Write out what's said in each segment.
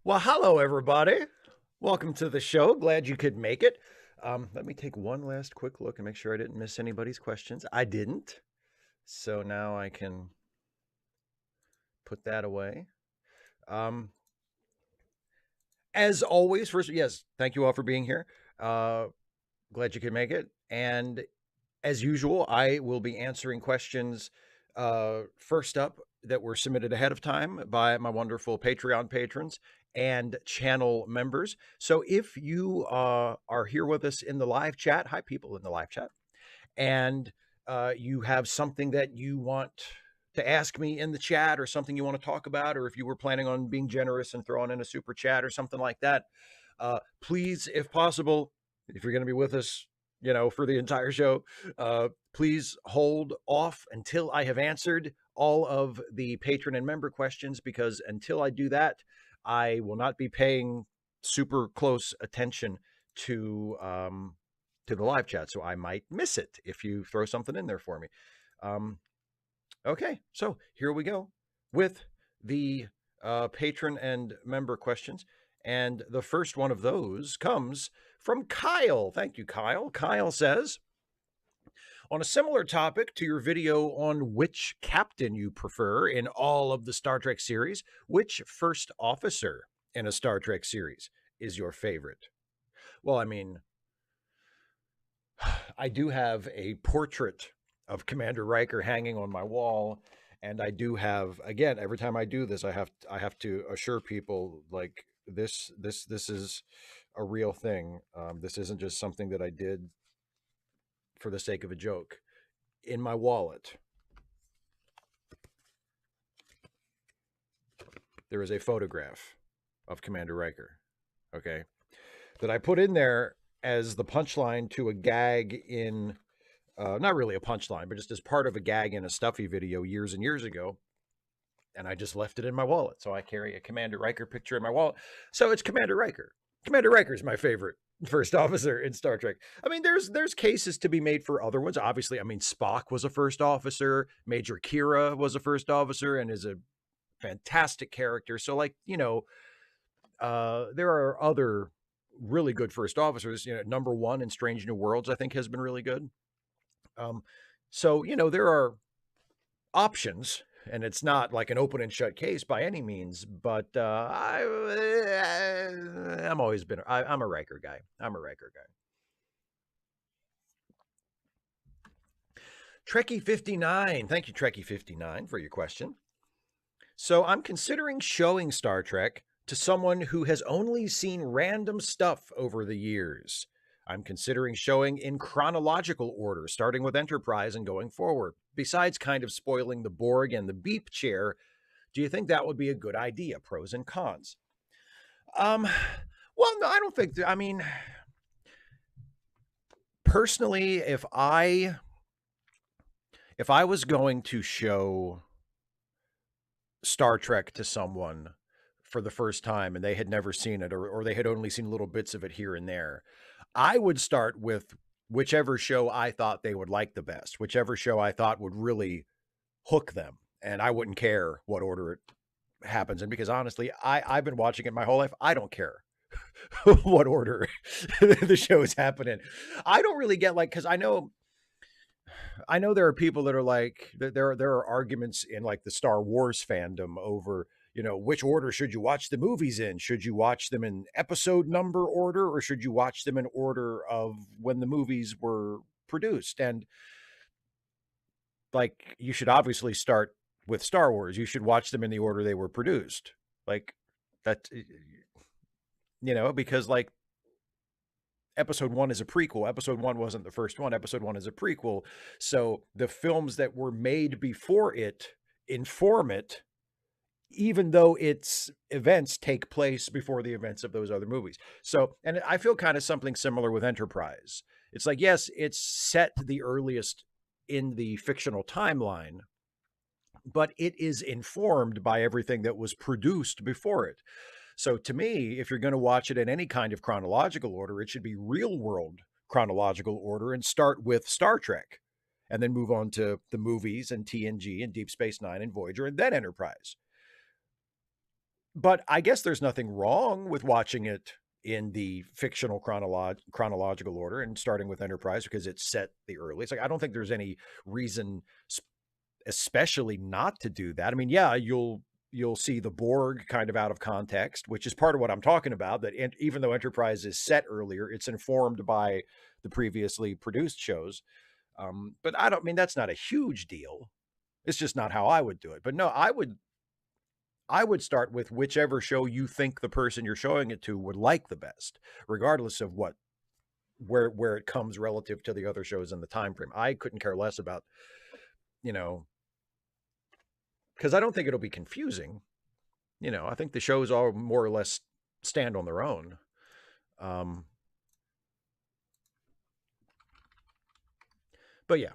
Well, hello, everybody. Welcome to the show. Glad you could make it. Let me take one last quick look and make sure I didn't miss anybody's questions. I didn't. So now I can put that away. Um, as always, first, yes, thank you all for being here. Glad you could make it. And as usual, I will be answering questions first up that were submitted ahead of time by my wonderful Patreon patrons and channel members. So if you are here with us in the live chat, hi, people in the live chat, and you have something that you want to ask me in the chat or something you want to talk about, or if you were planning on being generous and throwing in a super chat or something like that, please, if possible, if you're going to be with us, for the entire show, please hold off until I have answered all of the patron and member questions, because until I do that, I will not be paying super close attention to the live chat. So I might miss it if you throw something in there for me. Okay, so here we go with the patron and member questions. And the first one of those comes from Kyle. Thank you, Kyle. Kyle says, on a similar topic to your video on which captain you prefer in all of the Star Trek series, which first officer in a Star Trek series is your favorite? Well, I mean, I do have a portrait of Commander Riker hanging on my wall, and I do have, again, every time I do this, I have to assure people, like, this is a real thing. This isn't just something that I did for the sake of a joke. In my wallet, there is a photograph of Commander Riker, okay, that I put in there as the punchline to a gag in, not really a punchline, but just as part of a gag in a Stuffy video years and years ago. And I just left it in my wallet. So I carry a Commander Riker picture in my wallet. So it's Commander Riker. Commander Riker is my favorite first officer in Star Trek. I mean, there's cases to be made for other ones. Obviously, I mean, Spock was a first officer. Major Kira was a first officer and is a fantastic character. So, like, there are other really good first officers. Number one in Strange New Worlds, I think, has been really good. So, there are options, and it's not like an open and shut case by any means, but I'm always been, I'm a Riker guy. I'm a Riker guy. Trekkie 59. Thank you, Trekkie 59, for your question. So I'm considering showing Star Trek to someone who has only seen random stuff over the years. I'm considering showing in chronological order, starting with Enterprise and going forward. Besides kind of spoiling the Borg and the beep chair, do you think that would be a good idea? Pros and cons. Well, no, I don't think. I mean, personally, if I was going to show Star Trek to someone for the first time and they had never seen it, or they had only seen little bits of it here and there, I would start with whichever show I thought they would like the best, whichever show I thought would really hook them. And I wouldn't care what order it happens in, because honestly, I've been watching it my whole life. I don't care what order the shows happen in. I don't really get, like, because I know there are people that are like, there are arguments in, like, the Star Wars fandom over, which order should you watch the movies in? Should you watch them in episode number order, or should you watch them in order of when the movies were produced? And, like, you should obviously start with Star Wars. You should watch them in the order they were produced. Like, that, because, like, episode one is a prequel. Episode one wasn't the first one. Episode one is a prequel. So the films that were made before it inform it, even though its events take place before the events of those other movies. So, and I feel kind of something similar with Enterprise. It's like, yes, it's set the earliest in the fictional timeline, but it is informed by everything that was produced before it. So to me, if you're going to watch it in any kind of chronological order, it should be real world chronological order and start with Star Trek and then move on to the movies and TNG and Deep Space Nine and Voyager and then Enterprise. But I guess there's nothing wrong with watching it in the fictional chronological order and starting with Enterprise because it's set the earliest. Like, I don't think there's any reason especially not to do that. I mean, yeah, you'll see the Borg kind of out of context, which is part of what I'm talking about, that even though Enterprise is set earlier, it's informed by the previously produced shows. But I don't mean that's not a huge deal. It's just not how I would do it. But no, I would start with whichever show you think the person you're showing it to would like the best, regardless of where it comes relative to the other shows in the time frame. I couldn't care less about, because I don't think it'll be confusing. I think the shows all more or less stand on their own. But yeah,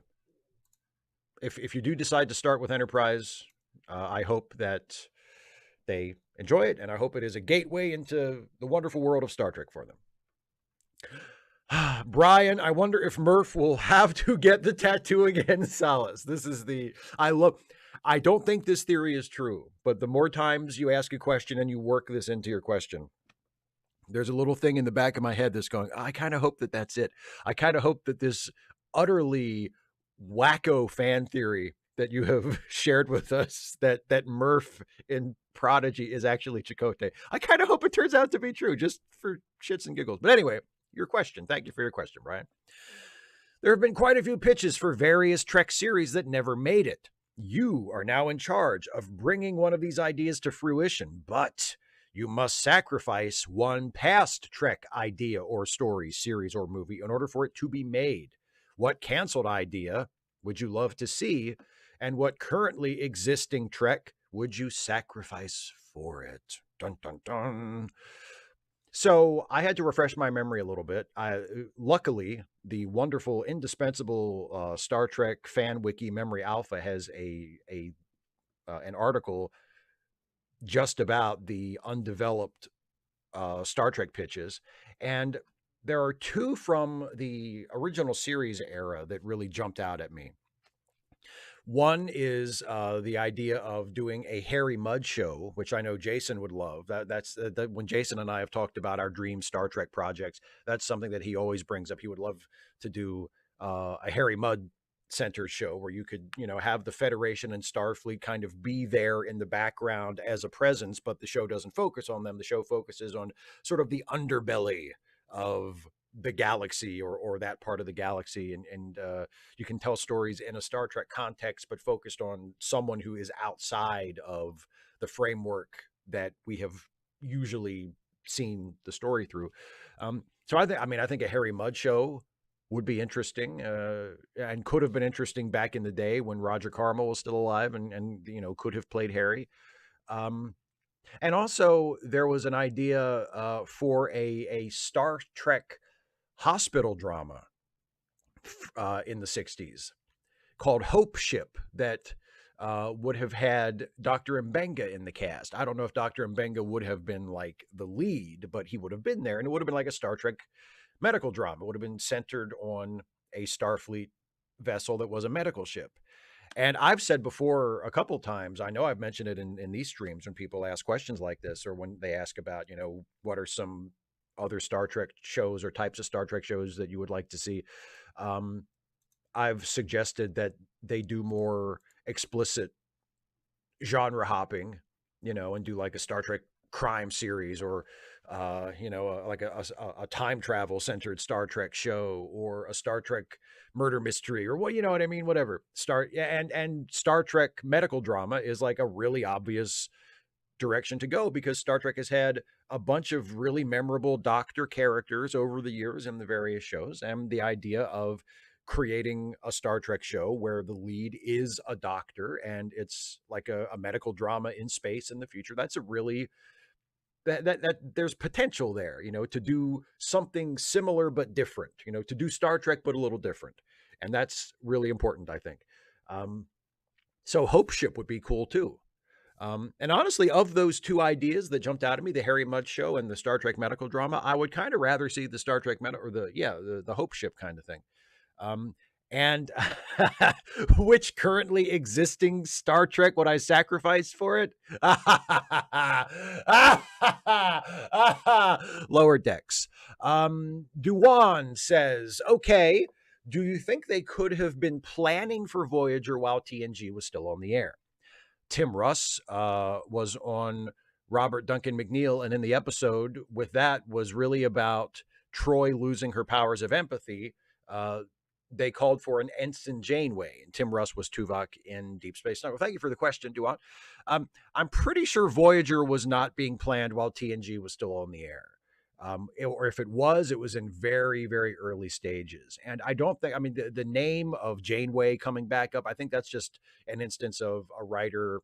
if you do decide to start with Enterprise, I hope that they enjoy it, and I hope it is a gateway into the wonderful world of Star Trek for them. Brian, I wonder if Murph will have to get the tattoo again, Solace. I don't think this theory is true, but the more times you ask a question and you work this into your question, there's a little thing in the back of my head that's going, I kind of hope that that's it. I kind of hope that this utterly wacko fan theory that you have shared with us, that Murph in Prodigy is actually Chakotay, I kind of hope it turns out to be true, just for shits and giggles. But anyway, your question. Thank you for your question, Brian. There have been quite a few pitches for various Trek series that never made it. You are now in charge of bringing one of these ideas to fruition, but you must sacrifice one past Trek idea or story, series, or movie in order for it to be made. What canceled idea would you love to see, and what currently existing Trek would you sacrifice for it? Dun, dun, dun. So I had to refresh my memory a little bit. Luckily, the wonderful, indispensable Star Trek fan wiki Memory Alpha has an article just about the undeveloped Star Trek pitches, and there are two from the original series era that really jumped out at me. One is the idea of doing a Harry Mudd show, which I know Jason would love. That's when Jason and I have talked about our dream Star Trek projects. That's something that he always brings up. He would love to do a Harry Mudd centered show where you could, have the Federation and Starfleet kind of be there in the background as a presence, but the show doesn't focus on them. The show focuses on sort of the underbelly of the galaxy or that part of the galaxy, and you can tell stories in a Star Trek context but focused on someone who is outside of the framework that we have usually seen the story through. So I think a Harry Mudd show would be interesting, and could have been interesting back in the day when Roger Carmel was still alive and could have played Harry. And also there was an idea for a Star Trek hospital drama in the 60s called Hope Ship that would have had Dr. Mbenga in the cast. I don't know if Dr. Mbenga would have been like the lead, but he would have been there, and it would have been like a Star Trek medical drama. It would have been centered on a Starfleet vessel that was a medical ship. And I've said before a couple times, I know I've mentioned it in these streams when people ask questions like this, or when they ask about, what are some other Star Trek shows or types of Star Trek shows that you would like to see. I've suggested that they do more explicit genre hopping, and do like a Star Trek crime series, or like a time travel centered Star Trek show, or a Star Trek murder mystery, or what, you know what I mean? Whatever. And Star Trek medical drama is like a really obvious direction to go, because Star Trek has had a bunch of really memorable doctor characters over the years in the various shows, and the idea of creating a Star Trek show where the lead is a doctor and it's like a medical drama in space in the future, that's a really that there's potential there, to do something similar but different, to do Star Trek but a little different, and that's really important, I think. So Hope Ship would be cool too. And honestly, of those two ideas that jumped out at me, the Harry Mudd show and the Star Trek medical drama, I would kind of rather see the Star Trek the Hope Ship kind of thing. And which currently existing Star Trek would I sacrifice for it? Lower Decks. Duan says, okay, do you think they could have been planning for Voyager while TNG was still on the air? Tim Russ was on Robert Duncan McNeil, and in the episode with that was really about Troy losing her powers of empathy. Uh, they called for an Ensign Janeway, and Tim Russ was Tuvok in Deep Space Nine. Well, thank you for the question, Duan. I'm pretty sure Voyager was not being planned while TNG was still on the air. Or if it was in very, very early stages. And I don't think, I mean, the name of Janeway coming back up, I think that's just an instance of a writer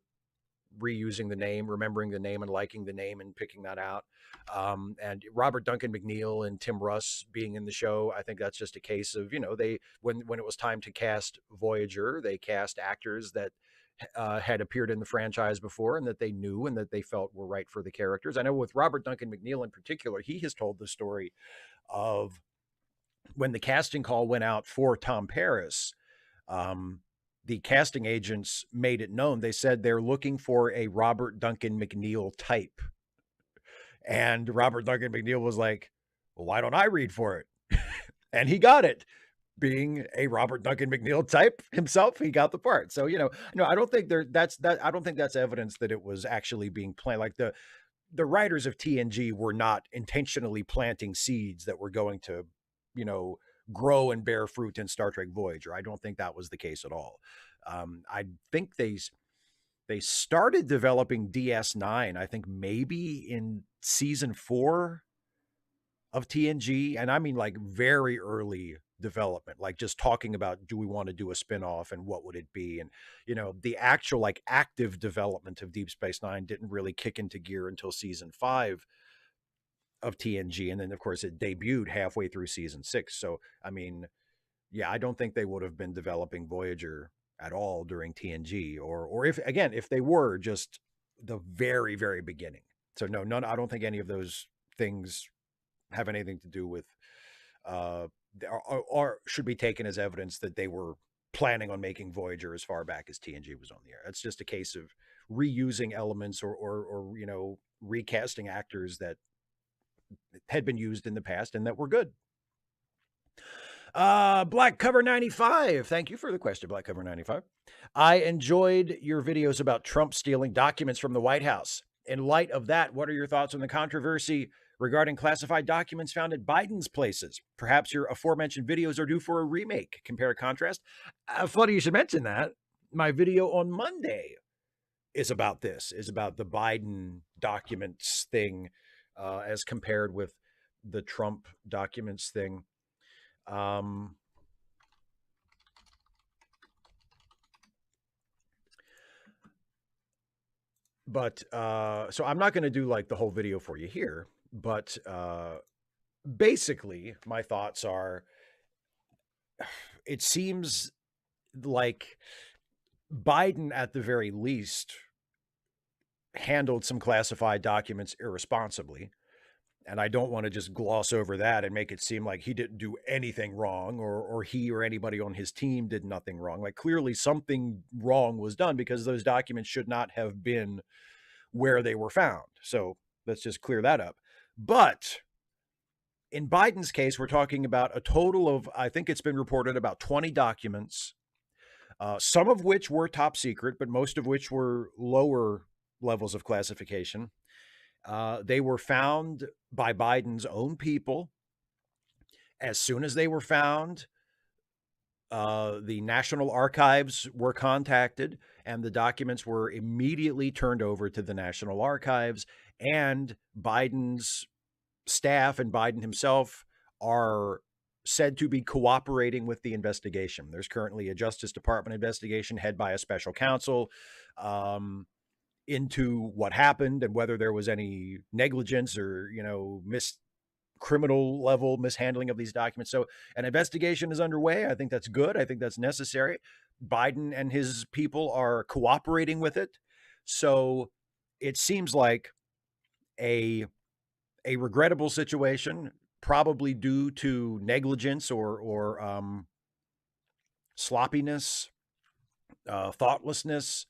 reusing the name, remembering the name and liking the name and picking that out. And Robert Duncan McNeil and Tim Russ being in the show, I think that's just a case of, they, when it was time to cast Voyager, they cast actors that had appeared in the franchise before and that they knew and that they felt were right for the characters. I know with Robert Duncan McNeil in particular, he has told the story of when the casting call went out for Tom Paris. The casting agents made it known. They said they're looking for a Robert Duncan McNeil type. And Robert Duncan McNeil was like, well, why don't I read for it? And he got it. Being a Robert Duncan McNeil type himself, he got the part. So, I don't think I don't think that's evidence that it was actually being planned. Like the writers of TNG were not intentionally planting seeds that were going to, grow and bear fruit in Star Trek Voyager. I don't think that was the case at all. I think they started developing DS9, I think maybe in season 4 of TNG. And I mean like very early development, like just talking about, do we want to do a spinoff and what would it be? And, the actual like active development of Deep Space Nine didn't really kick into gear until season 5 of TNG. And then of course it debuted halfway through season 6. So, I mean, yeah, I don't think they would have been developing Voyager at all during TNG, or if they were, just the very, very beginning. So no, none. I don't think any of those things have anything to do with, or should be taken as evidence that they were planning on making Voyager as far back as TNG was on the air. It's just a case of reusing elements or recasting actors that had been used in the past and that were good. Black Cover 95. Thank you for the question, Black Cover 95. I enjoyed your videos about Trump stealing documents from the White House. In light of that, what are your thoughts on the controversy regarding classified documents found at Biden's places? Perhaps your aforementioned videos are due for a remake. Compare and contrast. Funny you should mention that. My video on Monday is about this, is about the Biden documents thing as compared with the Trump documents thing. But so I'm not going to do like the whole video for you here, but basically my thoughts are, it seems like Biden at the very least handled some classified documents irresponsibly. And I don't want to just gloss over that and make it seem like he didn't do anything wrong, or he or anybody on his team did nothing wrong. Like clearly something wrong was done, because those documents should not have been where they were found. So let's just clear that up. But in Biden's case, we're talking about a total of, I think it's been reported, about 20 documents, some of which were top secret, but most of which were lower levels of classification. They were found by Biden's own people. As soon as they were found, the National Archives were contacted, and the documents were immediately turned over to the National Archives. And Biden's staff and Biden himself are said to be cooperating with the investigation. There's currently a Justice Department investigation headed by a special counsel into what happened and whether there was any negligence or, criminal level mishandling of these documents. So an investigation is underway. I think that's good. I think that's necessary. Biden and his people are cooperating with it. So it seems like a regrettable situation, probably due to negligence or sloppiness, thoughtlessness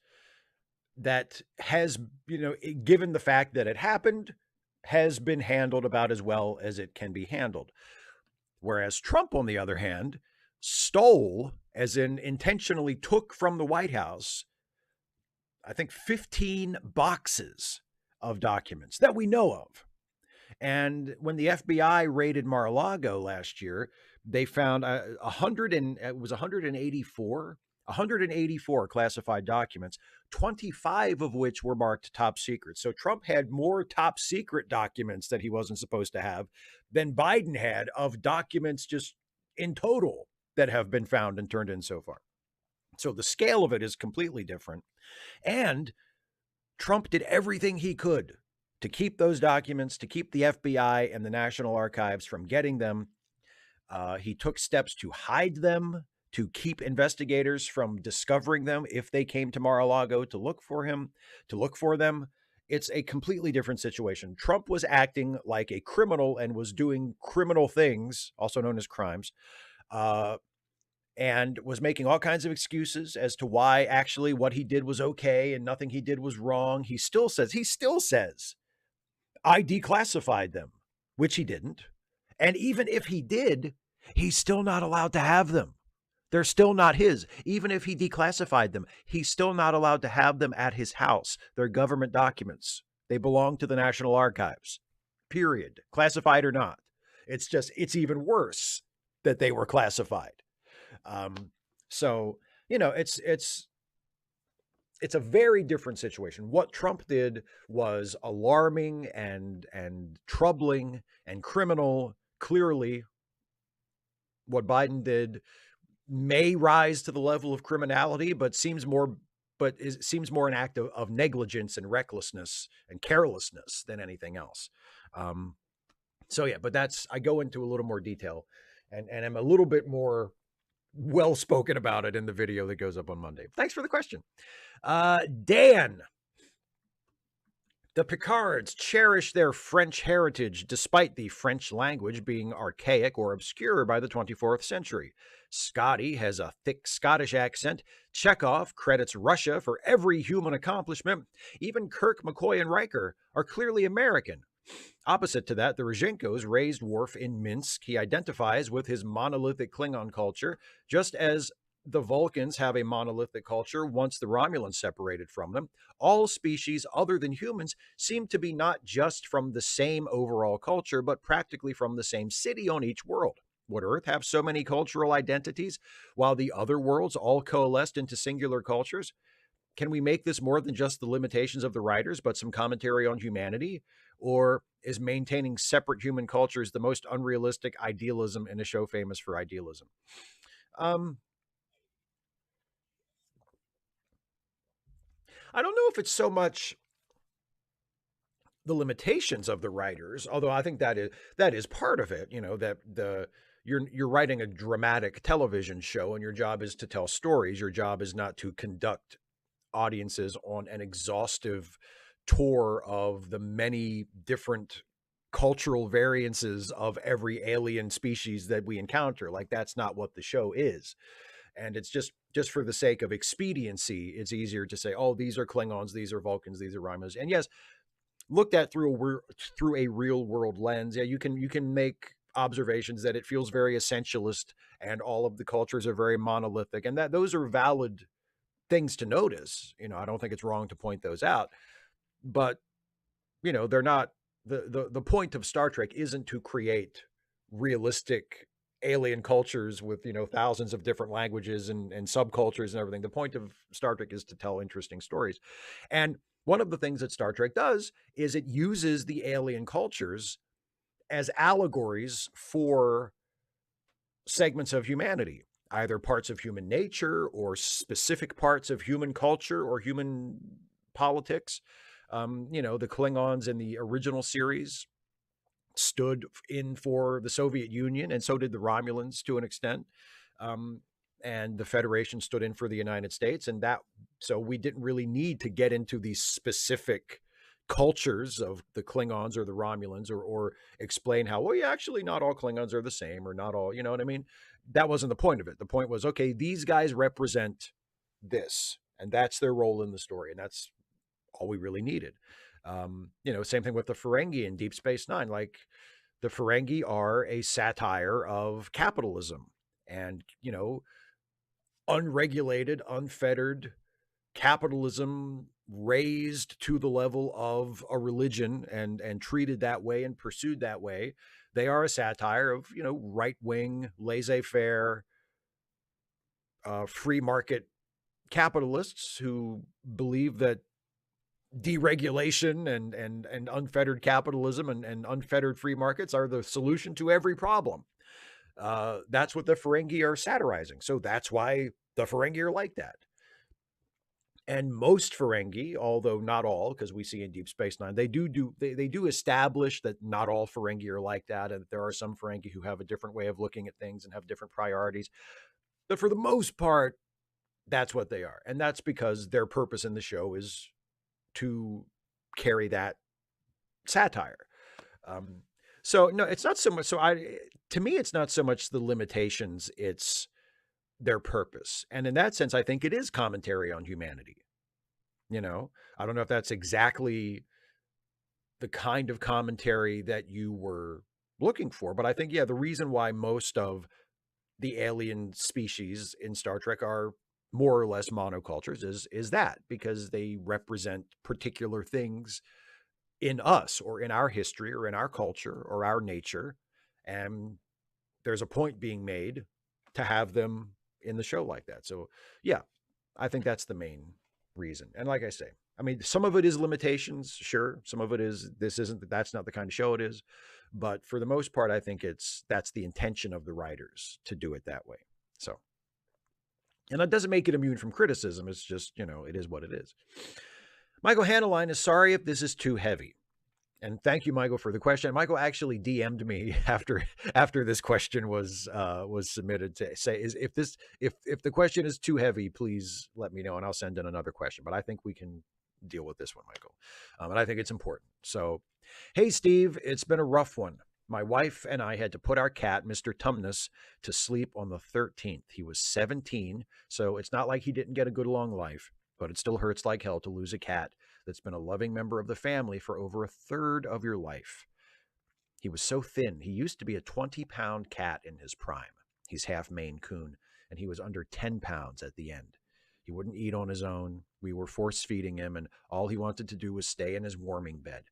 that has, given the fact that it happened, has been handled about as well as it can be handled. Whereas Trump, on the other hand, stole, as in intentionally took from the White House, I think 15 boxes of documents that we know of. And when the FBI raided Mar-a-Lago last year, they found 184 classified documents, 25 of which were marked top secret. So Trump had more top secret documents that he wasn't supposed to have than Biden had of documents just in total that have been found and turned in so far. So the scale of it is completely different. And Trump did everything he could to keep those documents, to keep the FBI and the National Archives from getting them. He took steps to hide them, to keep investigators from discovering them if they came to Mar-a-Lago to look for them. It's a completely different situation. Trump was acting like a criminal and was doing criminal things, also known as crimes, and was making all kinds of excuses as to why actually what he did was okay and nothing he did was wrong. He still says, I declassified them, which he didn't. And even if he did, he's still not allowed to have them. They're still not his. Even if he declassified them, he's still not allowed to have them at his house. They're government documents. They belong to the National Archives, period, classified or not. It's even worse that they were classified. So, it's a very different situation. What Trump did was alarming and troubling and criminal. Clearly, what Biden did may rise to the level of criminality, but seems more an act of negligence and recklessness and carelessness than anything else. But I go into a little more detail and I'm a little bit more well-spoken about it in the video that goes up on Monday. Thanks for the question. Dan, the Picards cherish their French heritage despite the French language being archaic or obscure by the 24th century. Scotty has a thick Scottish accent. Chekhov credits Russia for every human accomplishment. Even Kirk, McCoy, and Riker are clearly American. Opposite to that, the Rozhenkos raised Worf in Minsk. He identifies with his monolithic Klingon culture, just as the Vulcans have a monolithic culture once the Romulans separated from them. All species other than humans seem to be not just from the same overall culture, but practically from the same city on each world. Would Earth have so many cultural identities, while the other worlds all coalesced into singular cultures? Can we make this more than just the limitations of the writers, but some commentary on humanity? Or is maintaining separate human cultures the most unrealistic idealism in a show famous for idealism? I don't know if it's so much the limitations of the writers, although I think that is part of it. That you're writing a dramatic television show, and your job is to tell stories. Your job is not to conduct audiences on an exhaustive tour of the many different cultural variances of every alien species that we encounter. Like, that's not what the show is. And it's just for the sake of expediency, it's easier to say, oh, these are Klingons, these are Vulcans, these are Romulans. And yes, looked at through a real world lens, yeah, you can make observations that it feels very essentialist and all of the cultures are very monolithic, and that those are valid things to notice. I don't think it's wrong to point those out, but they're not the point of Star Trek isn't to create realistic alien cultures with thousands of different languages and subcultures and everything. The point of Star Trek is to tell interesting stories. And one of the things that Star Trek does is it uses the alien cultures as allegories for segments of humanity, either parts of human nature or specific parts of human culture or human politics. The Klingons in the original series stood in for the Soviet Union, and so did the Romulans to an extent. And the Federation stood in for the United States. So we didn't really need to get into these specific cultures of the Klingons or the Romulans, or explain how, well, yeah, actually not all Klingons are the same, or not all, you know what I mean? That wasn't the point of it. The point was, okay, these guys represent this, and that's their role in the story, and that's all we really needed. Same thing with the Ferengi in Deep Space Nine. Like, the Ferengi are a satire of capitalism and, unregulated, unfettered capitalism raised to the level of a religion and treated that way and pursued that way. They are a satire of, right-wing, laissez-faire, free market capitalists who believe that deregulation and unfettered capitalism and unfettered free markets are the solution to every problem. That's what the Ferengi are satirizing. So that's why the Ferengi are like that. And most Ferengi, although not all, because we see in Deep Space Nine, they do establish that not all Ferengi are like that, and that there are some Ferengi who have a different way of looking at things and have different priorities. But for the most part, that's what they are, and that's because their purpose in the show is to carry that satire. So no, it's not so much. To me, it's not so much the limitations; it's their purpose. And in that sense, I think it is commentary on humanity. I don't know if that's exactly the kind of commentary that you were looking for, but I think, yeah, the reason why most of the alien species in Star Trek are more or less monocultures is that because they represent particular things in us or in our history or in our culture or our nature. And there's a point being made to have them in the show like that. So yeah, I think that's the main reason. And like I say, I mean, some of it is limitations, sure. Some of it is that's not the kind of show it is. But for the most part, I think that's the intention of the writers to do it that way. So, and that doesn't make it immune from criticism. It's just, it is what it is. Michael Hanneline is sorry if this is too heavy. And thank you, Michael, for the question. Michael actually DM'd me after this question was submitted to say, if the question is too heavy, please let me know and I'll send in another question. But I think we can deal with this one, Michael. And I think it's important. So, hey, Steve, it's been a rough one. My wife and I had to put our cat, Mr. Tumnus, to sleep on the 13th. He was 17, so it's not like he didn't get a good long life, but it still hurts like hell to lose a cat that's been a loving member of the family for over a third of your life. He was so thin. He used to be a 20-pound cat in his prime. He's half Maine Coon, and he was under 10 pounds at the end. He wouldn't eat on his own. We were force-feeding him, and all he wanted to do was stay in his warming bed.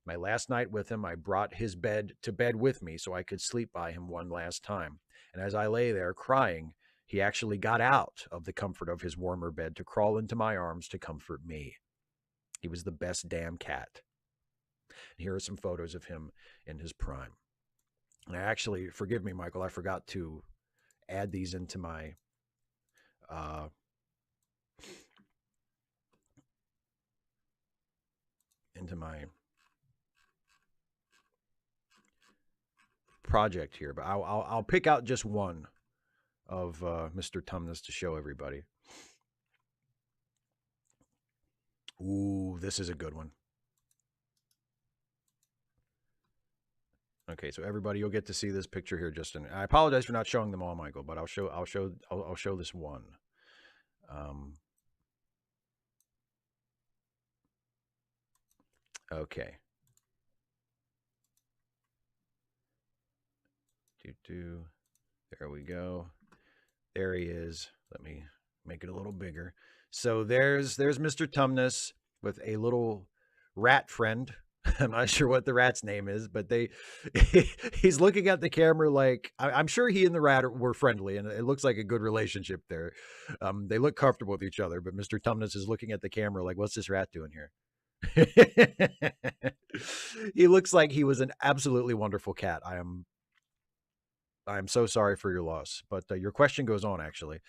My last night with him, I brought his bed to bed with me so I could sleep by him one last time. And as I lay there crying, he actually got out of the comfort of his warmer bed to crawl into my arms to comfort me. He was the best damn cat. And here are some photos of him in his prime. And I actually, forgive me, Michael, I forgot to add these into my project here, but I'll pick out just one of Mr. Tumnus to show everybody. Ooh, this is a good one. Okay, so everybody, you'll get to see this picture here. Justin, I apologize for not showing them all, Michael, but I'll show this one. Okay. There we go. There he is. Let me make it a little bigger. So there's Mr. Tumnus with a little rat friend. I'm not sure what the rat's name is, but he's looking at the camera like, I'm sure he and the rat were friendly, and it looks like a good relationship there. They look comfortable with each other, but Mr. Tumnus is looking at the camera like, what's this rat doing here? He looks like he was an absolutely wonderful cat. I'm so sorry for your loss, but your question goes on, actually.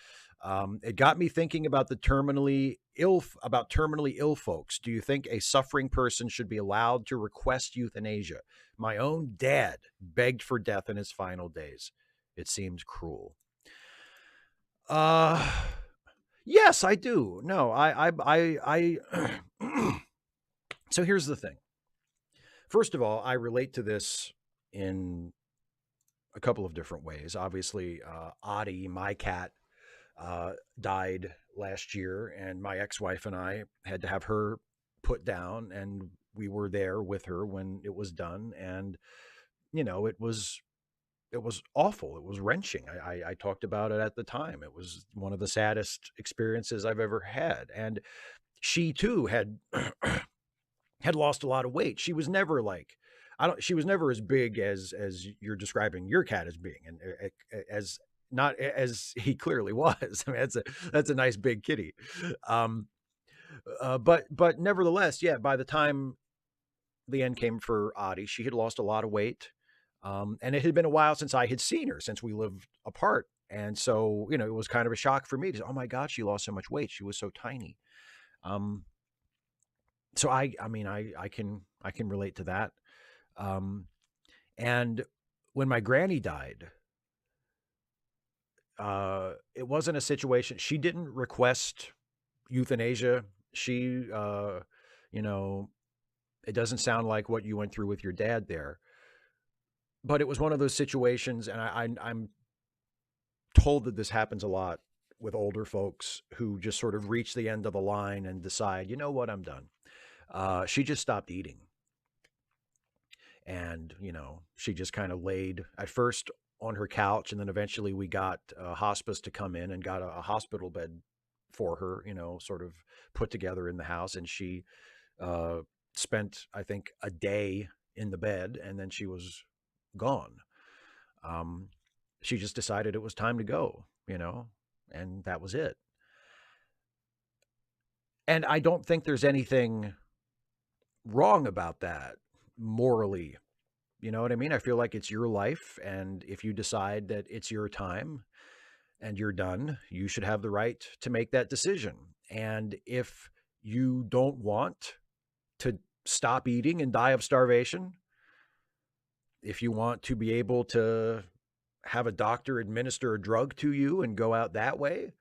It got me thinking about terminally ill folks. Do you think a suffering person should be allowed to request euthanasia? My own dad begged for death in his final days. It seems cruel. Yes, I do. No, I So here's the thing. First of all, I relate to this in a couple of different ways. Obviously, Audie, my cat, died last year, and my ex-wife and I had to have her put down, and we were there with her when it was done. And it was awful. It was wrenching. I talked about it at the time. It was one of the saddest experiences I've ever had. And she too had had lost a lot of weight. She was never like, I don't. She was never as big as you're describing your cat as being, and as not as he clearly was. I mean, that's a nice big kitty. Um, but nevertheless, yeah. By the time the end came for Audie, she had lost a lot of weight, and it had been a while since I had seen her, since we lived apart. And so, it was kind of a shock for me to, oh my God, she lost so much weight. She was so tiny. Um, so I mean, I can relate to that. Um, and when my granny died, it wasn't a situation. She didn't request euthanasia. She, you know, it doesn't sound like what you went through with your dad there, but it was one of those situations. And I'm told that this happens a lot with older folks who just sort of reach the end of the line and decide, you know what, I'm done. She just stopped eating. And she just kind of laid at first on her couch, and then eventually we got hospice to come in and got a hospital bed for her, sort of put together in the house. And she uh, spent, I think, a day in the bed, and then she was gone. um, she just decided it was time to go, and that was it. And I don't think there's anything wrong about that morally. You know what I mean? I feel like it's your life, and if you decide that it's your time and you're done, you should have the right to make that decision. And if you don't want to stop eating and die of starvation, if you want to be able to have a doctor administer a drug to you and go out that way,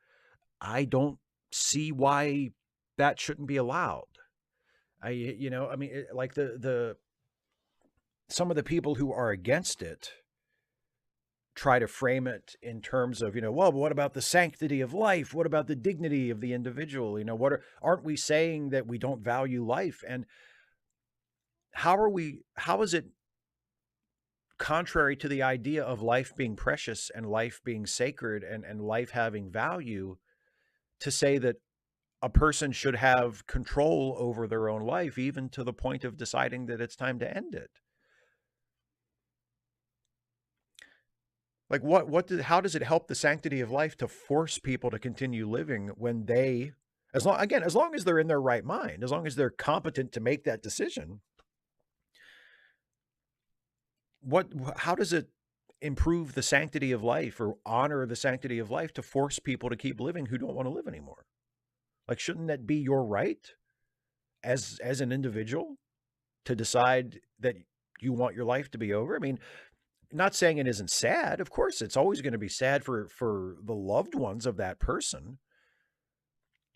I don't see why that shouldn't be allowed. I mean, like the some of the people who are against it try to frame it in terms of, well, but what about the sanctity of life? What about the dignity of the individual? Aren't we saying that we don't value life? And how is it contrary to the idea of life being precious and life being sacred and life having value to say that a person should have control over their own life, even to the point of deciding that it's time to end it? Like how does it help the sanctity of life to force people to continue living when they, as long as they're in their right mind, as long as they're competent to make that decision? How does it improve the sanctity of life or honor the sanctity of life to force people to keep living who don't want to live anymore? Like, shouldn't that be your right as an individual to decide that you want your life to be over? I mean, not saying it isn't sad. Of course, it's always going to be sad for the loved ones of that person.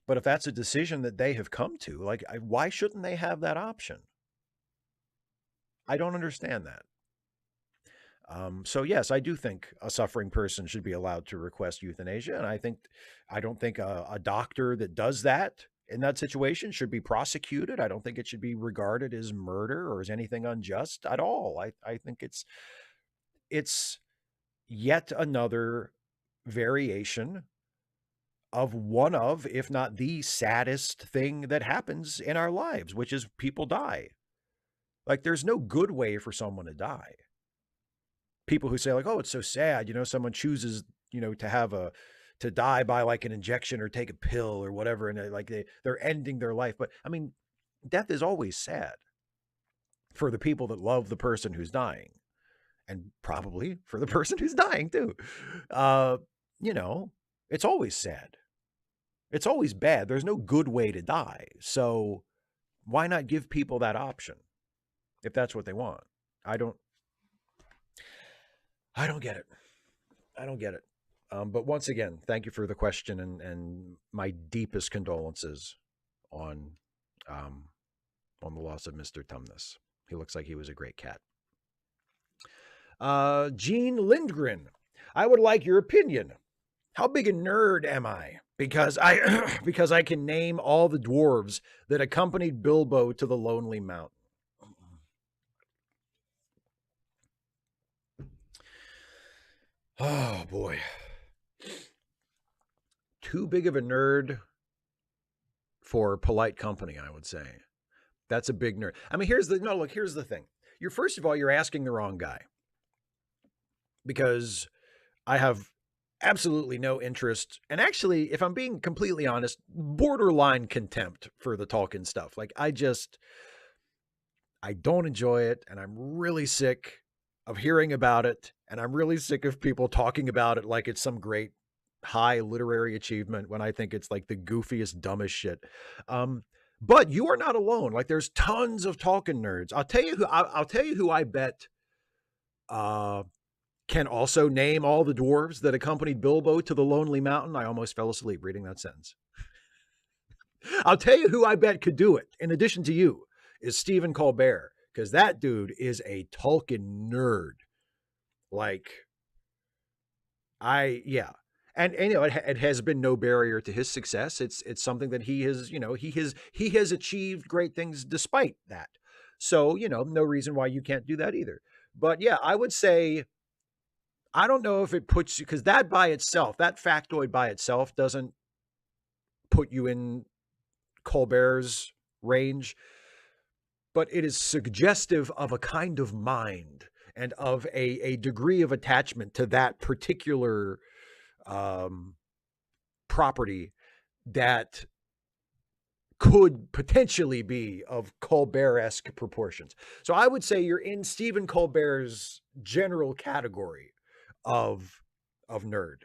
But if that's a decision that they have come to, like, why shouldn't they have that option? I don't understand that. So yes, I do think a suffering person should be allowed to request euthanasia, and I don't think a doctor that does that in that situation should be prosecuted. I don't think it should be regarded as murder or as anything unjust at all. I think it's yet another variation of one of, if not the saddest thing that happens in our lives, which is people die. Like, there's no good way for someone to die. People who say, like, oh, it's so sad, someone chooses, to die by like an injection or take a pill or whatever, and they're ending their life. But I mean, death is always sad for the people that love the person who's dying, and probably for the person who's dying too. Uh, you know, it's always sad. It's always bad. There's no good way to die. So why not give people that option if that's what they want? I don't I don't get it. I don't get it. But once again, thank you for the question, and my deepest condolences on um, on the loss of Mr. Tumnus. He looks like he was a great cat. Gene Lindgren, I would like your opinion. How big a nerd am I? Because I because I can name all the dwarves that accompanied Bilbo to the Lonely Mountain. Oh boy. Too big of a nerd for polite company, I would say. That's a big nerd. I mean, here's the thing. You're first of all, you're asking the wrong guy. Because I have absolutely no interest, and actually, if I'm being completely honest, borderline contempt for the Tolkien stuff. Like I don't enjoy it, and I'm really sick of hearing about it, and I'm really sick of people talking about it like it's some great high literary achievement when I think it's like the goofiest, dumbest shit. But you are not alone. Like there's tons of Tolkien nerds. I'll tell you who I bet can also name all the dwarves that accompanied Bilbo to the Lonely Mountain. I almost fell asleep reading that sentence. I'll tell you who I bet could do it, in addition to you, is Stephen Colbert, because that dude is a Tolkien nerd. Like, yeah. And you know, it has been no barrier to his success. It's something that he has, you know, he has achieved great things despite that. So, you know, no reason why you can't do that either. But yeah, I would say, I don't know if it puts you, because that by itself, that factoid by itself doesn't put you in Colbert's range, but it is suggestive of a kind of mind and of a degree of attachment to that particular property that could potentially be of Colbert-esque proportions. So I would say you're in Stephen Colbert's general category of nerd.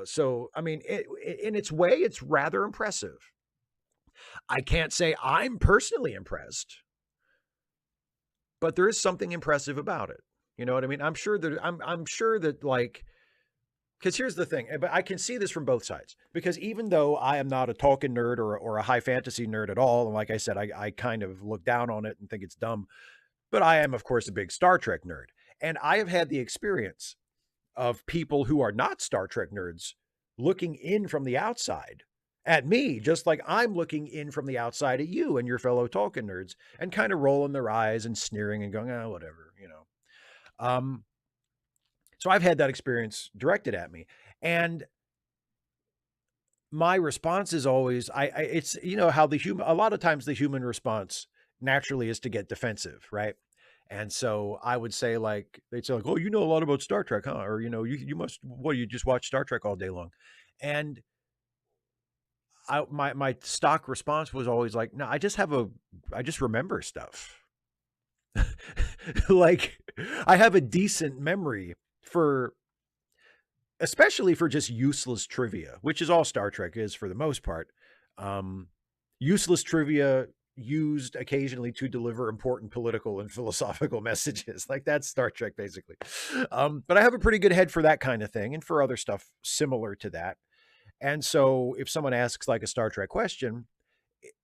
So, I mean, in its way, it's rather impressive. I can't say I'm personally impressed, but there is something impressive about it. You know what I mean? I'm sure that like, because here's the thing, but I can see this from both sides. Because even though I am not a Tolkien nerd or a high fantasy nerd at all, and like I said, I kind of look down on it and think it's dumb, but I am, of course, a big Star Trek nerd. And I have had the experience of people who are not Star Trek nerds looking in from the outside at me, just like I'm looking in from the outside at you and your fellow Tolkien nerds, and kind of rolling their eyes and sneering and going, oh, whatever, you know. So I've had that experience directed at me. And my response is always, it's, you know, how a lot of times the human response naturally is to get defensive, right? And so I would say, like, they'd say like, oh, you know a lot about Star Trek, huh? Or, you know, you must, what, you just watch Star Trek all day long. And my stock response was always like, no, I just remember stuff. Like I have a decent memory for, especially for just useless trivia, which is all Star Trek is for the most part. Useless trivia used occasionally to deliver important political and philosophical messages. Like that's Star Trek basically. But I have a pretty good head for that kind of thing and for other stuff similar to that. And so if someone asks like a Star Trek question,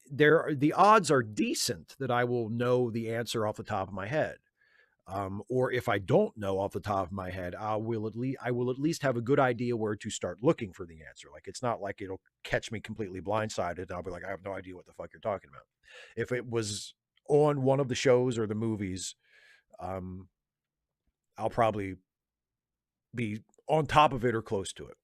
the odds are decent that I will know the answer off the top of my head. Or if I don't know off the top of my head, I will at least have a good idea where to start looking for the answer. Like it's not like it'll catch me completely blindsided. I'll be like, I have no idea what the fuck you're talking about. If it was on one of the shows or the movies, I'll probably be on top of it or close to it.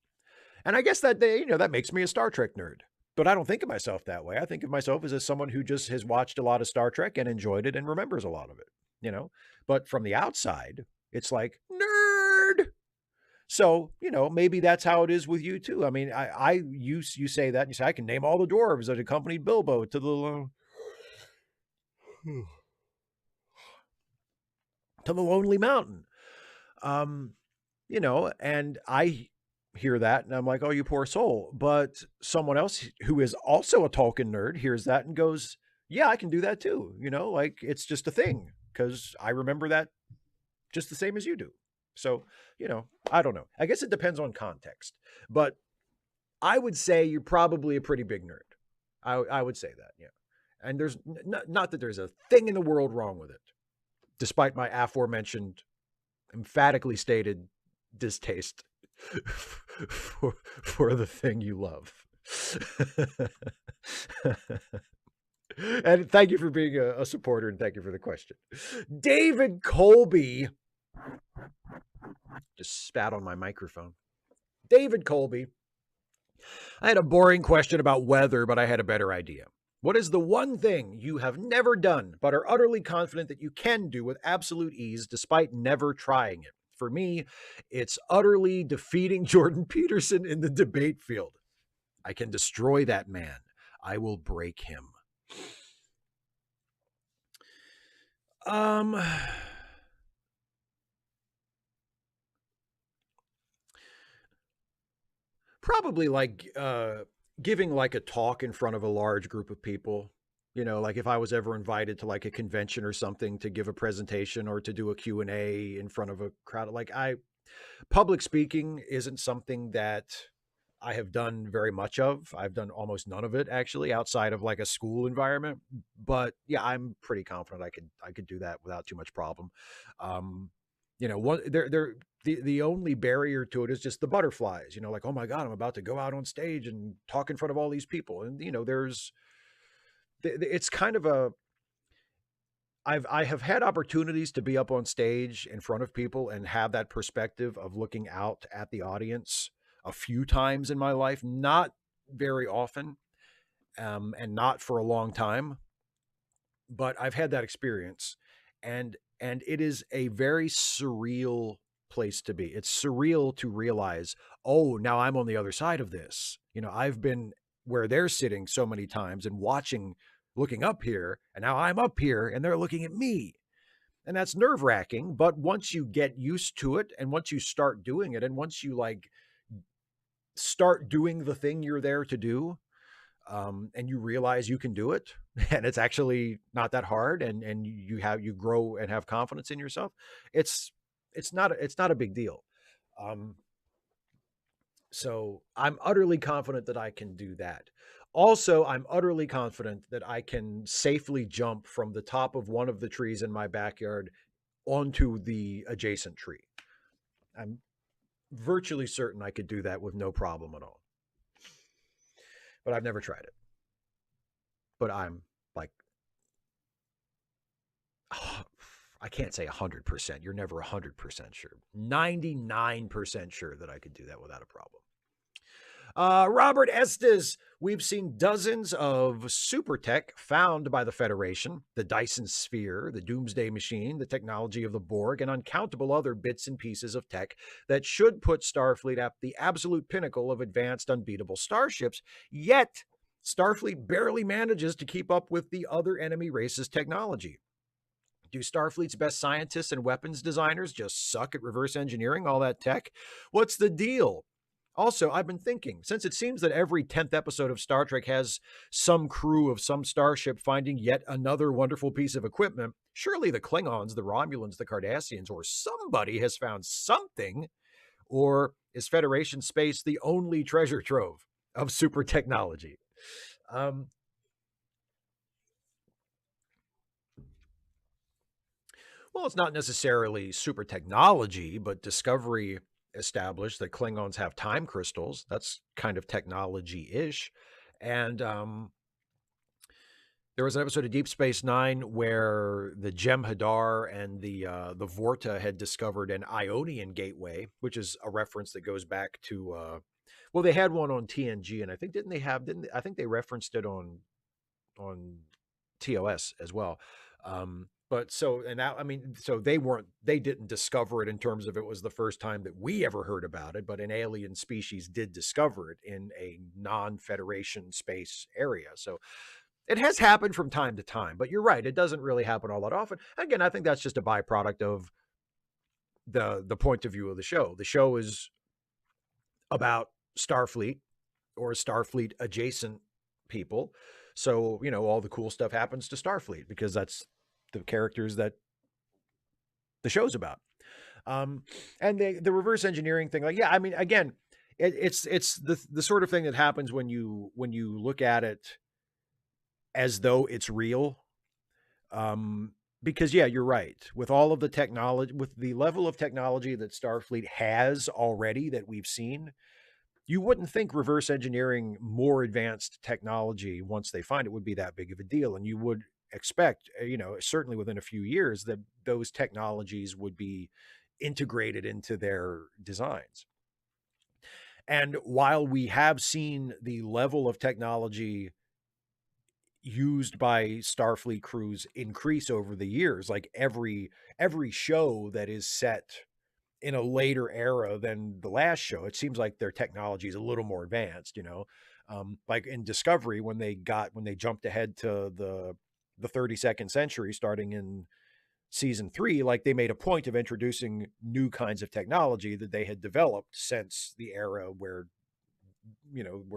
And I guess that that makes me a Star Trek nerd. But I don't think of myself that way. I think of myself as someone who just has watched a lot of Star Trek and enjoyed it and remembers a lot of it, you know? But from the outside, it's like, nerd. So, you know, maybe that's how it is with you too. I mean, you say that and you say, I can name all the dwarves that accompanied Bilbo to the Lonely Mountain. You know, and I hear that and I'm like, oh, you poor soul. But someone else who is also a Tolkien nerd hears that and goes, yeah, I can do that too. You know, like it's just a thing because I remember that just the same as you do. So, you know, I don't know. I guess it depends on context, but I would say you're probably a pretty big nerd. I would say that. Yeah. And there's not that there's a thing in the world wrong with it, despite my aforementioned emphatically stated distaste for the thing you love. And thank you for being a supporter, and thank you for the question. David Colby just spat on my microphone. David Colby, I had a boring question about weather, but I had a better idea. What is the one thing you have never done, but are utterly confident that you can do with absolute ease despite never trying it? For me, it's utterly defeating Jordan Peterson in the debate field. I can destroy that man. I will break him. Probably like giving like a talk in front of a large group of people. You know, like if I was ever invited to like a convention or something to give a presentation or to do a Q&A in front of a crowd, like public speaking isn't something that I have done very much of. I've done almost none of it actually outside of like a school environment. But yeah, I'm pretty confident I could do that without too much problem. You know, the only barrier to it is just the butterflies, you know, like, oh my God, I'm about to go out on stage and talk in front of all these people. And, you know, it's kind of I have had opportunities to be up on stage in front of people and have that perspective of looking out at the audience a few times in my life, not very often, and not for a long time, but I've had that experience, and it is a very surreal place to be. It's surreal to realize, oh, now I'm on the other side of this. You know, I've been where they're sitting so many times and watching, looking up here, and now I'm up here and they're looking at me. And that's nerve-wracking, but once you get used to it and once you start doing it and once you like start doing the thing you're there to do, and you realize you can do it and it's actually not that hard, and you grow and have confidence in yourself, it's not a big deal. So I'm utterly confident that I can do that. Also, I'm utterly confident that I can safely jump from the top of one of the trees in my backyard onto the adjacent tree. I'm virtually certain I could do that with no problem at all. But I've never tried it. But I'm like, I can't say 100%. You're never 100% sure. 99% sure that I could do that without a problem. Robert Estes, we've seen dozens of super tech found by the Federation, the Dyson Sphere, the Doomsday Machine, the technology of the Borg, and uncountable other bits and pieces of tech that should put Starfleet at the absolute pinnacle of advanced, unbeatable starships. Yet, Starfleet barely manages to keep up with the other enemy race's technology. Do Starfleet's best scientists and weapons designers just suck at reverse engineering all that tech? What's the deal? Also, I've been thinking, since it seems that every 10th episode of Star Trek has some crew of some starship finding yet another wonderful piece of equipment, surely the Klingons, the Romulans, the Cardassians, or somebody has found something. Or is Federation space the only treasure trove of super technology? Well, it's not necessarily super technology, but Discovery established that Klingons have time crystals. That's kind of technology-ish. And there was an episode of Deep Space Nine where the Jem'Hadar and the Vorta had discovered an Ionian gateway, which is a reference that goes back to well, they had one on TNG, and I think I think they referenced it on TOS as well. But so, and that, I mean, so they didn't discover it in terms of it was the first time that we ever heard about it, but an alien species did discover it in a non-Federation space area. So it has happened from time to time, but you're right. It doesn't really happen all that often. Again, I think that's just a byproduct of the point of view of the show. The show is about Starfleet or Starfleet adjacent people. So, you know, all the cool stuff happens to Starfleet because that's the characters that the show's about. And the reverse engineering thing, like, yeah, I mean, again, it's the sort of thing that happens when you look at it as though it's real. Because yeah, you're right. With all of the technology, with the level of technology that Starfleet has already that we've seen, you wouldn't think reverse engineering more advanced technology once they find it would be that big of a deal. And you would expect, certainly within a few years, that those technologies would be integrated into their designs. And while we have seen the level of technology used by Starfleet crews increase over the years, like every show that is set in a later era than the last show, it seems like their technology is a little more advanced, like in Discovery, when they jumped ahead to the 32nd century starting in season 3, like they made a point of introducing new kinds of technology that they had developed since the era where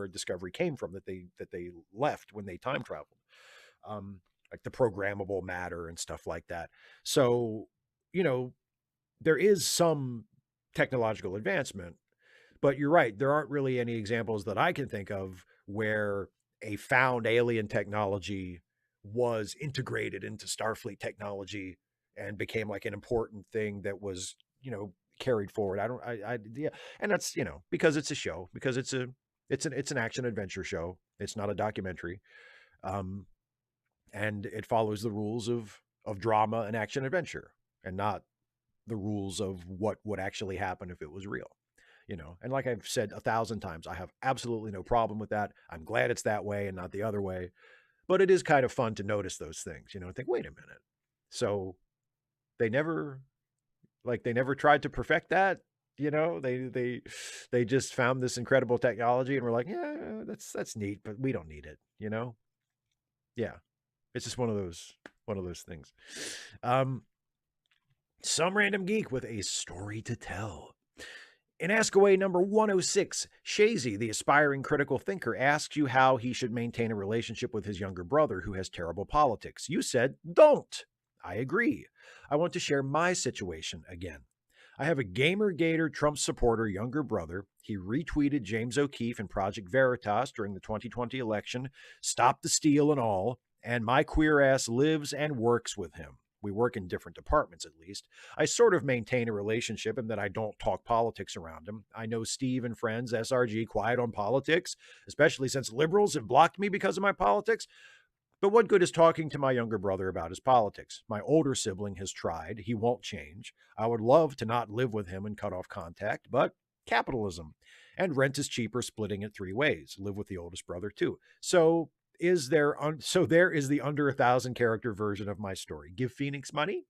Discovery came from, that they left when they time traveled, like the programmable matter and stuff like that. So, there is some technological advancement, but you're right. There aren't really any examples that I can think of where a found alien technology was integrated into Starfleet technology and became like an important thing that was, carried forward. Yeah. And that's, because it's a show, because it's an action adventure show. It's not a documentary. And it follows the rules of drama and action adventure, and not the rules of what would actually happen if it was real. And like I've said 1,000 times, I have absolutely no problem with that. I'm glad it's that way and not the other way. But it is kind of fun to notice those things, and think, wait a minute. So they never tried to perfect that. They just found this incredible technology and were like, yeah, that's neat, but we don't need it. Yeah, it's just one of those things. Some random geek with a story to tell. In Ask Away number 106, Shazy, the aspiring critical thinker, asks you how he should maintain a relationship with his younger brother who has terrible politics. You said, don't. I agree. I want to share my situation again. I have a Gamergator Trump supporter younger brother. He retweeted James O'Keefe and Project Veritas during the 2020 election, Stop the Steal and all, and my queer ass lives and works with him. We work in different departments, at least. I sort of maintain a relationship in that I don't talk politics around him. I know Steve and friends, SRG, quiet on politics, especially since liberals have blocked me because of my politics. But what good is talking to my younger brother about his politics? My older sibling has tried. He won't change. I would love to not live with him and cut off contact, but capitalism. And rent is cheaper splitting it 3 ways. Live with the oldest brother, too. So there is the under 1,000 character version of my story. Give Phoenix money?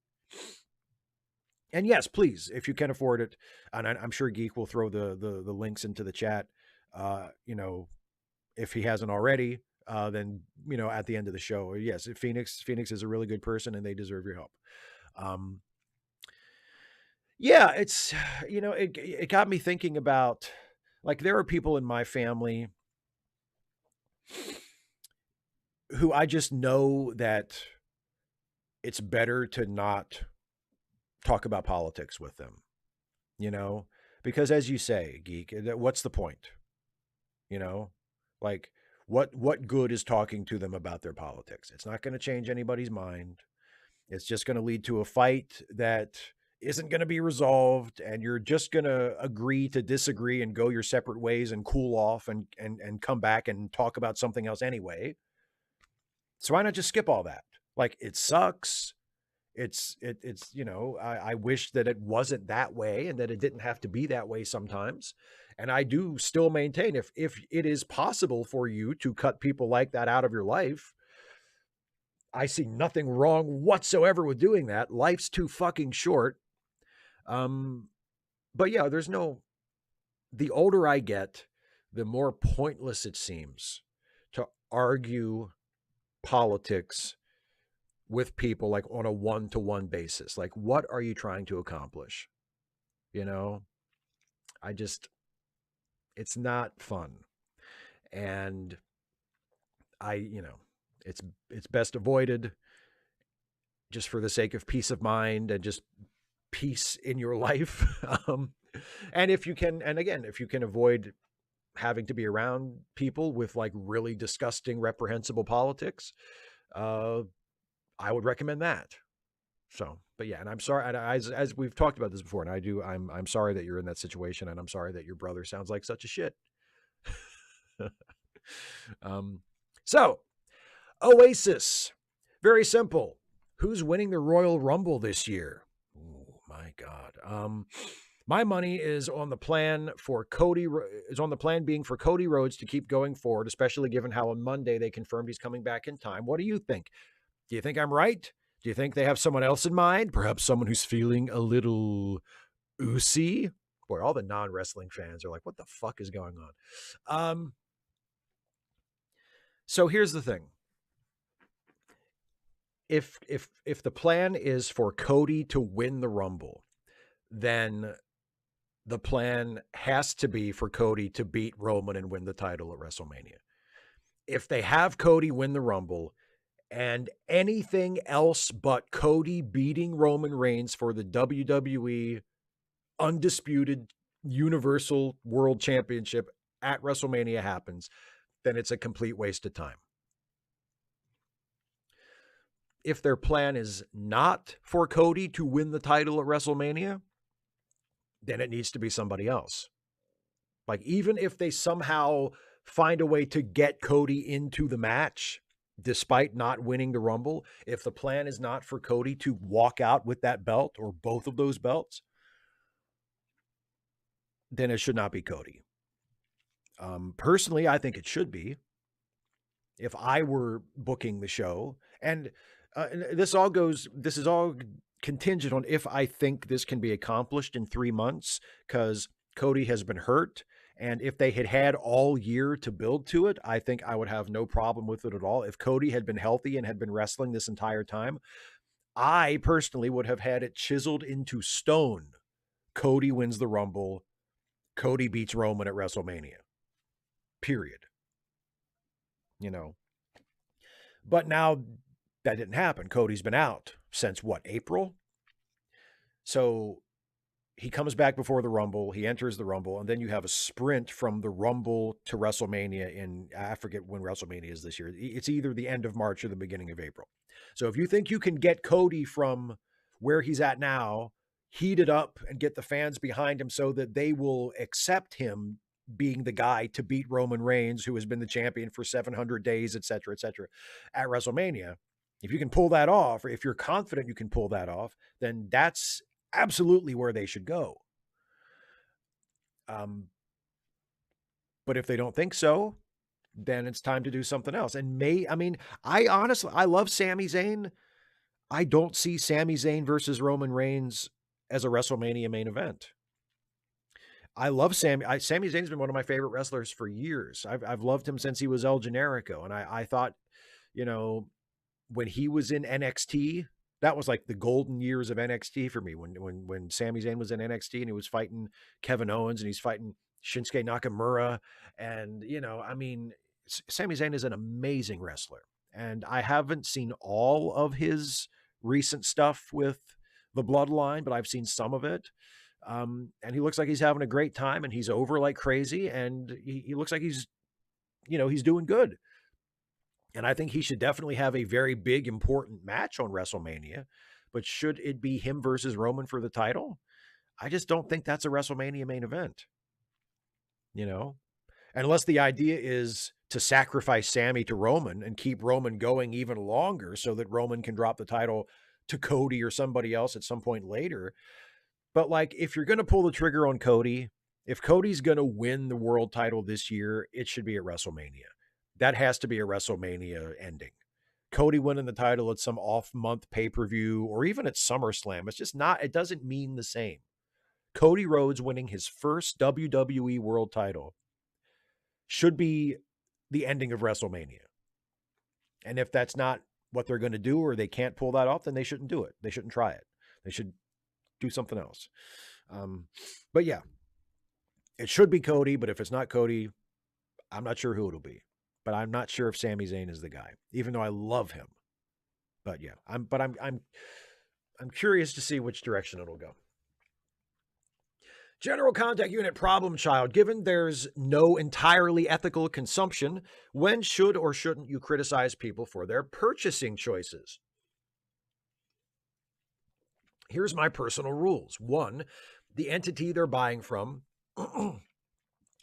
And yes, please, if you can afford it, and I'm sure Geek will throw the links into the chat, if he hasn't already, then, at the end of the show, yes, Phoenix is a really good person and they deserve your help. Yeah, it's, it got me thinking about, like, there are people in my family who I just know that it's better to not talk about politics with them, because as you say, Geek, what's the point? Like, what good is talking to them about their politics? It's not going to change anybody's mind. It's just going to lead to a fight that isn't going to be resolved, and you're just going to agree to disagree and go your separate ways and cool off and come back and talk about something else anyway. So why not just skip all that? Like, it sucks. It's I wish that it wasn't that way and that it didn't have to be that way sometimes. And I do still maintain, if it is possible for you to cut people like that out of your life, I see nothing wrong whatsoever with doing that. Life's too fucking short. But yeah, the older I get, the more pointless it seems to argue politics with people, like on a one-to-one basis. Like, what are you trying to accomplish? It's not fun. And it's best avoided, just for the sake of peace of mind and just peace in your life. And if you can avoid having to be around people with like really disgusting, reprehensible politics, I would recommend that. So, but yeah, and I'm sorry, and as we've talked about this before, and I'm sorry that you're in that situation, and I'm sorry that your brother sounds like such a shit. um, so Oasis, very simple. Who's winning the Royal Rumble this year? Oh my God. My money is on the plan being for Cody Rhodes to keep going forward, especially given how on Monday they confirmed he's coming back in time. What do you think? Do you think I'm right? Do you think they have someone else in mind? Perhaps someone who's feeling a little oozy? Boy, all the non-wrestling fans are like, what the fuck is going on? So here's the thing. If the plan is for Cody to win the Rumble, then the plan has to be for Cody to beat Roman and win the title at WrestleMania. If they have Cody win the Rumble and anything else but Cody beating Roman Reigns for the WWE undisputed Universal World Championship at WrestleMania happens, then it's a complete waste of time. If their plan is not for Cody to win the title at WrestleMania, then it needs to be somebody else. Like, even if they somehow find a way to get Cody into the match, despite not winning the Rumble, if the plan is not for Cody to walk out with that belt or both of those belts, then it should not be Cody. Personally, I think it should be. If I were booking the show, and this is all contingent on if I think this can be accomplished in 3 months, because Cody has been hurt. And if they had all year to build to it, I think I would have no problem with it at all. If Cody had been healthy and had been wrestling this entire time, I personally would have had it chiseled into stone. Cody wins the Rumble. Cody beats Roman at WrestleMania. Period. You know. But now that didn't happen. Cody's been out since what, April? So he comes back before the Rumble. He enters the Rumble, and then you have a sprint from the Rumble to WrestleMania I forget when WrestleMania is this year. It's either the end of March or the beginning of April. So if you think you can get Cody from where he's at now, heat it up and get the fans behind him so that they will accept him being the guy to beat Roman Reigns, who has been the champion for 700 days, et cetera, at WrestleMania. If you can pull that off, or if you're confident you can pull that off, then that's absolutely where they should go. But if they don't think so, then it's time to do something else. And I honestly love Sami Zayn. I don't see Sami Zayn versus Roman Reigns as a WrestleMania main event. I love Sami Zayn's been one of my favorite wrestlers for years. I've loved him since he was El Generico. And I thought, when he was in NXT, that was like the golden years of NXT for me. When Sami Zayn was in NXT and he was fighting Kevin Owens and he's fighting Shinsuke Nakamura. And, Sami Zayn is an amazing wrestler. And I haven't seen all of his recent stuff with the Bloodline, but I've seen some of it. And he looks like he's having a great time, and he's over like crazy. And he looks like he's doing good. And I think he should definitely have a very big, important match on WrestleMania. But should it be him versus Roman for the title? I just don't think that's a WrestleMania main event. Unless the idea is to sacrifice Sami to Roman and keep Roman going even longer so that Roman can drop the title to Cody or somebody else at some point later. But like, if you're going to pull the trigger on Cody, if Cody's going to win the world title this year, it should be at WrestleMania. That has to be a WrestleMania ending. Cody winning the title at some off-month pay-per-view or even at SummerSlam, it's just not, it doesn't mean the same. Cody Rhodes winning his first WWE world title should be the ending of WrestleMania. And if that's not what they're going to do, or they can't pull that off, then they shouldn't do it. They shouldn't try it. They should do something else. But yeah, it should be Cody, but if it's not Cody, I'm not sure who it'll be. But I'm not sure if Sami Zayn is the guy, even though I love him. But yeah, I'm curious to see which direction it'll go. General Contact Unit problem child. Given there's no entirely ethical consumption, when should or shouldn't you criticize people for their purchasing choices? Here's my personal rules. One, the entity they're buying from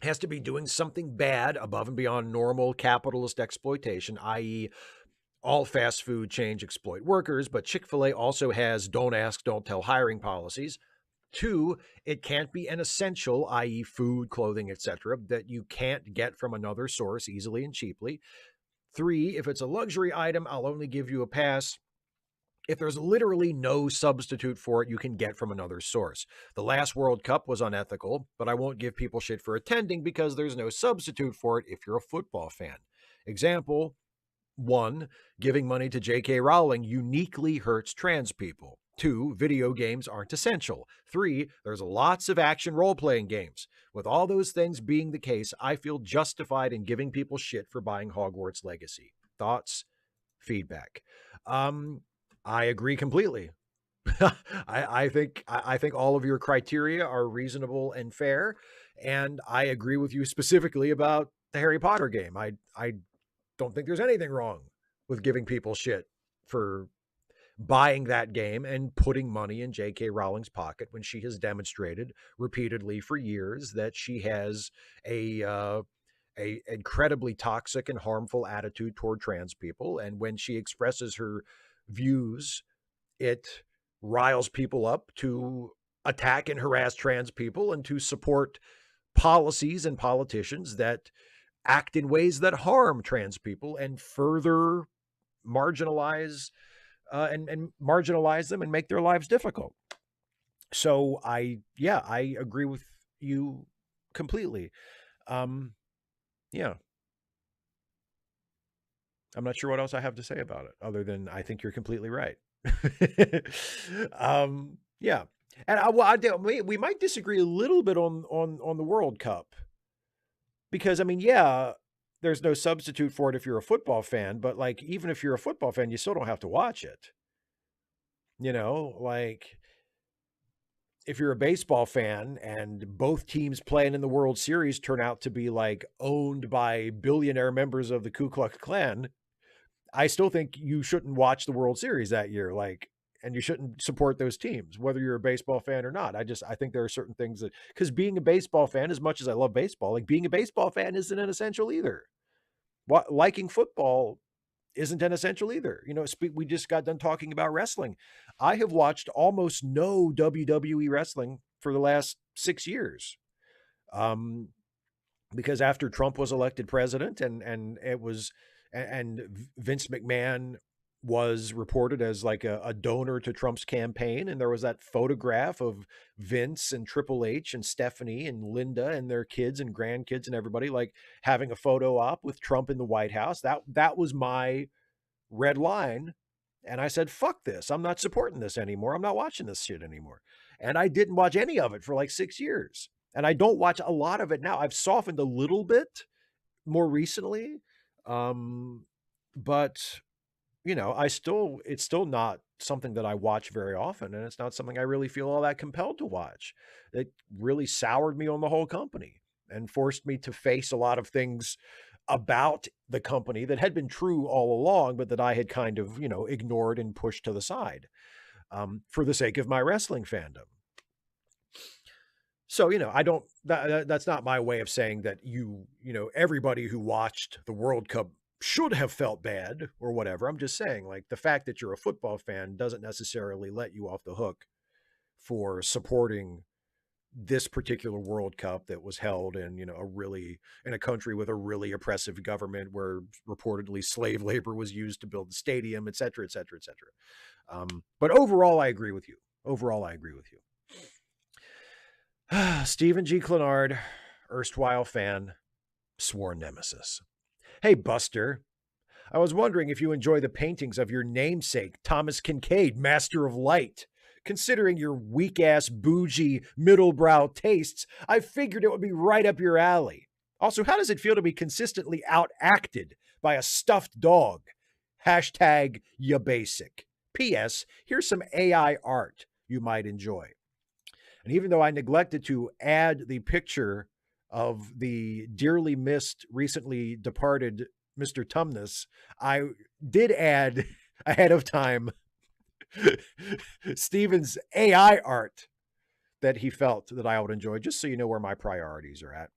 has to be doing something bad above and beyond normal capitalist exploitation, i.e., all fast food chains exploit workers, but Chick-fil-A also has don't ask, don't tell hiring policies. Two, it can't be an essential, i.e., food, clothing, etc., that you can't get from another source easily and cheaply. Three, if it's a luxury item, I'll only give you a pass if there's literally no substitute for it you can get from another source. The last World Cup was unethical, but I won't give people shit for attending because there's no substitute for it if you're a football fan. Example, 1, giving money to J.K. Rowling uniquely hurts trans people. 2, video games aren't essential. 3, there's lots of action role-playing games. With all those things being the case, I feel justified in giving people shit for buying Hogwarts Legacy. Thoughts? Feedback. I agree completely. I think all of your criteria are reasonable and fair, and I agree with you specifically about the Harry Potter game. I don't think there's anything wrong with giving people shit for buying that game and putting money in J.K. Rowling's pocket when she has demonstrated repeatedly for years that she has a incredibly toxic and harmful attitude toward trans people, and when she expresses her views, it riles people up to attack and harass trans people and to support policies and politicians that act in ways that harm trans people and further marginalize and marginalize them and make their lives difficult. So I agree with you completely. Yeah. I'm not sure what else I have to say about it other than I think you're completely right. Yeah. And we might disagree a little bit on the World Cup because I mean, yeah, there's no substitute for it if you're a football fan, but like even if you're a football fan, you still don't have to watch it. Like if you're a baseball fan and both teams playing in the World Series turn out to be like owned by billionaire members of the Ku Klux Klan, I still think you shouldn't watch the World Series that year. Like, and you shouldn't support those teams, whether you're a baseball fan or not. I think there are certain things that, because being a baseball fan, as much as I love baseball, like being a baseball fan isn't an essential either. Liking football isn't an essential either. We just got done talking about wrestling. I have watched almost no WWE wrestling for the last 6 years. Because after Trump was elected president and Vince McMahon was reported as like a donor to Trump's campaign, and there was that photograph of Vince and Triple H and Stephanie and Linda and their kids and grandkids and everybody like having a photo op with Trump in the White House. That was my red line. And I said, fuck this. I'm not supporting this anymore. I'm not watching this shit anymore. And I didn't watch any of it for like 6 years. And I don't watch a lot of it now. I've softened a little bit more recently. But it's still not something that I watch very often. And it's not something I really feel all that compelled to watch. It really soured me on the whole company and forced me to face a lot of things about the company that had been true all along, but that I had kind of, ignored and pushed to the side for the sake of my wrestling fandom. So, that's not my way of saying that everybody who watched the World Cup should have felt bad or whatever. I'm just saying, like, the fact that you're a football fan doesn't necessarily let you off the hook for supporting this particular World Cup that was held in, in a country with a really oppressive government where reportedly slave labor was used to build the stadium, et cetera, et cetera, et cetera. But overall, I agree with you. Stephen G. Clenard, erstwhile fan, sworn nemesis. Hey, Buster. I was wondering if you enjoy the paintings of your namesake, Thomas Kinkade, Master of Light. Considering your weak-ass, bougie, middle-brow tastes, I figured it would be right up your alley. Also, how does it feel to be consistently outacted by a stuffed dog? Hashtag ya basic. P.S. Here's some AI art you might enjoy. And even though I neglected to add the picture of the dearly missed, recently departed Mr. Tumnus, I did add ahead of time Steven's AI art that he felt that I would enjoy, just so you know where my priorities are at.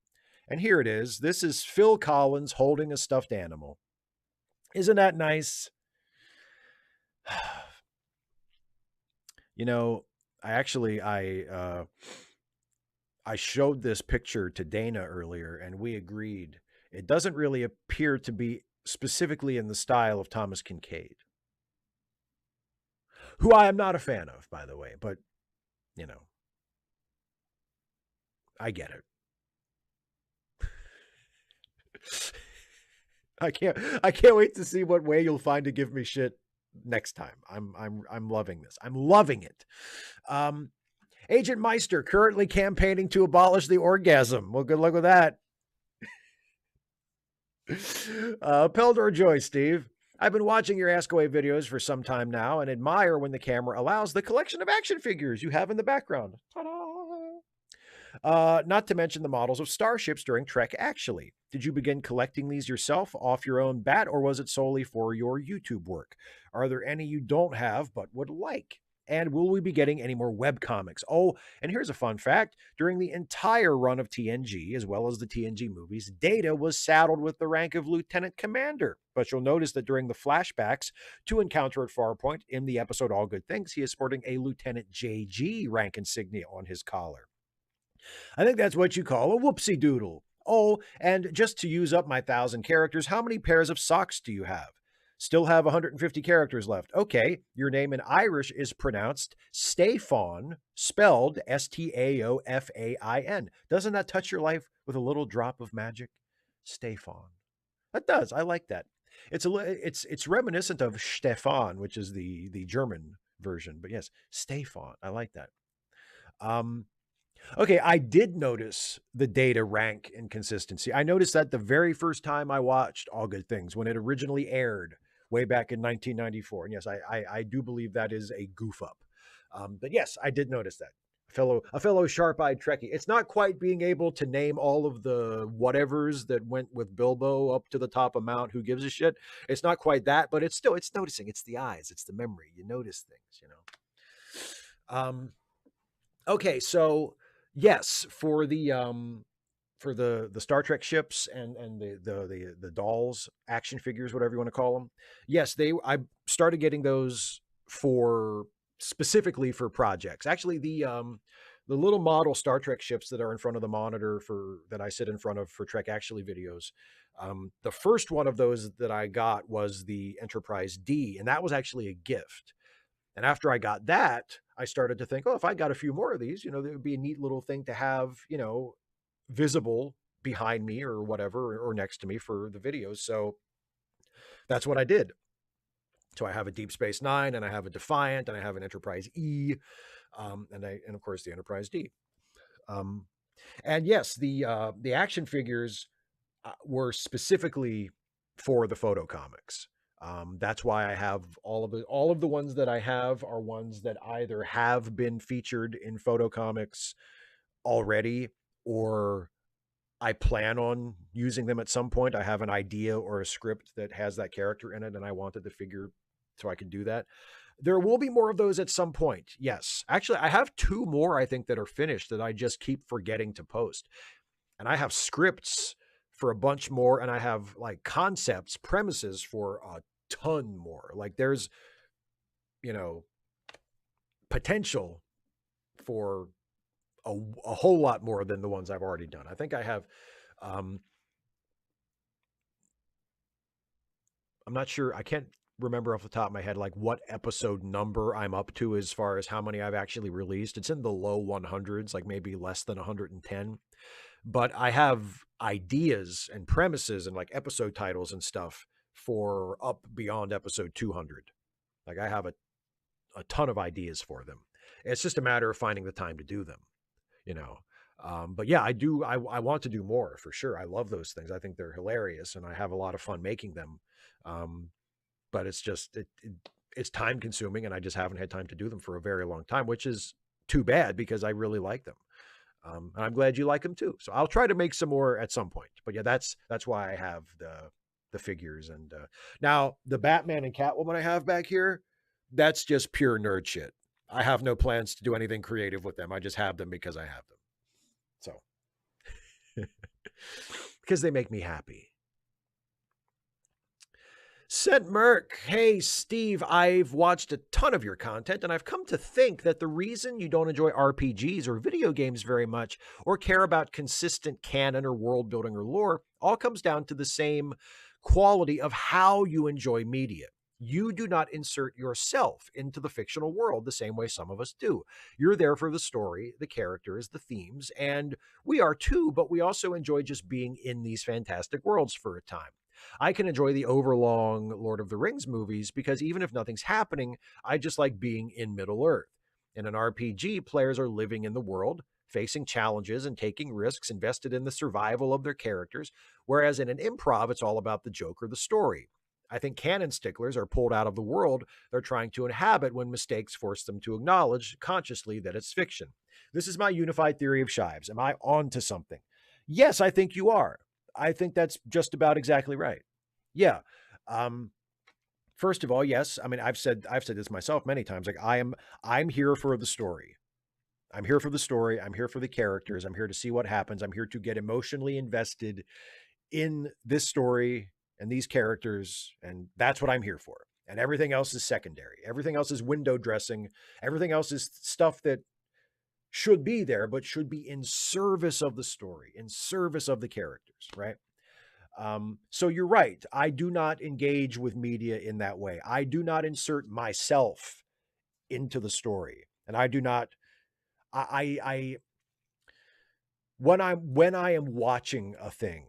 And here it is. This is Phil Collins holding a stuffed animal. Isn't that nice? You know, I showed this picture to Dana earlier, and we agreed it doesn't really appear to be specifically in the style of Thomas Kinkade, who I am not a fan of, by the way, but you know, I get it. I can't wait to see what way you'll find to give me shit next time. I'm loving this. I'm loving it. Agent Meister currently campaigning to abolish the orgasm. Well, good luck with that. Peldor Joy, Steve. I've been watching your Ask Away videos for some time now and admire when the camera allows the collection of action figures you have in the background. Not to mention the models of starships during Trek Actually. Did you begin collecting these yourself off your own bat, or was it solely for your YouTube work? Are there any you don't have but would like? And will we be getting any more webcomics? Oh, and here's a fun fact. During the entire run of TNG, as well as the TNG movies, Data was saddled with the rank of Lieutenant Commander. But you'll notice that during the flashbacks to Encounter at Farpoint in the episode All Good Things, he is sporting a Lieutenant JG rank insignia on his collar. I think that's what you call a whoopsie doodle. Oh, and just to use up my 1,000 characters, how many pairs of socks do you have? Still have 150 characters left. Okay, your name in Irish is pronounced Stafain, spelled Staofain. Doesn't that touch your life with a little drop of magic? Stafain. That does. I like that. It's reminiscent of Stefan, which is the German version. But yes, Stafain. I like that. Okay, I did notice the Data rank inconsistency. I noticed that the very first time I watched All Good Things, when it originally aired way back in 1994. And yes, I do believe that is a goof up. But yes, I did notice that. A fellow sharp-eyed Trekkie. It's not quite being able to name all of the whatevers that went with Bilbo up to the top of Mount Who Gives a Shit. It's not quite that, but it's noticing. It's the eyes. It's the memory. You notice things, you know. Okay, so yes, for the Star Trek ships and the dolls, action figures, whatever you want to call them. Yes, I started getting those specifically for projects. Actually, the little model Star Trek ships that are in front of the monitor that I sit in front of for Trek Actually videos. The first one of those that I got was the Enterprise D, and that was actually a gift. And after I got that, I started to think, oh, if I got a few more of these, you know, there would be a neat little thing to have, you know, visible behind me or whatever, or next to me for the videos. So that's what I did. So I have a Deep Space Nine, and I have a Defiant, and I have an Enterprise E, and of course the Enterprise D. And yes, the action figures were specifically for the photo comics. That's why I have all of the ones that I have are ones that either have been featured in photo comics already, or I plan on using them at some point. I have an idea or a script that has that character in it, and I wanted the figure so I can do that. There will be more of those at some point. Yes. Actually, I have 2 more, I think, that are finished that I just keep forgetting to post. And I have scripts for a bunch more, and I have like concepts, premises for a ton more. Like there's, you know, potential for a whole lot more than the ones I've already done. I think I have, I'm not sure. I can't remember off the top of my head, like what episode number I'm up to as far as how many I've actually released. It's in the low 100s, like maybe less than 110. But I have ideas and premises and like episode titles and stuff for up beyond episode 200. Like I have a ton of ideas for them. It's just a matter of finding the time to do them, you know. But yeah, I want to do more for sure. I love those things. I think they're hilarious, and I have a lot of fun making them. But it's just it's time consuming, and I just haven't had time to do them for a very long time, which is too bad because I really like them. And I'm glad you like them too. So I'll try to make some more at some point. But yeah, that's why I have the figures. And now the Batman and Catwoman I have back here, that's just pure nerd shit. I have no plans to do anything creative with them. I just have them because I have them. So because they make me happy. Said Merck, hey Steve, I've watched a ton of your content and I've come to think that the reason you don't enjoy RPGs or video games very much or care about consistent canon or world building or lore all comes down to the same quality of how you enjoy media. You do not insert yourself into the fictional world the same way some of us do. You're there for the story, the characters, the themes, and we are too, but we also enjoy just being in these fantastic worlds for a time. I can enjoy the overlong Lord of the Rings movies because even if nothing's happening, I just like being in Middle Earth. In an RPG, players are living in the world, facing challenges and taking risks invested in the survival of their characters, whereas in an improv, it's all about the joke or the story. I think canon sticklers are pulled out of the world they're trying to inhabit when mistakes force them to acknowledge consciously that it's fiction. This is my unified theory of Shives. Am I on to something? Yes, I think you are. I think that's just about exactly right. Yeah. First of all, yes. I mean, I've said this myself many times. Like I'm here for the story. I'm here for the story. I'm here for the characters. I'm here to see what happens. I'm here to get emotionally invested in this story and these characters. And that's what I'm here for. And everything else is secondary. Everything else is window dressing. Everything else is stuff that should be there, but should be in service of the story, in service of the characters, right? So you're right. I do not engage with media in that way. I do not insert myself into the story, and I do not. I when I am watching a thing,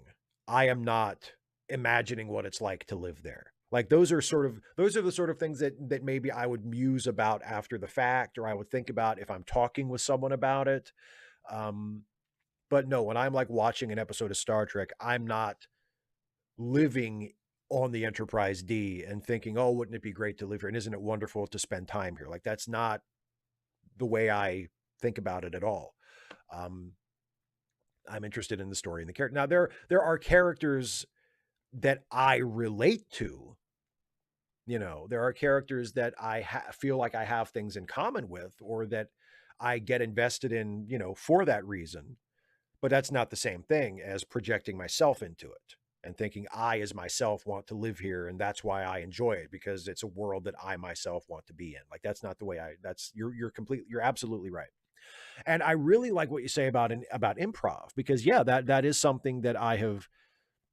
I am not imagining what it's like to live there. Like those are the sort of things that maybe I would muse about after the fact, or I would think about if I'm talking with someone about it. But no, when I'm like watching an episode of Star Trek, I'm not living on the Enterprise D and thinking, oh, wouldn't it be great to live here? And isn't it wonderful to spend time here? Like that's not the way I think about it at all. I'm interested in the story and the character. Now there are characters that I relate to. You know, there are characters that I feel like I have things in common with, or that I get invested in, you know, for that reason. But that's not the same thing as projecting myself into it and thinking I, as myself, want to live here. And that's why I enjoy it, because it's a world that I myself want to be in. Like, that's not the way you're absolutely right. And I really like what you say about improv, because yeah, that is something that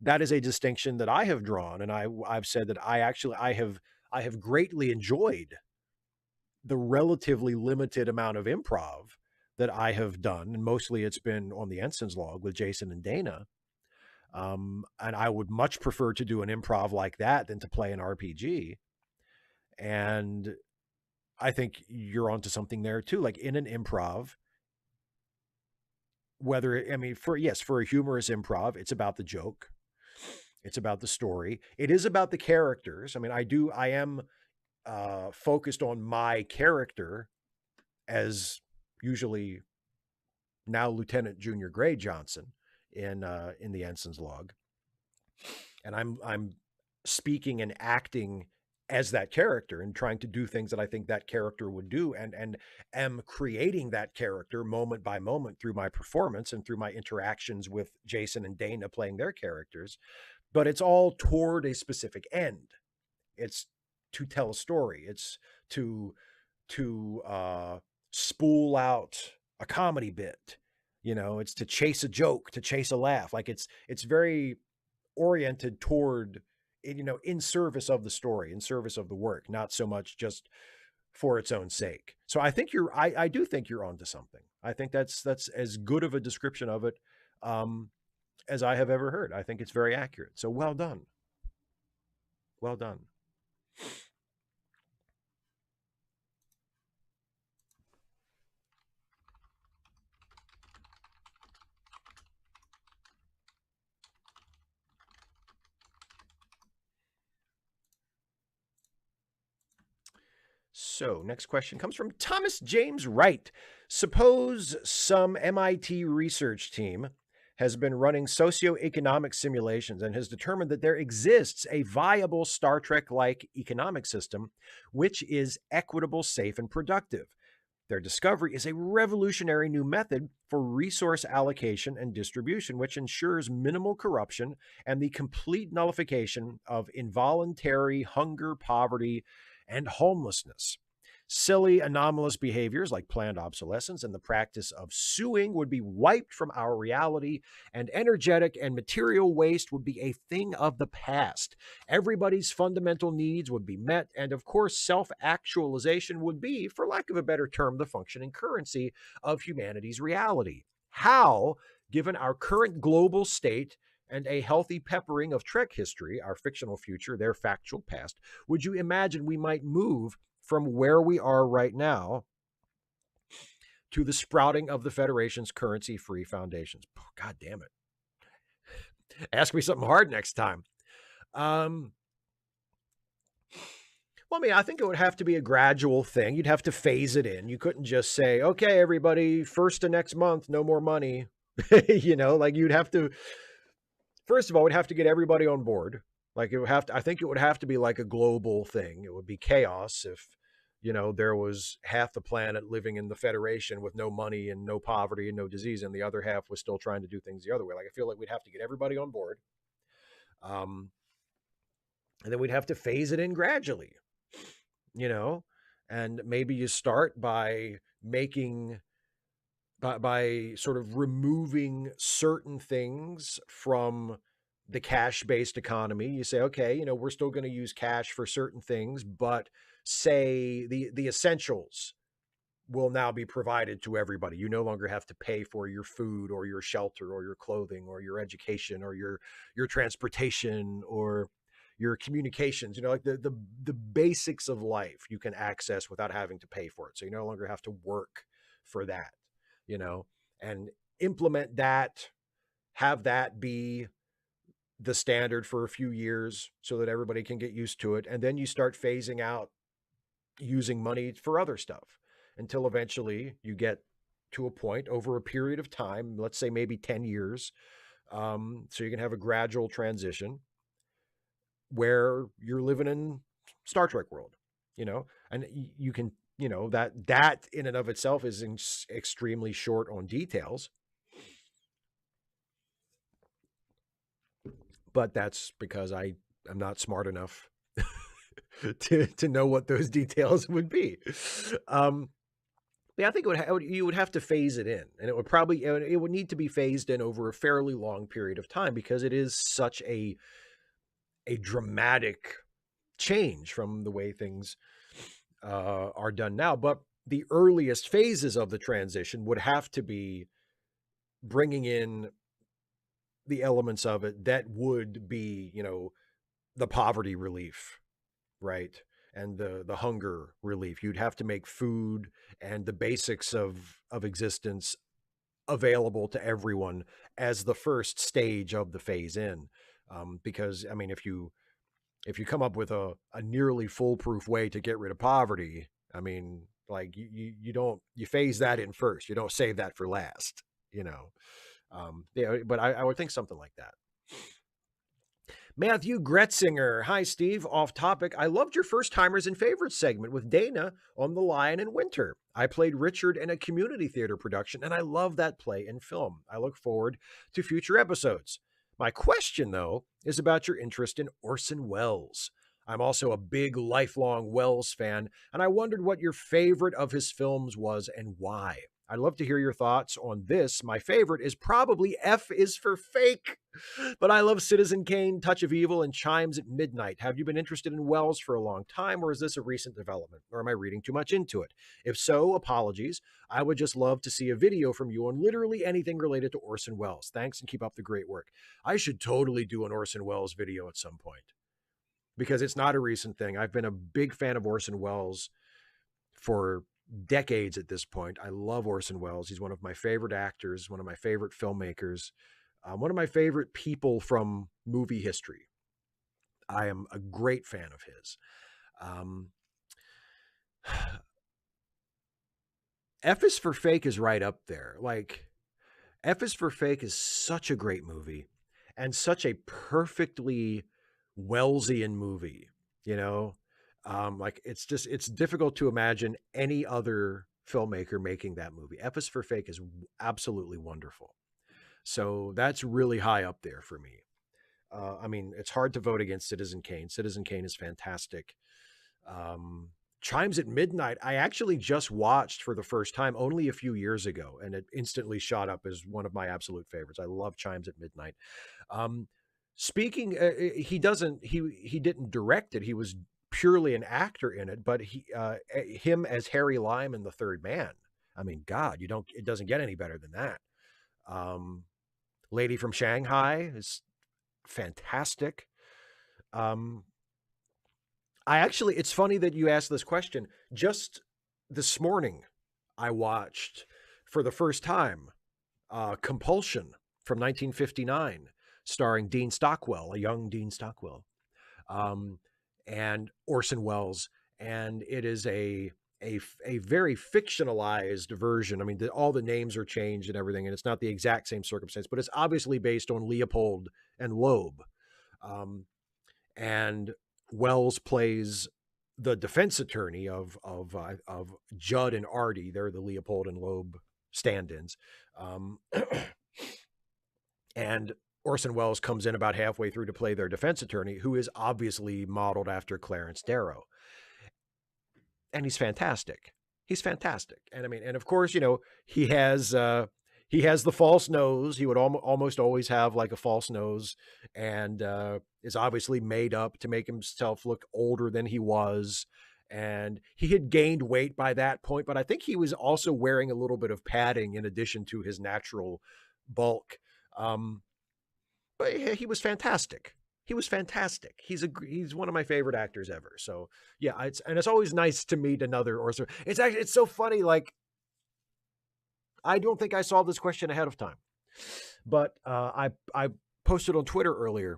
that is a distinction that I have drawn. And I've said that I have greatly enjoyed the relatively limited amount of improv that I have done, and mostly it's been on the Ensign's log with Jason and Dana. And I would much prefer to do an improv like that than to play an RPG. And I think you're onto something there too. Like in an improv, for a humorous improv, it's about the joke, it's about the story, it is about the characters. I mean, I am focused on my character as usually now Lieutenant Junior Gray Johnson in the Ensign's log, and I'm speaking and acting as that character and trying to do things that I think that character would do, and am creating that character moment by moment through my performance and through my interactions with Jason and Dana playing their characters. But it's all toward a specific end. It's to tell a story. It's to spool out a comedy bit. You know, it's to chase a joke, to chase a laugh. Like it's very oriented toward, you know, in service of the story, in service of the work, not so much just for its own sake. So I think I do think you're onto something. I think that's as good of a description of it as I have ever heard. I think it's very accurate. So well done. Well done. So next question comes from Thomas James Wright. Suppose some MIT research team has been running socioeconomic simulations and has determined that there exists a viable Star Trek-like economic system which is equitable, safe, and productive. Their discovery is a revolutionary new method for resource allocation and distribution, which ensures minimal corruption and the complete nullification of involuntary hunger, poverty, and homelessness. Silly, anomalous behaviors like planned obsolescence and the practice of suing would be wiped from our reality, and energetic and material waste would be a thing of the past. Everybody's fundamental needs would be met, and of course, self actualization would be, for lack of a better term, the functioning currency of humanity's reality. How, given our current global state and a healthy peppering of Trek history, our fictional future, their factual past, would you imagine we might move from where we are right now to the sprouting of the Federation's currency-free foundations? God damn it. Ask me something hard next time. Well, I mean, I think it would have to be a gradual thing. You'd have to phase it in. You couldn't just say, okay, everybody, first of next month, no more money. You know, like you'd have to, first of all, we'd have to get everybody on board. Like it would have to, I think it would have to be like a global thing. It would be chaos if, you know, there was half the planet living in the Federation with no money and no poverty and no disease, and the other half was still trying to do things the other way. Like I feel like we'd have to get everybody on board. And then we'd have to phase it in gradually, you know, and maybe you start by making, by sort of removing certain things from the cash-based economy. You say, okay, you know, we're still going to use cash for certain things, but say the essentials will now be provided to everybody. You no longer have to pay for your food or your shelter or your clothing or your education or your transportation or your communications. You know, like the basics of life you can access without having to pay for it. So you no longer have to work for that, you know, and implement that, have that be the standard for a few years so that everybody can get used to it. And then you start phasing out using money for other stuff until eventually you get to a point over a period of time, let's say maybe 10 years. So you can have a gradual transition where you're living in Star Trek world, you know, and you can, you know, that in and of itself is extremely short on details. But that's because I am not smart enough to know what those details would be. Yeah, I think you would have to phase it in, and it would need to be phased in over a fairly long period of time because it is such a dramatic change from the way things are done now. But the earliest phases of the transition would have to be bringing in the elements of it that would be, you know, the poverty relief, right? And the hunger relief. You'd have to make food and the basics of existence available to everyone as the first stage of the phase in. Because I mean, if you come up with a nearly foolproof way to get rid of poverty, I mean, like you phase that in first. You don't save that for last, you know. Yeah, but I would think something like that. Matthew Gretzinger. Hi, Steve. Off topic. I loved your first timers and favorites segment with Dana on The Lion in Winter. I played Richard in a community theater production, and I love that play and film. I look forward to future episodes. My question, though, is about your interest in Orson Welles. I'm also a big lifelong Welles fan, and I wondered what your favorite of his films was and why. I'd love to hear your thoughts on this. My favorite is probably F is for Fake, but I love Citizen Kane, Touch of Evil, and Chimes at Midnight. Have you been interested in Welles for a long time, or is this a recent development, or am I reading too much into it? If so, apologies. I would just love to see a video from you on literally anything related to Orson Welles. Thanks and keep up the great work. I should totally do an Orson Welles video at some point because it's not a recent thing. I've been a big fan of Orson Welles for decades at this point. I love Orson Welles. He's one of my favorite actors, one of my favorite filmmakers, one of my favorite people from movie history. I am a great fan of his. F is for Fake is right up there. Like, F is for Fake is such a great movie and such a perfectly Wellesian movie, you know? Like, it's difficult to imagine any other filmmaker making that movie. F is for Fake is absolutely wonderful. So that's really high up there for me. I mean, it's hard to vote against Citizen Kane. Citizen Kane is fantastic. Um, Chimes at Midnight, I actually just watched for the first time only a few years ago, and it instantly shot up as one of my absolute favorites. I love Chimes at Midnight. Um, Speaking, he didn't direct it. He was purely an actor in it, but him as Harry Lime in The Third Man. I mean, God, it doesn't get any better than that. Um, Lady from Shanghai is fantastic. Um, it's funny that you asked this question. Just this morning, I watched for the first time Compulsion from 1959, starring Dean Stockwell, a young Dean Stockwell, um, and Orson Welles. And it is a very fictionalized version. I mean, all the names are changed and everything, and it's not the exact same circumstance, but it's obviously based on Leopold and Loeb. And Wells plays the defense attorney of Judd and Artie. They're the Leopold and Loeb stand-ins, and Orson Welles comes in about halfway through to play their defense attorney, who is obviously modeled after Clarence Darrow, and he's fantastic. He's fantastic, and I mean, and of course, you know, he has the false nose. He would almost always have like a false nose, and is obviously made up to make himself look older than he was. And he had gained weight by that point, but I think he was also wearing a little bit of padding in addition to his natural bulk. But he was fantastic. He was fantastic. He's one of my favorite actors ever. So yeah, it's always nice to meet another Orson. It's so funny. Like, I don't think I saw this question ahead of time, but I posted on Twitter earlier,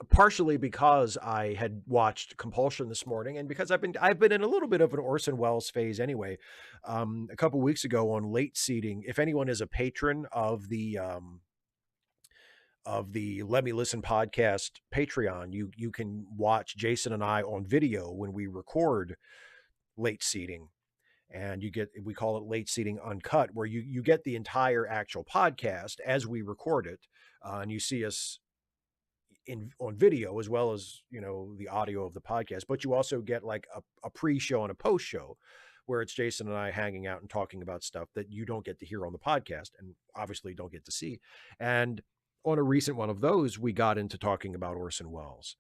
partially because I had watched Compulsion this morning, and because I've been in a little bit of an Orson Welles phase anyway. A couple weeks ago on Late Seating, if anyone is a patron of the Let Me Listen podcast Patreon, you can watch Jason and I on video when we record Late Seating. And we call it Late Seating Uncut, where you get the entire actual podcast as we record it, and you see us on video as well as, you know, the audio of the podcast. But you also get like a pre-show and a post-show, where it's Jason and I hanging out and talking about stuff that you don't get to hear on the podcast, and obviously don't get to see. And on a recent one of those, we got into talking about Orson Welles,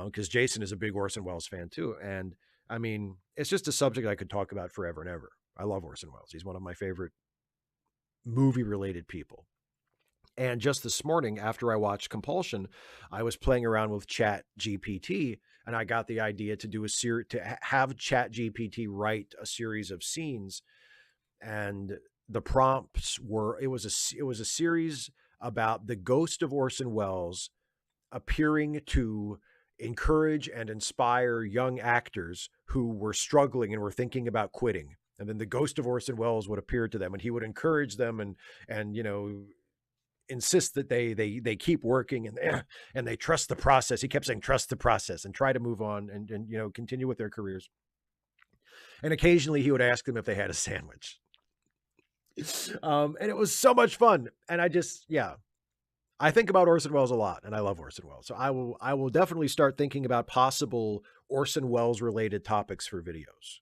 because Jason is a big Orson Welles fan too, and I mean, it's just a subject I could talk about forever and ever. I love Orson Welles. He's one of my favorite movie-related people. And just this morning, after I watched Compulsion, I was playing around with Chat GPT, and I got the idea to do have Chat GPT write a series of scenes. And the prompts were, it was a series about the ghost of Orson Welles appearing to encourage and inspire young actors who were struggling and were thinking about quitting. And then the ghost of Orson Welles would appear to them, and he would encourage them and you know, insist that they keep working, and they trust the process. He kept saying, trust the process and try to move on and you know, continue with their careers. And occasionally he would ask them if they had a sandwich. And it was so much fun. And I think about Orson Welles a lot, and I love Orson Welles. So I will definitely start thinking about possible Orson Welles related topics for videos,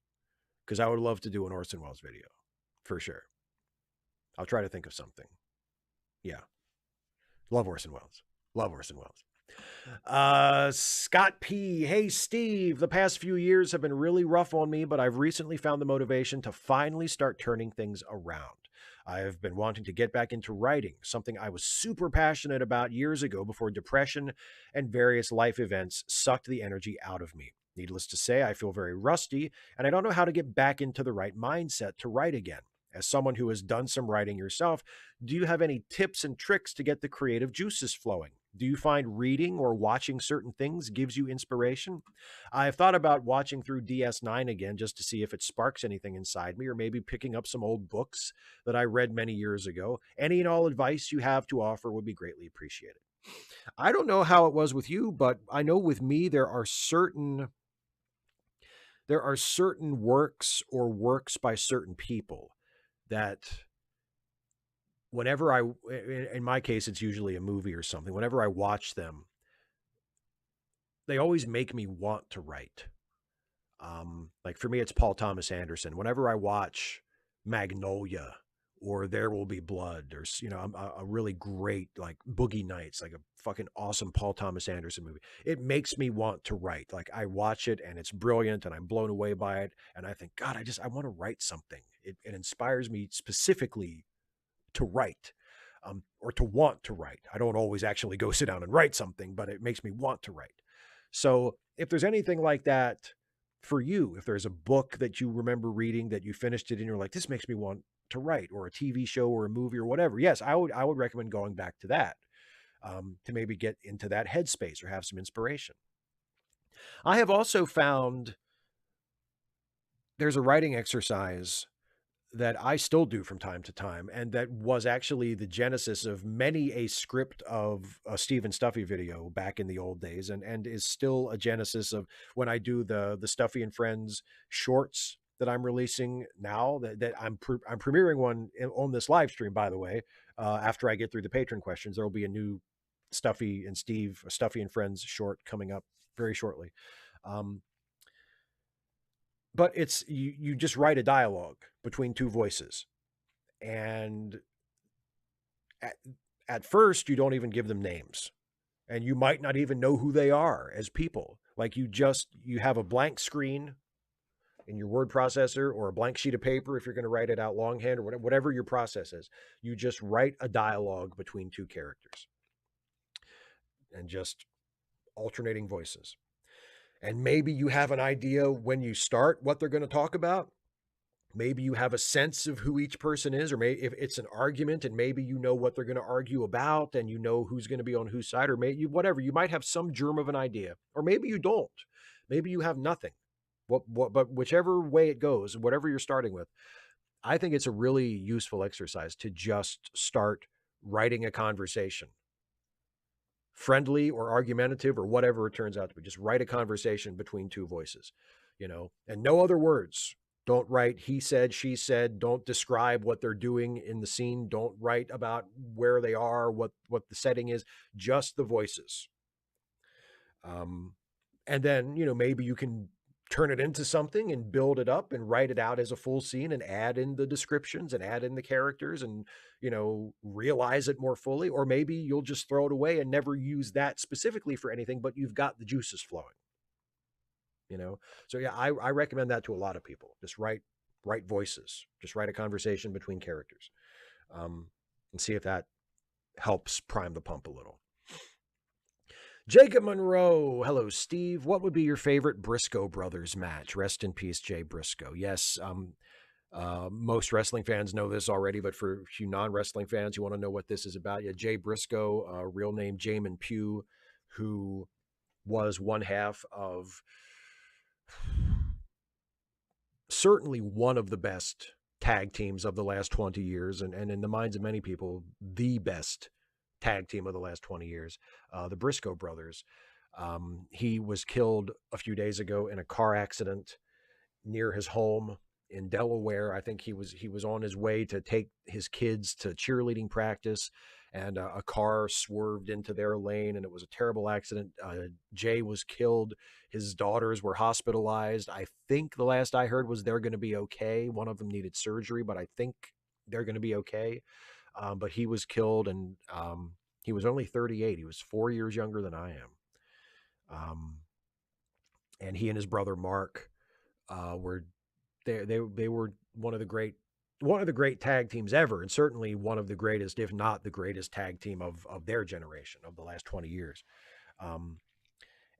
because I would love to do an Orson Welles video for sure. I'll try to think of something. Yeah. Love Orson Welles. Love Orson Welles. Scott P. Hey, Steve, the past few years have been really rough on me, but I've recently found the motivation to finally start turning things around. I have been wanting to get back into writing, something I was super passionate about years ago before depression and various life events sucked the energy out of me. Needless to say, I feel very rusty, and I don't know how to get back into the right mindset to write again. As someone who has done some writing yourself, do you have any tips and tricks to get the creative juices flowing? Do you find reading or watching certain things gives you inspiration? I've thought about watching through DS9 again just to see if it sparks anything inside me, or maybe picking up some old books that I read many years ago. Any and all advice you have to offer would be greatly appreciated. I don't know how it was with you, but I know with me there are certain works or works by certain people that whenever in my case, it's usually a movie or something. Whenever I watch them, they always make me want to write. Like for me, it's Paul Thomas Anderson. Whenever I watch Magnolia or There Will Be Blood, or a really great like Boogie Nights, like a fucking awesome Paul Thomas Anderson movie, it makes me want to write. Like I watch it and it's brilliant and I'm blown away by it, and I think, God, I want to write something. It inspires me specifically to write. Or to want to write. I don't always actually go sit down and write something, but it makes me want to write. So if there's anything like that for you, if there's a book that you remember reading that you finished it and you're like, this makes me want to write, or a TV show or a movie or whatever, yes, I would recommend going back to that, to maybe get into that headspace or have some inspiration. I have also found there's a writing exercise that I still do from time to time, and that was actually the genesis of many a script of a Stephen Stuffy video back in the old days, and is still a genesis of when I do the Stuffy and Friends shorts that I'm releasing now. That I'm premiering one on this live stream, by the way. After I get through the patron questions, there will be a new Stuffy and Friends short coming up very shortly. But it's you just write a dialogue between two voices, and at first you don't even give them names, and you might not even know who they are as people. Like you have a blank screen in your word processor, or a blank sheet of paper if you're going to write it out longhand, or whatever your process is. You just write a dialogue between two characters and just alternating voices. And maybe you have an idea when you start what they're going to talk about. Maybe you have a sense of who each person is, or maybe if it's an argument and maybe you know what they're going to argue about and you know who's going to be on whose side, or maybe whatever, you might have some germ of an idea, or maybe you don't. Maybe you have nothing. But whichever way it goes, whatever you're starting with, I think it's a really useful exercise to just start writing a conversation, friendly or argumentative or whatever it turns out to be. Just write a conversation between two voices, and no other words. Don't write he said, she said. Don't describe what they're doing in the scene. Don't write about where they are, what the setting is, just the voices. And then, maybe you can turn it into something and build it up and write it out as a full scene and add in the descriptions and add in the characters and, realize it more fully. Or maybe you'll just throw it away and never use that specifically for anything, but you've got the juices flowing, So yeah, I recommend that to a lot of people. Just write voices, just write a conversation between characters, and see if that helps prime the pump a little. Jacob Monroe. Hello, Steve. What would be your favorite Briscoe Brothers match? Rest in peace, Jay Briscoe. Yes, most wrestling fans know this already, but for you non-wrestling fans, you want to know what this is about. Yeah, Jay Briscoe, real name Jamin Pugh, who was one half of certainly one of the best tag teams of the last 20 years, and in the minds of many people, the best tag team of the last 20 years, the Briscoe Brothers. He was killed a few days ago in a car accident near his home in Delaware. I think he was on his way to take his kids to cheerleading practice, and a car swerved into their lane, and it was a terrible accident. Jay was killed. His daughters were hospitalized. I think the last I heard was they're going to be okay. One of them needed surgery, but I think they're going to be okay. But he was killed, and he was only 38. He was 4 years younger than I am. And he and his brother Mark were they were one of the great tag teams ever, and certainly one of the greatest, if not the greatest tag team of their generation, of the last 20 years.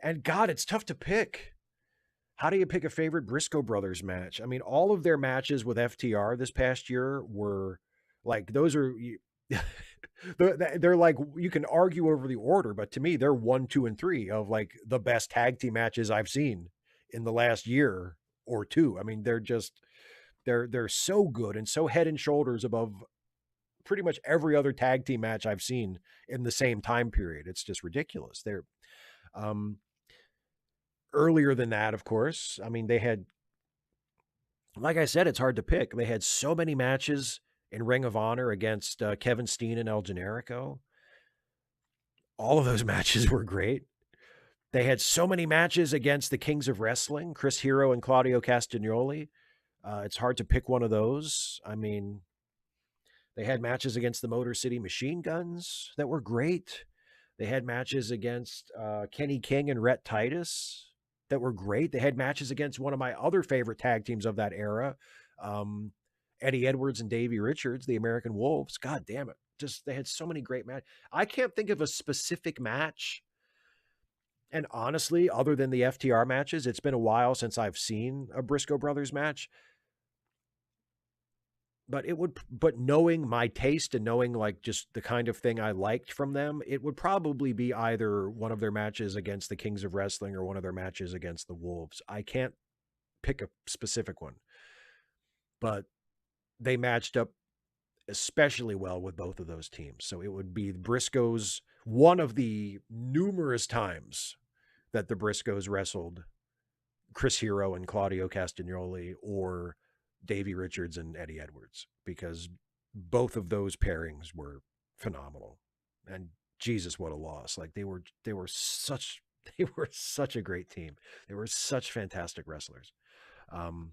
And God, it's tough to pick. How do you pick a favorite Briscoe Brothers match? I mean, all of their matches with FTR this past year were like, those are, they're like, you can argue over the order, but to me, they're 1, 2, and 3 of like the best tag team matches I've seen in the last year or two. I mean, they're so good and so head and shoulders above pretty much every other tag team match I've seen in the same time period. It's just ridiculous. They're, earlier than that, of course. I mean, they had, like I said, it's hard to pick. They had so many matches in Ring of Honor against Kevin Steen and El Generico. All of those matches were great. They had so many matches against the Kings of Wrestling, Chris Hero and Claudio Castagnoli. It's hard to pick one of those. I mean, they had matches against the Motor City Machine Guns that were great. They had matches against Kenny King and Rhett Titus that were great. They had matches against one of my other favorite tag teams of that era, Eddie Edwards and Davey Richards, the American Wolves. God damn it. Just, they had so many great matches. I can't think of a specific match. And honestly, other than the FTR matches, it's been a while since I've seen a Briscoe Brothers match. But knowing my taste and knowing like just the kind of thing I liked from them, it would probably be either one of their matches against the Kings of Wrestling or one of their matches against the Wolves. I can't pick a specific one, but they matched up especially well with both of those teams. So it would be Briscoes, one of the numerous times that the Briscoes wrestled Chris Hero and Claudio Castagnoli, or Davey Richards and Eddie Edwards, because both of those pairings were phenomenal. And Jesus, what a loss. Like they were such a great team. They were such fantastic wrestlers.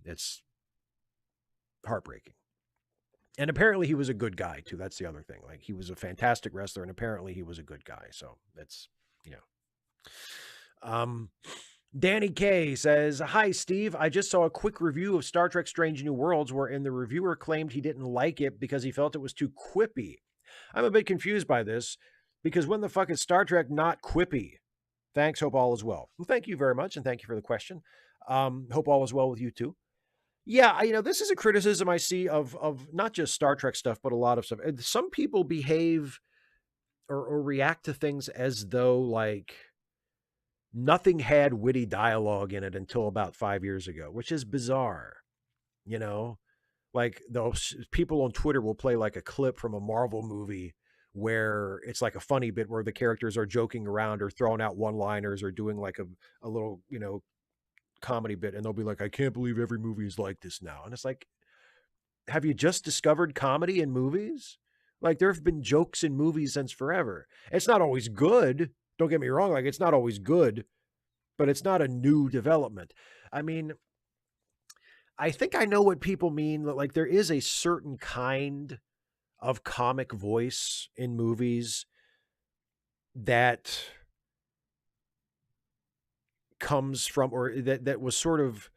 It's heartbreaking. And apparently he was a good guy too. That's the other thing. Like he was a fantastic wrestler and apparently he was a good guy. So that's, Danny K says, "Hi, Steve. I just saw a quick review of Star Trek Strange New Worlds wherein the reviewer claimed he didn't like it because he felt it was too quippy. I'm a bit confused by this because when the fuck is Star Trek not quippy? Thanks. Hope all is well." Well, thank you very much. And thank you for the question. Hope all is well with you too. Yeah, this is a criticism I see of not just Star Trek stuff, but a lot of stuff. Some people behave or react to things as though like nothing had witty dialogue in it until about 5 years ago, which is bizarre. Like those people on Twitter will play like a clip from a Marvel movie where it's like a funny bit where the characters are joking around or throwing out one-liners or doing like a little, comedy bit. And they'll be like, "I can't believe every movie is like this now." And it's like, have you just discovered comedy in movies? Like there have been jokes in movies since forever. It's not always good. Don't get me wrong. Like it's not always good, but it's not a new development. I mean, I think I know what people mean. Like there is a certain kind of comic voice in movies that comes from, or that was sort of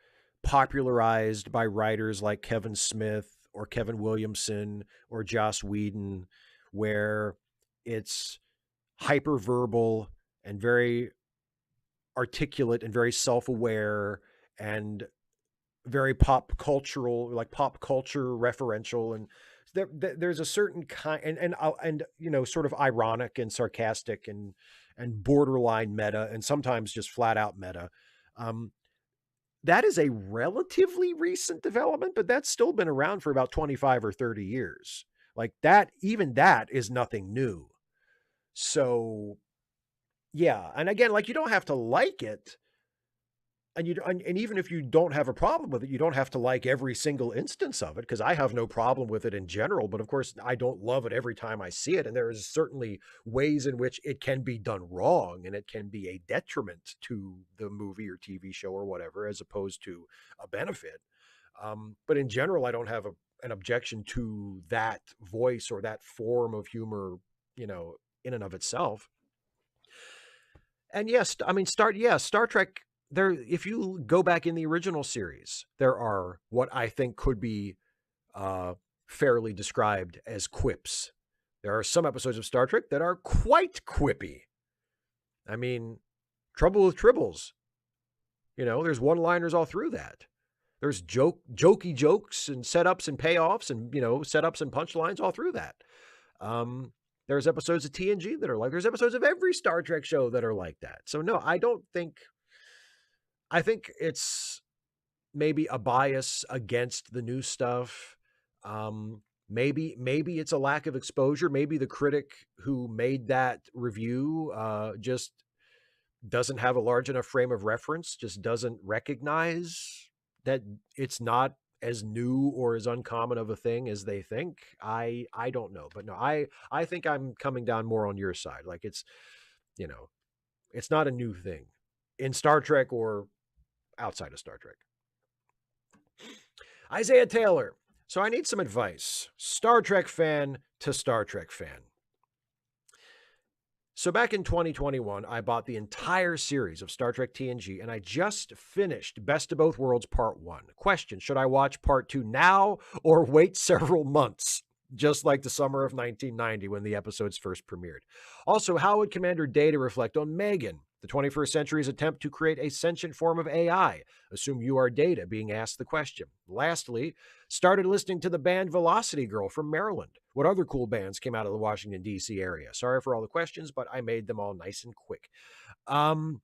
popularized by writers like Kevin Smith or Kevin Williamson or Joss Whedon, where it's hyperverbal and very articulate and very self-aware and very pop culture referential. And there's a certain kind and sort of ironic and sarcastic and borderline meta and sometimes just flat out meta. That is a relatively recent development, but that's still been around for about 25 or 30 years. Like that, even that is nothing new. So yeah. And again, like you don't have to like it. And even if you don't have a problem with it, you don't have to like every single instance of it, because I have no problem with it in general. But of course, I don't love it every time I see it. And there is certainly ways in which it can be done wrong and it can be a detriment to the movie or TV show or whatever, as opposed to a benefit. But in general, I don't have an objection to that voice or that form of humor, in and of itself. And yes, I mean, Star Trek, there, if you go back in the original series, there are what I think could be fairly described as quips. There are some episodes of Star Trek that are quite quippy. I mean, Trouble with Tribbles, You know, there's one-liners all through that. There's jokey jokes and setups and payoffs and, you know, setups and punchlines all through that. There's episodes of TNG that are like, there's episodes of every Star Trek show that are like that. So no, I think it's maybe a bias against the new stuff. Maybe it's a lack of exposure. Maybe the critic who made that review just doesn't have a large enough frame of reference, just doesn't recognize that it's not as new or as uncommon of a thing as they think. I don't know, but no, I think I'm coming down more on your side. Like it's, you know, it's not a new thing in Star Trek or outside of Star Trek. Isaiah Taylor. So I need some advice. Star Trek fan to Star Trek fan. So back in 2021, I bought the entire series of Star Trek TNG, and I just finished Best of Both Worlds Part 1. Question, should I watch Part 2 now or wait several months? Just like the summer of 1990 when the episodes first premiered. Also, how would Commander Data reflect on Megan, the 21st century's attempt to create a sentient form of AI? Assume you are Data being asked the question. Lastly, started listening to the band Velocity Girl from Maryland. What other cool bands came out of the Washington, D.C. area? Sorry for all the questions, but I made them all nice and quick. Well,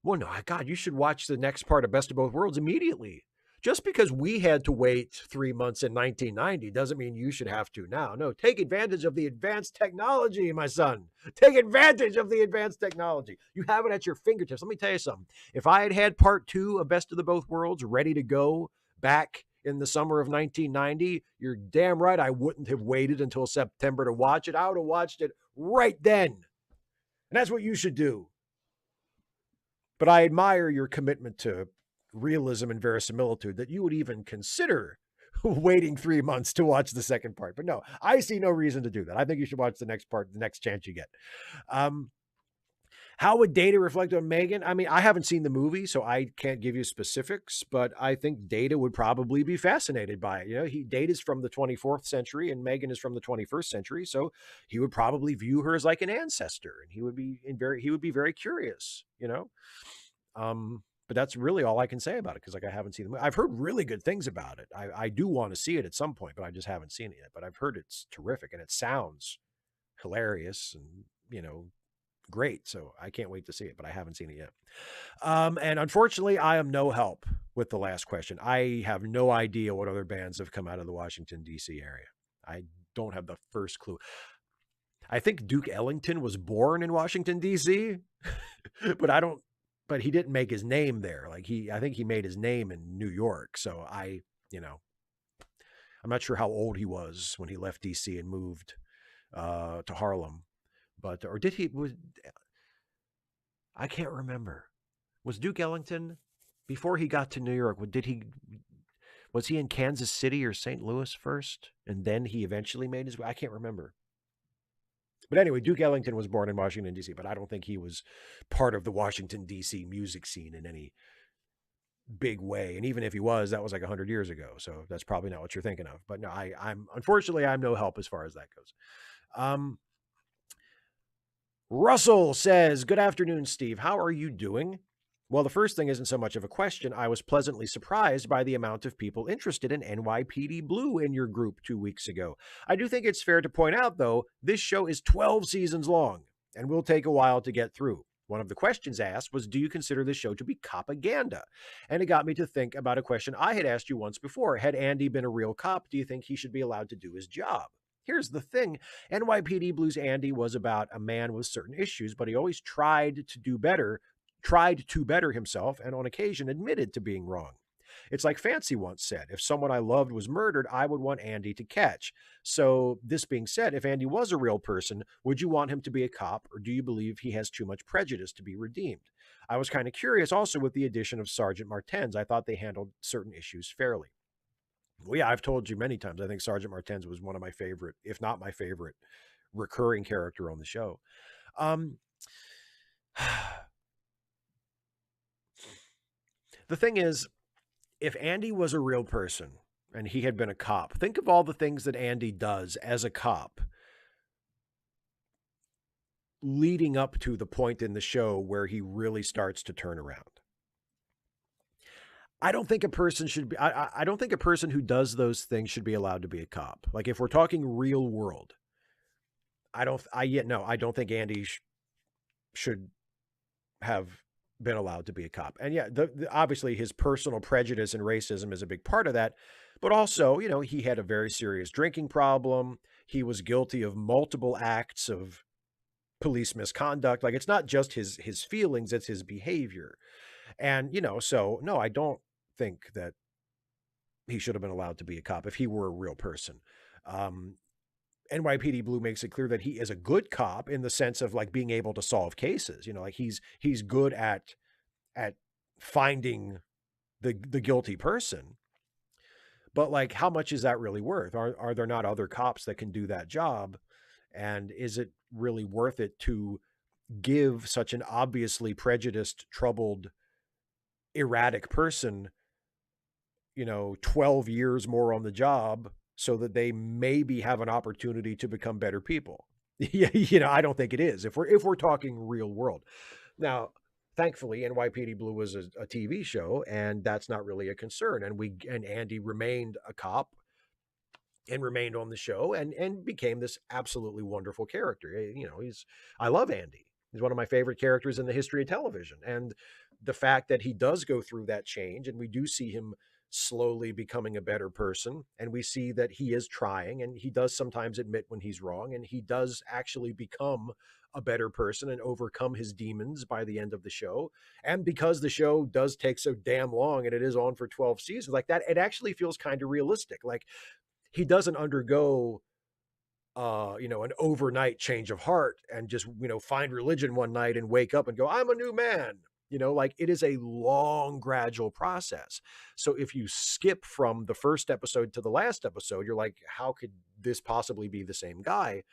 no, God, you should watch the next part of Best of Both Worlds immediately. Just because we had to wait 3 months in 1990 doesn't mean you should have to now. No, take advantage of the advanced technology, my son. Take advantage of the advanced technology. You have it at your fingertips. Let me tell you something. If I had had Part 2 of Best of the Both Worlds ready to go back in the summer of 1990, you're damn right I wouldn't have waited until September to watch it. I would have watched it right then. And that's what you should do. But I admire your commitment to realism and verisimilitude that you would even consider waiting 3 months to watch the second part. But no, I see no reason to do that. I think you should watch the next part, the next chance you get. How would Data reflect on Megan? I mean, I haven't seen the movie, so I can't give you specifics, but I think Data would probably be fascinated by it. You know, Data's from the 24th century and Megan is from the 21st century, so he would probably view her as like an ancestor, and he would be very curious, you know. But that's really all I can say about it because, like, I haven't seen the movie. I've heard really good things about it. I do want to see it at some point, but I just haven't seen it yet. But I've heard it's terrific and it sounds hilarious and, you know, great. So I can't wait to see it, but I haven't seen it yet. And unfortunately, I am no help with the last question. I have no idea what other bands have come out of the Washington, D.C. area. I don't have the first clue. I think Duke Ellington was born in Washington, D.C., but he didn't make his name there. I think he made his name in New York. So I'm not sure how old he was when he left DC and moved to Harlem, I can't remember. Was Duke Ellington before he got to New York? Was he in Kansas City or St. Louis first? And then he eventually made his way. I can't remember. But anyway, Duke Ellington was born in Washington, D.C., but I don't think he was part of the Washington, D.C. music scene in any big way. And even if he was, that was like 100 years ago. So that's probably not what you're thinking of. But no, unfortunately, I'm no help as far as that goes. Russell says, good afternoon, Steve. How are you doing? Well, the first thing isn't so much of a question. I was pleasantly surprised by the amount of people interested in NYPD Blue in your group 2 weeks ago. I do think it's fair to point out, though, this show is 12 seasons long and will take a while to get through. One of the questions asked was, do you consider this show to be propaganda? And it got me to think about a question I had asked you once before. Had Andy been a real cop, do you think he should be allowed to do his job? Here's the thing. NYPD Blue's Andy was about a man with certain issues, but he always tried to better himself, and on occasion admitted to being wrong. It's like Fancy once said, if someone I loved was murdered, I would want Andy to catch. So this being said, if Andy was a real person, would you want him to be a cop, or do you believe he has too much prejudice to be redeemed? I was kind of curious also with the addition of Sergeant Martens. I thought they handled certain issues fairly. Well, yeah, I've told you many times, I think Sergeant Martens was one of my favorite, if not my favorite, recurring character on the show. The thing is, if Andy was a real person and he had been a cop, think of all the things that Andy does as a cop leading up to the point in the show where he really starts to turn around. I don't think a person should be. I don't think a person who does those things should be allowed to be a cop. Like if we're talking real world, I don't. I yet no. I don't think Andy should have been allowed to be a cop. And yeah, obviously his personal prejudice and racism is a big part of that. But also, you know, he had a very serious drinking problem. He was guilty of multiple acts of police misconduct. Like it's not just his feelings, it's his behavior. And, you know, so no, I don't think that he should have been allowed to be a cop if he were a real person. Um, NYPD Blue makes it clear that he is a good cop in the sense of like being able to solve cases. You know, like he's good at finding the guilty person. But like, how much is that really worth? Are there not other cops that can do that job? And is it really worth it to give such an obviously prejudiced, troubled, erratic person, you know, 12 years more on the job so that they maybe have an opportunity to become better people? Yeah, you know, I don't think it is if we're talking real world. Now, thankfully, NYPD Blue was a TV show, and that's not really a concern. And Andy remained a cop and remained on the show and became this absolutely wonderful character. You know, I love Andy. He's one of my favorite characters in the history of television. And the fact that he does go through that change, and we do see him slowly becoming a better person, and we see that he is trying, and he does sometimes admit when he's wrong, and he does actually become a better person and overcome his demons by the end of the show. And because the show does take so damn long and it is on for 12 seasons like that, it actually feels kind of realistic. Like he doesn't undergo you know, an overnight change of heart and just, you know, find religion one night and wake up and go, I'm a new man. You know, like it is a long, gradual process. So if you skip from the first episode to the last episode, you're like, how could this possibly be the same guy?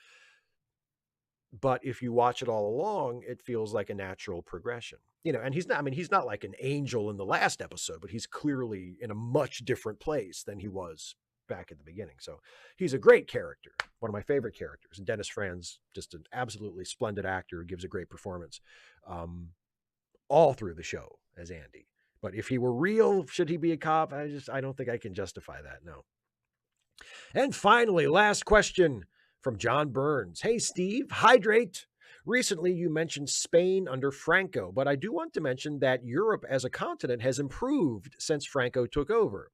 But if you watch it all along, it feels like a natural progression. You know, and he's not, I mean, he's not like an angel in the last episode, but he's clearly in a much different place than he was back at the beginning. So he's a great character, one of my favorite characters. And Dennis Franz, just an absolutely splendid actor who gives a great performance all through the show as Andy. But if he were real, should he be a cop? I don't think I can justify that. No. And finally, last question from John Burns. Hey, Steve, hydrate. Recently, you mentioned Spain under Franco, but I do want to mention that Europe as a continent has improved since Franco took over.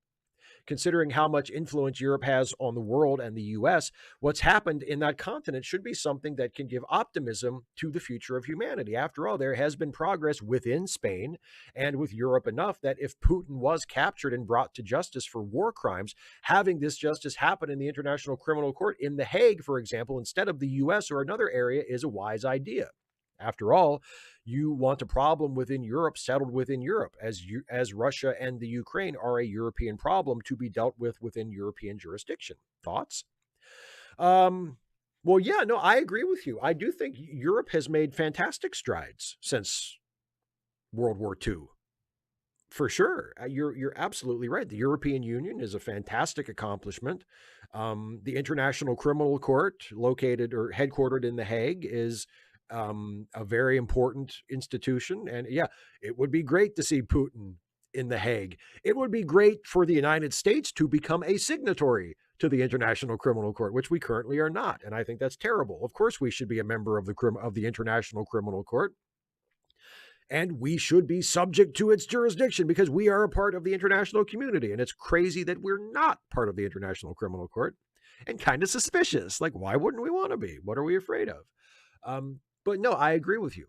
Considering how much influence Europe has on the world and the US, what's happened in that continent should be something that can give optimism to the future of humanity. After all, there has been progress within Spain and with Europe enough that if Putin was captured and brought to justice for war crimes, having this justice happen in the International Criminal Court in The Hague, for example, instead of the US or another area, is a wise idea. After all, you want a problem within Europe settled within Europe, as Russia and the Ukraine are a European problem to be dealt with within European jurisdiction. Thoughts? Well, yeah, no, I agree with you. I do think Europe has made fantastic strides since World War II. For sure. You're absolutely right. The European Union is a fantastic accomplishment. The International Criminal Court, located or headquartered in The Hague, is a very important institution. And yeah, it would be great to see Putin in The Hague. It would be great for the United States to become a signatory to the International Criminal Court, which we currently are not. And I think that's terrible. Of course, we should be a member of the International Criminal Court. And we should be subject to its jurisdiction because we are a part of the international community. And it's crazy that we're not part of the International Criminal Court, and kind of suspicious. Like, why wouldn't we want to be? What are we afraid of? But no, I agree with you.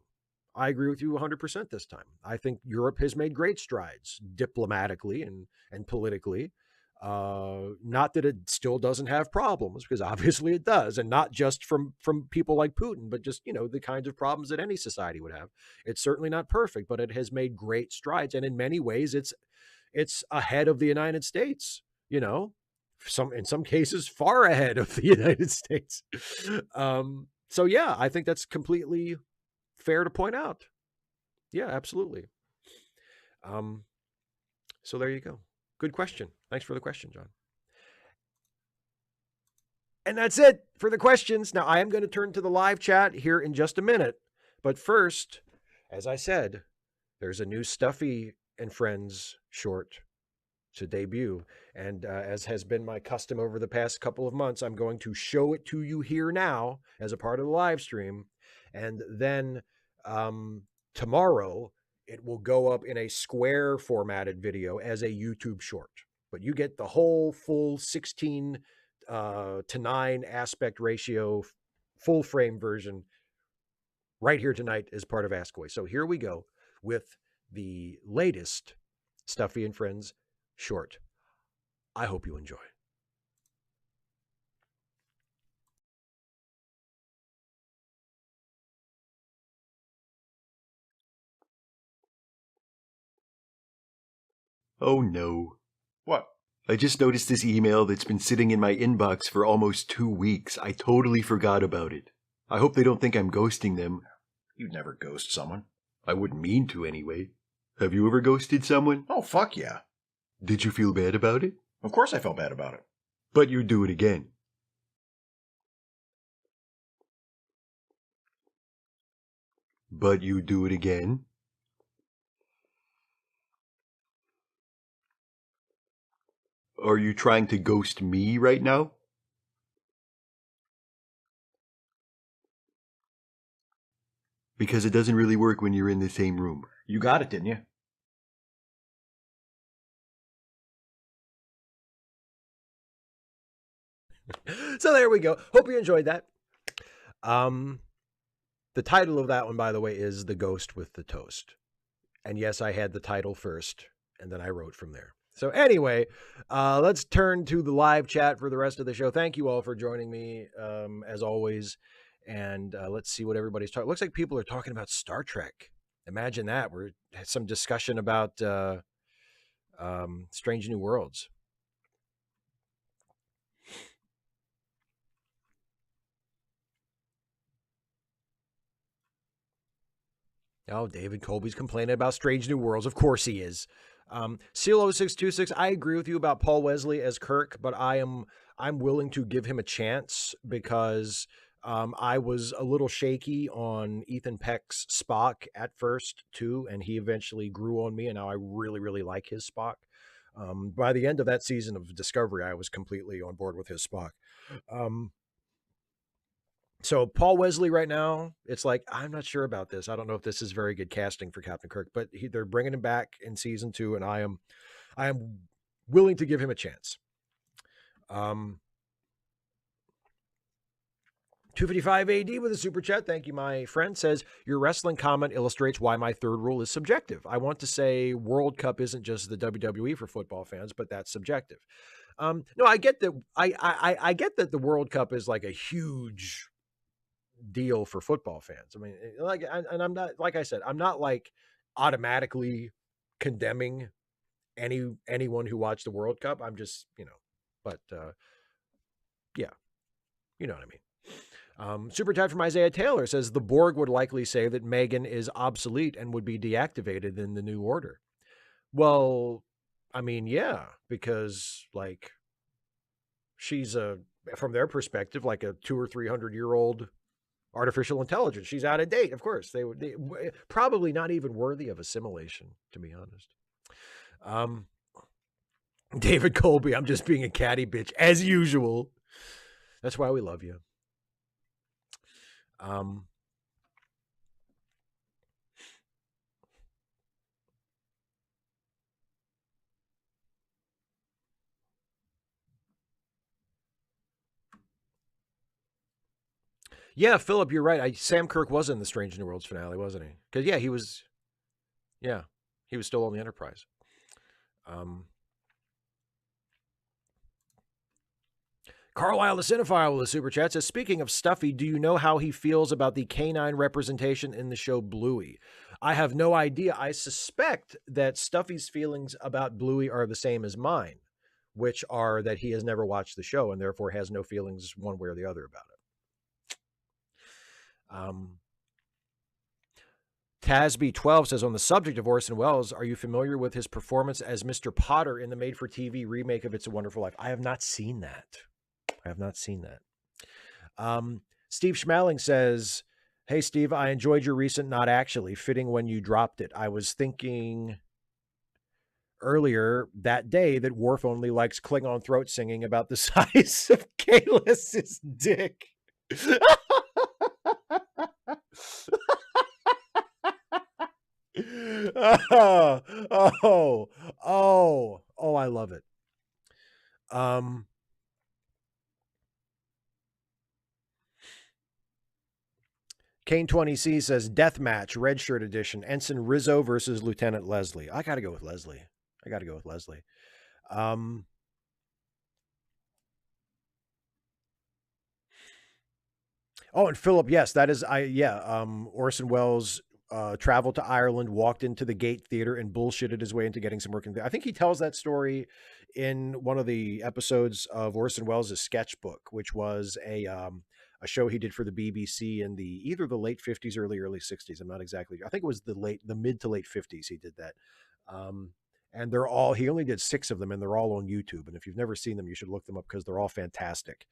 I agree with you 100% this time. I think Europe has made great strides diplomatically and politically. Not that it still doesn't have problems, because obviously it does, and not just from people like Putin, but just, you know, the kinds of problems that any society would have. It's certainly not perfect, but it has made great strides, and in many ways, it's ahead of the United States. You know, in some cases, far ahead of the United States. So yeah, I think that's completely fair to point out. Yeah, absolutely. So there you go. Good question. Thanks for the question, John. And that's it for the questions. Now I am going to turn to the live chat here in just a minute. But first, as I said, there's a new Stuffy and Friends short to debut. And as has been my custom over the past couple of months, I'm going to show it to you here now as a part of the live stream. And then tomorrow, it will go up in a square formatted video as a YouTube short. But you get the whole full 16 to 9 aspect ratio, full frame version right here tonight as part of Ask Away. So here we go with the latest Stuffy and Friends short. I hope you enjoy. Oh no. What? I just noticed this email that's been sitting in my inbox for almost 2 weeks. I totally forgot about it. I hope they don't think I'm ghosting them. You'd never ghost someone. I wouldn't mean to anyway. Have you ever ghosted someone? Oh, fuck yeah. Did you feel bad about it? Of course I felt bad about it. But you'd do it again. But you'd do it again? Are you trying to ghost me right now? Because it doesn't really work when you're in the same room. You got it, didn't you? So there we go. Hope you enjoyed that. The title of that one, by the way, is The Ghost with the Toast. And yes, I had the title first, and then I wrote from there. So anyway, let's turn to the live chat for the rest of the show. Thank you all for joining me, as always. And let's see what everybody's talking. Looks like people are talking about Star Trek. Imagine that. We're had some discussion about Strange New Worlds. Oh, David Colby's complaining about Strange New Worlds. Of course he is. Seal 0626, I agree with you about Paul Wesley as Kirk, but I'm willing to give him a chance because I was a little shaky on Ethan Peck's Spock at first too, and he eventually grew on me, and now I really, really like his Spock. By the end of that season of Discovery, I was completely on board with his Spock. So Paul Wesley right now, it's like, I'm not sure about this. I don't know if this is very good casting for Captain Kirk, but they're bringing him back in season 2, and I am willing to give him a chance. 255 AD with a super chat. Thank you, my friend. Says, your wrestling comment illustrates why my third rule is subjective. I want to say World Cup isn't just the WWE for football fans, but that's subjective. No, I get that. I get that the World Cup is like a huge deal for football fans. I mean, and I'm not, like I said, I'm not like automatically condemning anyone who watched the World Cup. I'm just, but yeah, you know what I mean. Super chat from Isaiah Taylor says the Borg would likely say that Megan is obsolete and would be deactivated in the New Order. Well, I mean, yeah, because like she's from their perspective, like a 200 or 300-year-old artificial intelligence. She's out of date, of course. They probably not even worthy of assimilation, to be honest. David Colby, I'm just being a catty bitch as usual. That's why we love you. Yeah, Philip, you're right. Sam Kirk was in the Strange New Worlds finale, wasn't he? Because yeah, he was still on the Enterprise. Carlisle the Cinephile with a super chat says, speaking of Stuffy, do you know how he feels about the canine representation in the show Bluey? I have no idea. I suspect that Stuffy's feelings about Bluey are the same as mine, which are that he has never watched the show and therefore has no feelings one way or the other about it. Tasby12 says, on the subject of Orson Welles, are you familiar with his performance as Mr. Potter in the made-for-TV remake of It's a Wonderful Life? I have not seen that. Steve Schmaling says, hey, Steve, I enjoyed your recent Not Actually, fitting when you dropped it. I was thinking earlier that day that Worf only likes Klingon throat singing about the size of Kahless's dick. oh, I love it. Kane 20C says death match, red shirt edition, Ensign Rizzo versus Lieutenant Leslie. I gotta go with Leslie. Oh, and Philip, yes, that is Orson Welles traveled to Ireland, walked into the Gate Theater, and bullshitted his way into getting some work in there. I think he tells that story in one of the episodes of Orson Welles' sketchbook, which was a show he did for the BBC in either the late 50s, early 60s. I'm not exactly. I think it was the mid to late 50s. He did that. And he only did 6 of them, and they're all on YouTube. And if you've never seen them, you should look them up because they're all fantastic.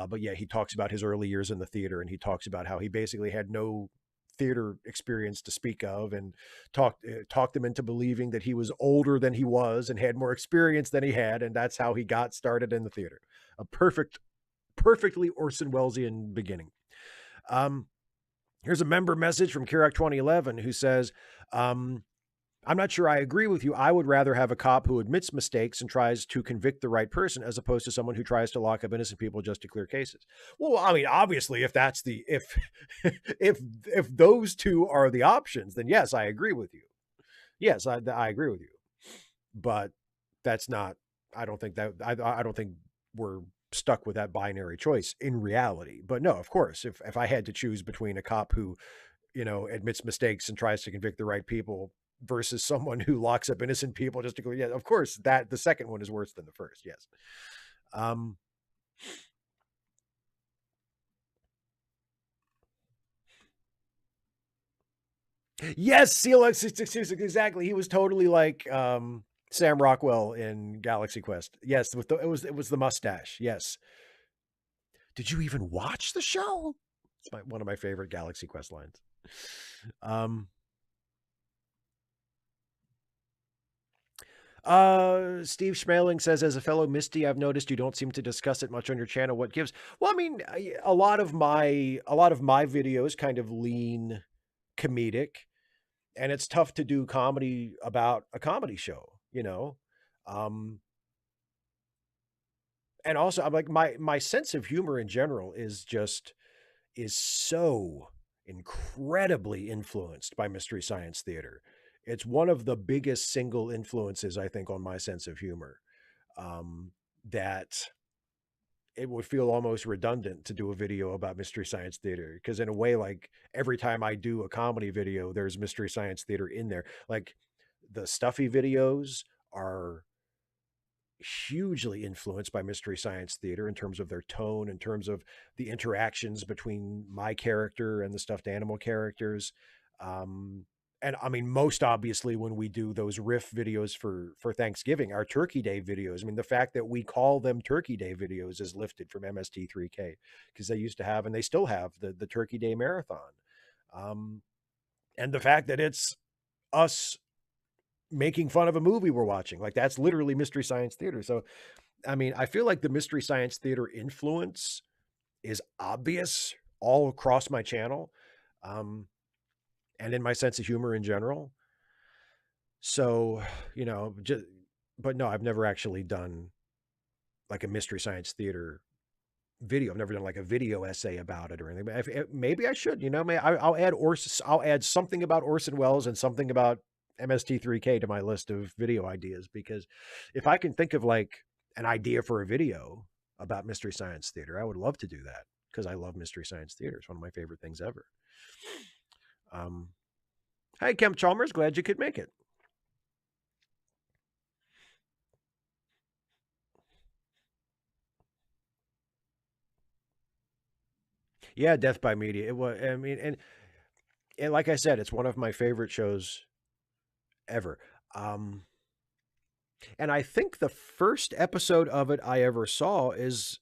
But yeah, he talks about his early years in the theater, and he talks about how he basically had no theater experience to speak of, and talked them into believing that he was older than he was and had more experience than he had, and that's how he got started in the theater. A perfectly Orson Wellesian beginning. Here's a member message from Kirak 2011 who says, I'm not sure I agree with you. I would rather have a cop who admits mistakes and tries to convict the right person as opposed to someone who tries to lock up innocent people just to clear cases. Well, I mean, obviously, if that's if those two are the options, then yes, I agree with you. Yes, I agree with you. But that's not, I don't think we're stuck with that binary choice in reality. But no, of course, if I had to choose between a cop who, admits mistakes and tries to convict the right people versus someone who locks up innocent people just to go, yeah, of course, that the second one is worse than the first. Yes. Yes, CLX 666, exactly. He was totally like Sam Rockwell in Galaxy Quest. Yes, it was the mustache. Yes. Did you even watch the show? It's one of my favorite Galaxy Quest lines. Steve Schmeling says, as a fellow Misty, I've noticed you don't seem to discuss it much on your channel. What gives? Well, I mean, a lot of my videos kind of lean comedic, and it's tough to do comedy about a comedy show, and also I'm like, my sense of humor in general is so incredibly influenced by Mystery Science Theater. It's one of the biggest single influences, I think, on my sense of humor, that it would feel almost redundant to do a video about Mystery Science Theater, because in a way, like, every time I do a comedy video, there's Mystery Science Theater in there. Like, the Stuffy videos are hugely influenced by Mystery Science Theater in terms of their tone, in terms of the interactions between my character and the stuffed animal characters. And I mean, most obviously, when we do those riff videos for Thanksgiving, our Turkey Day videos, I mean, the fact that we call them Turkey Day videos is lifted from MST3K, because they used to have, and they still have, the Turkey Day Marathon. And the fact that it's us making fun of a movie we're watching, like, that's literally Mystery Science Theater. So, I mean, I feel like the Mystery Science Theater influence is obvious all across my channel, and in my sense of humor in general. So, but no, I've never actually done like a Mystery Science Theater video. I've never done like a video essay about it or anything. But maybe I should, I'll add something about Orson Welles and something about MST3K to my list of video ideas, because if I can think of like an idea for a video about Mystery Science Theater, I would love to do that, because I love Mystery Science Theater. It's one of my favorite things ever. Hi, Kemp Chalmers. Glad you could make it. Yeah, Death by Media. It was, I mean, and like I said, it's one of my favorite shows ever. And I think the first episode of it I ever saw is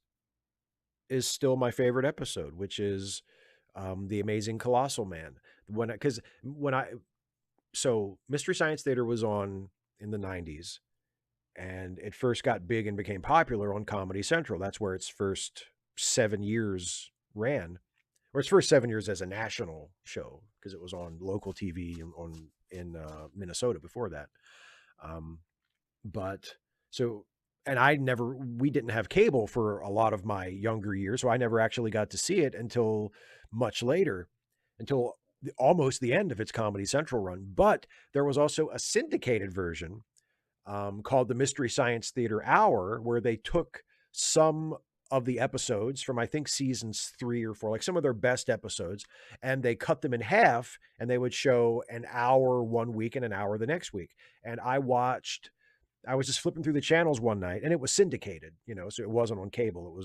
still my favorite episode, which is The Amazing Colossal Man. So Mystery Science Theater was on in the 90s. And it first got big and became popular on Comedy Central. That's where its first 7 years ran, or its first 7 years as a national show, because it was on local TV in Minnesota before that. But so, and we didn't have cable for a lot of my younger years, so I never actually got to see it until much later, until almost the end of its Comedy Central run. But there was also a syndicated version called the Mystery Science Theater Hour, where they took some of the episodes from, I think, seasons 3 or 4, like some of their best episodes, and they cut them in half, and they would show an hour one week and an hour the next week. And I was just flipping through the channels one night, and it was syndicated, so it wasn't on cable.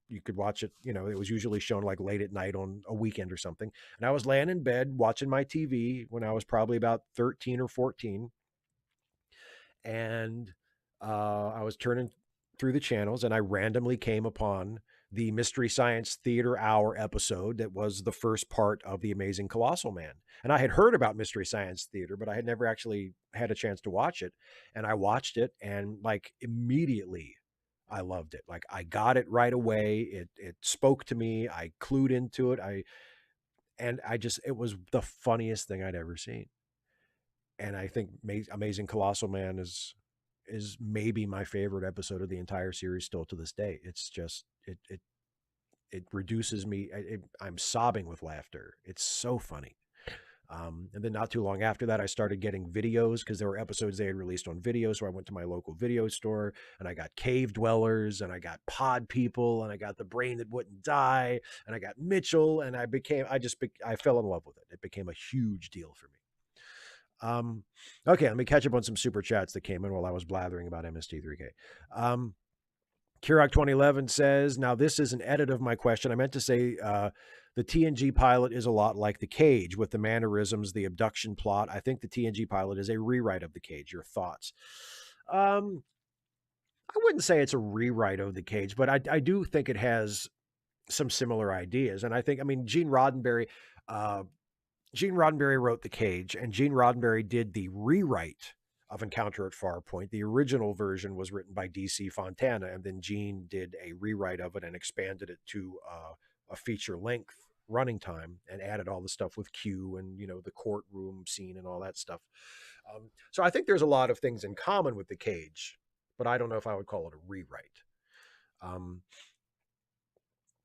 You could watch it, it was usually shown like late at night on a weekend or something. And I was laying in bed watching my TV when I was probably about 13 or 14. And I was turning through the channels, and I randomly came upon the Mystery Science Theater Hour episode that was the first part of The Amazing Colossal Man. And I had heard about Mystery Science Theater, but I had never actually had a chance to watch it. And I watched it, and like immediately I loved it. Like I got it right away. It spoke to me. I clued into it. It was the funniest thing I'd ever seen. And I think Amazing Colossal Man is maybe my favorite episode of the entire series still to this day. It's just, it reduces me. I'm sobbing with laughter. It's so funny. And then not too long after that, I started getting videos, because there were episodes they had released on video. So I went to my local video store, and I got Cave Dwellers, and I got Pod People, and I got The Brain That Wouldn't Die, and I got Mitchell, and I fell in love with it. It became a huge deal for me. Okay, let me catch up on some super chats that came in while I was blathering about MST3K. Kirok 2011 says, now this is an edit of my question. I meant to say the TNG pilot is a lot like The Cage, with the mannerisms, the abduction plot. I think the TNG pilot is a rewrite of The Cage. Your thoughts? I wouldn't say it's a rewrite of The Cage, but I do think it has some similar ideas. And I think, Gene Roddenberry wrote The Cage, and Gene Roddenberry did the rewrite of Encounter at Farpoint. The original version was written by DC Fontana, and then Gene did a rewrite of it and expanded it to a feature-length running time and added all the stuff with Q and, the courtroom scene and all that stuff. So I think there's a lot of things in common with The Cage, but I don't know if I would call it a rewrite.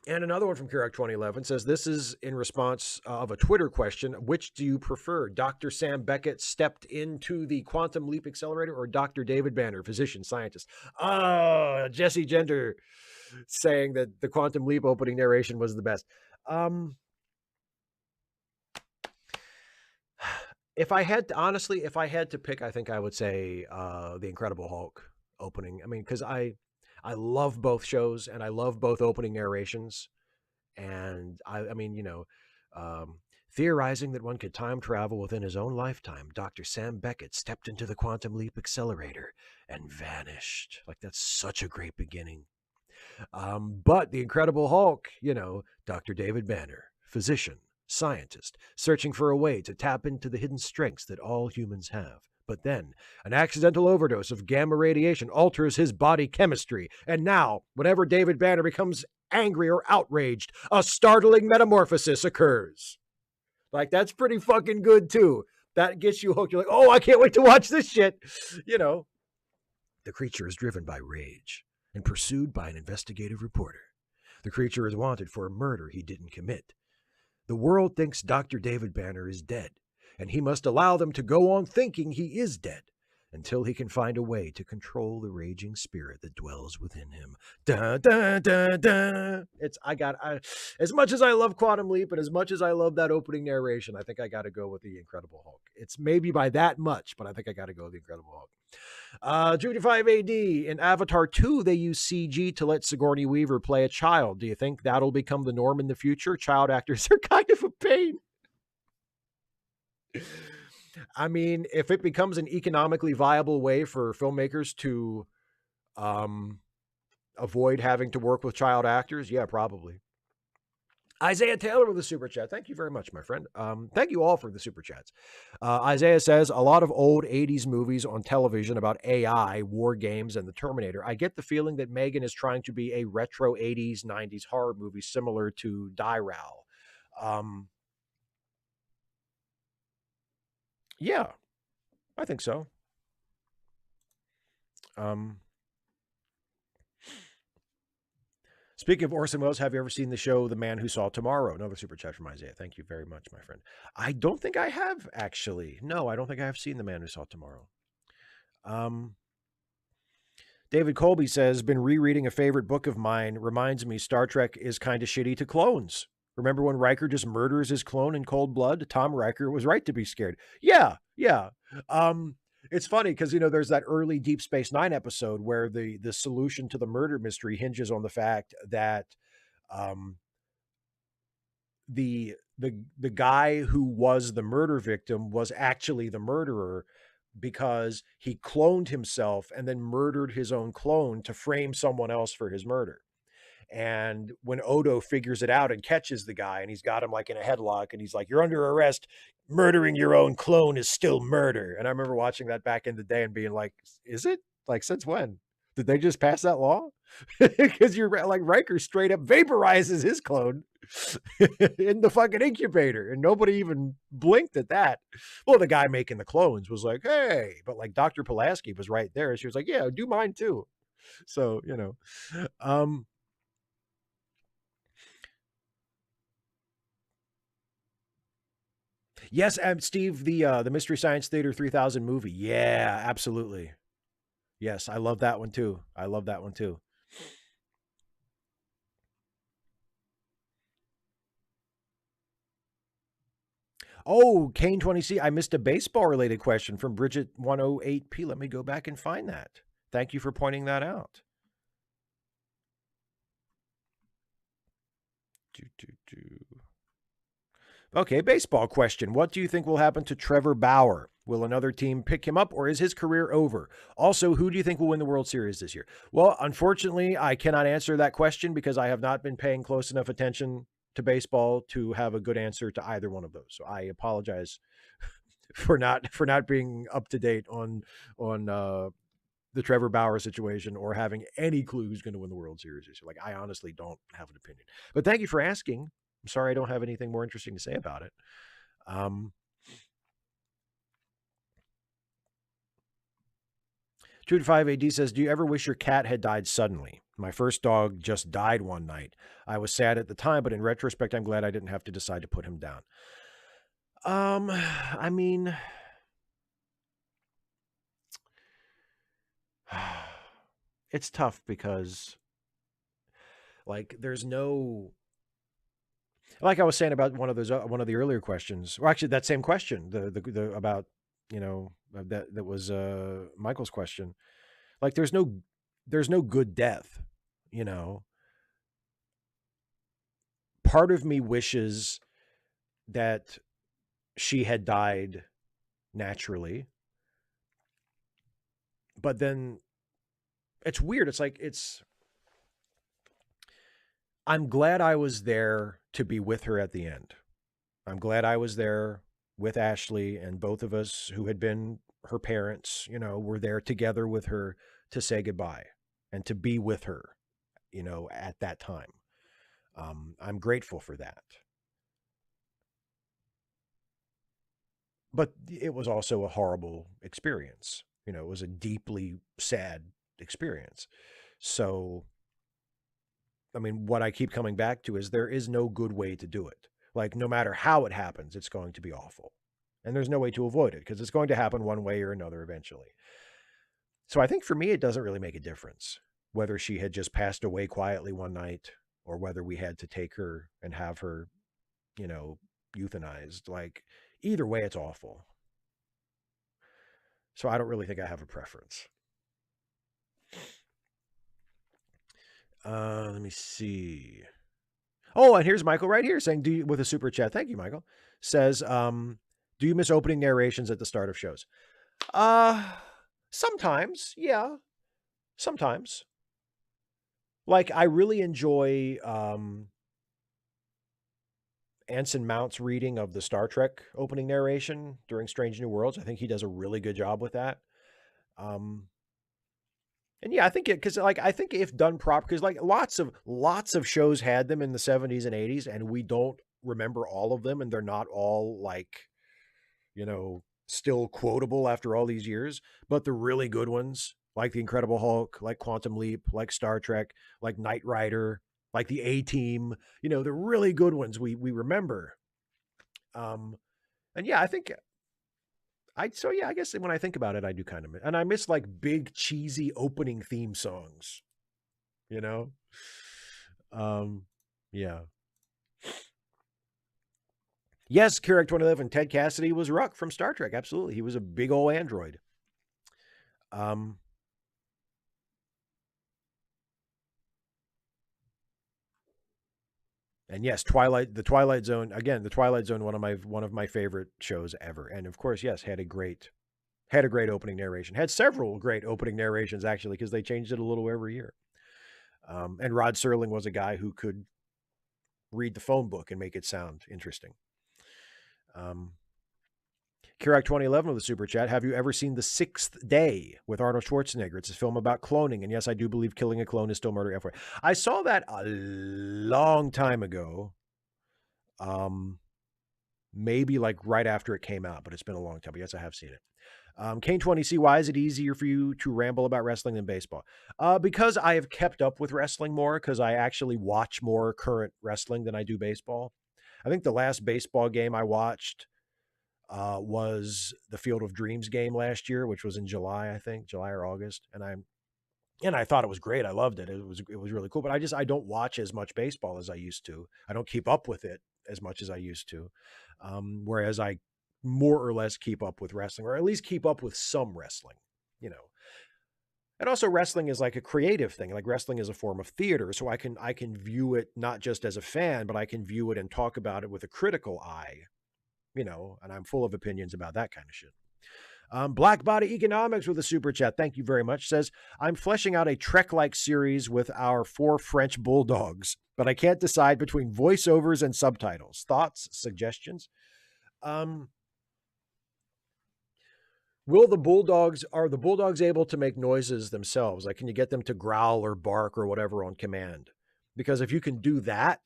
And another one from Kirok 2011 says, this is in response of a Twitter question. Which do you prefer? Dr. Sam Beckett stepped into the quantum leap accelerator, or Dr. David Banner, physician, scientist? Jesse Gender saying that the quantum leap opening narration was the best. If I had to pick, I think I would say the Incredible Hulk opening. Because I love both shows, and I love both opening narrations. And theorizing that one could time travel within his own lifetime, Dr. Sam Beckett stepped into the quantum leap accelerator and vanished. Like, that's such a great beginning. But the Incredible Hulk, Dr. David Banner, physician, scientist, searching for a way to tap into the hidden strengths that all humans have. But then, an accidental overdose of gamma radiation alters his body chemistry. And now, whenever David Banner becomes angry or outraged, a startling metamorphosis occurs. Like, that's pretty fucking good, too. That gets you hooked. You're like, oh, I can't wait to watch this shit. The creature is driven by rage and pursued by an investigative reporter. The creature is wanted for a murder he didn't commit. The world thinks Dr. David Banner is dead, and he must allow them to go on thinking he is dead until he can find a way to control the raging spirit that dwells within him. Da, da, da, da. As much as I love Quantum Leap and as much as I love that opening narration, I think I got to go with the Incredible Hulk. It's maybe by that much, but I think I got to go with the Incredible Hulk. Judy5 AD, in Avatar 2, they use CG to let Sigourney Weaver play a child. Do you think that'll become the norm in the future? Child actors are kind of a pain. If it becomes an economically viable way for filmmakers to avoid having to work with child actors, yeah, probably. Isaiah Taylor with a super chat. Thank you very much, my friend. Thank you all for the super chats. Isaiah says, a lot of old 80s movies on television about AI, war games, and the Terminator. I get the feeling that Megan is trying to be a retro 80s, 90s horror movie similar to Die Ral. Yeah, I think so. Speaking of Orson Welles, have you ever seen the show The Man Who Saw Tomorrow? Another super chat from Isaiah. Thank you very much, my friend. I don't think I have, actually. No, I don't think I have seen The Man Who Saw Tomorrow. David Colby says, been rereading a favorite book of mine. Reminds me Star Trek is kind of shitty to clones. Remember when Riker just murders his clone in cold blood? Tom Riker was right to be scared. Yeah. It's funny because, there's that early Deep Space Nine episode where the solution to the murder mystery hinges on the fact that the guy who was the murder victim was actually the murderer because he cloned himself and then murdered his own clone to frame someone else for his murder. And when Odo figures it out and catches the guy and he's got him like in a headlock and he's like, you're under arrest, murdering your own clone is still murder. And I remember watching that back in the day and being like, is it? Like, since when? Did they just pass that law? Because you're like, Riker straight up vaporizes his clone in the fucking incubator and nobody even blinked at that. Well, the guy making the clones was like, hey, but like Dr. Pulaski was right there. She was like, yeah, do mine too. So, yes, Steve, the Mystery Science Theater 3000 movie. Yeah, absolutely. Yes, I love that one too. Oh, Kane 20C. I missed a baseball related question from Bridget 108P. Let me go back and find that. Thank you for pointing that out. Okay, baseball question. What do you think will happen to Trevor Bauer? Will another team pick him up or is his career over? Also, who do you think will win the World Series this year? Well, unfortunately, I cannot answer that question because I have not been paying close enough attention to baseball to have a good answer to either one of those. So I apologize for not being up to date on the Trevor Bauer situation or having any clue who's going to win the World Series this year. Like, I honestly don't have an opinion. But thank you for asking. I'm sorry I don't have anything more interesting to say about it. 2-5 AD says, do you ever wish your cat had died suddenly? My first dog just died one night. I was sad at the time, but in retrospect, I'm glad I didn't have to decide to put him down. I mean, it's tough because, like, there's no, like I was saying about one of the earlier questions, or actually that same question, the about, that was Michael's question. Like, there's no good death, Part of me wishes that she had died naturally, but then it's weird. It's like, I'm glad I was there to be with her at the end. I'm glad I was there with Ashley, and both of us who had been her parents, were there together with her to say goodbye and to be with her, at that time. I'm grateful for that. But it was also a horrible experience. It was a deeply sad experience. So, I mean, what I keep coming back to is there is no good way to do it. Like, no matter how it happens, it's going to be awful. And there's no way to avoid it because it's going to happen one way or another eventually. So I think for me, it doesn't really make a difference whether she had just passed away quietly one night or whether we had to take her and have her, euthanized. Like, either way, it's awful. So I don't really think I have a preference. Let me see. Oh, and here's Michael right here saying, with a super chat. Thank you, Michael. Says, do you miss opening narrations at the start of shows? Sometimes, yeah. Sometimes. Like, I really enjoy Anson Mount's reading of the Star Trek opening narration during Strange New Worlds. I think he does a really good job with that. And yeah, I think because like I think if done proper, because like lots of shows had them in the 70s and 80s, and we don't remember all of them, and they're not all like, still quotable after all these years. But the really good ones, like The Incredible Hulk, like Quantum Leap, like Star Trek, like Knight Rider, like the A-Team, the really good ones we remember. And yeah, I think I guess when I think about it, I do kind of miss, and I miss like big cheesy opening theme songs, you know? Yeah. Yes, Carrick 2011, Ted Cassidy was Ruck from Star Trek. Absolutely. He was a big old android. And yes, the Twilight Zone, again, the Twilight Zone, one of my favorite shows ever. And of course, yes, had a great opening narration. Had several great opening narrations actually, because they changed it a little every year. And Rod Serling was a guy who could read the phone book and make it sound interesting. Kirak 2011 with the super chat. Have you ever seen The Sixth Day with Arnold Schwarzenegger? It's a film about cloning. And yes, I do believe killing a clone is still murder. I saw that a long time ago. Maybe like right after it came out, but it's been a long time. But yes, I have seen it. Kane 20C, why is it easier for you to ramble about wrestling than baseball? Because I have kept up with wrestling more, because I actually watch more current wrestling than I do baseball. I think the last baseball game I watched was the Field of Dreams game last year, which was in July, I think, July or August. And I thought it was great. I loved it. It was really cool. But I don't watch as much baseball as I used to. I don't keep up with it as much as I used to. Whereas I more or less keep up with wrestling, or at least keep up with some wrestling, And also wrestling is like a creative thing. Like wrestling is a form of theater. So I can view it not just as a fan, but I can view it and talk about it with a critical eye, and I'm full of opinions about that kind of shit. Black Body Economics with a super chat. Thank you very much. Says, I'm fleshing out a Trek-like series with our 4 French bulldogs, but I can't decide between voiceovers and subtitles. Thoughts, suggestions? Are the bulldogs able to make noises themselves? Like, can you get them to growl or bark or whatever on command? Because if you can do that,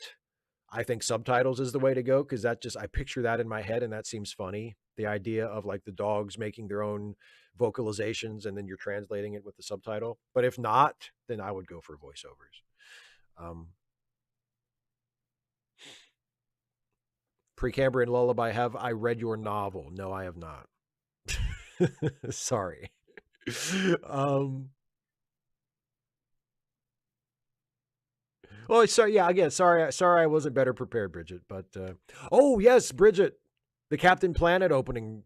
I think subtitles is the way to go, because I picture that in my head, and that seems funny. The idea of like the dogs making their own vocalizations and then you're translating it with the subtitle. But if not, then I would go for voiceovers. Precambrian Lullaby, have I read your novel? No, I have not. Sorry. Oh, sorry. Yeah, again, sorry I wasn't better prepared, Bridget. But oh yes, Bridget, the Captain Planet opening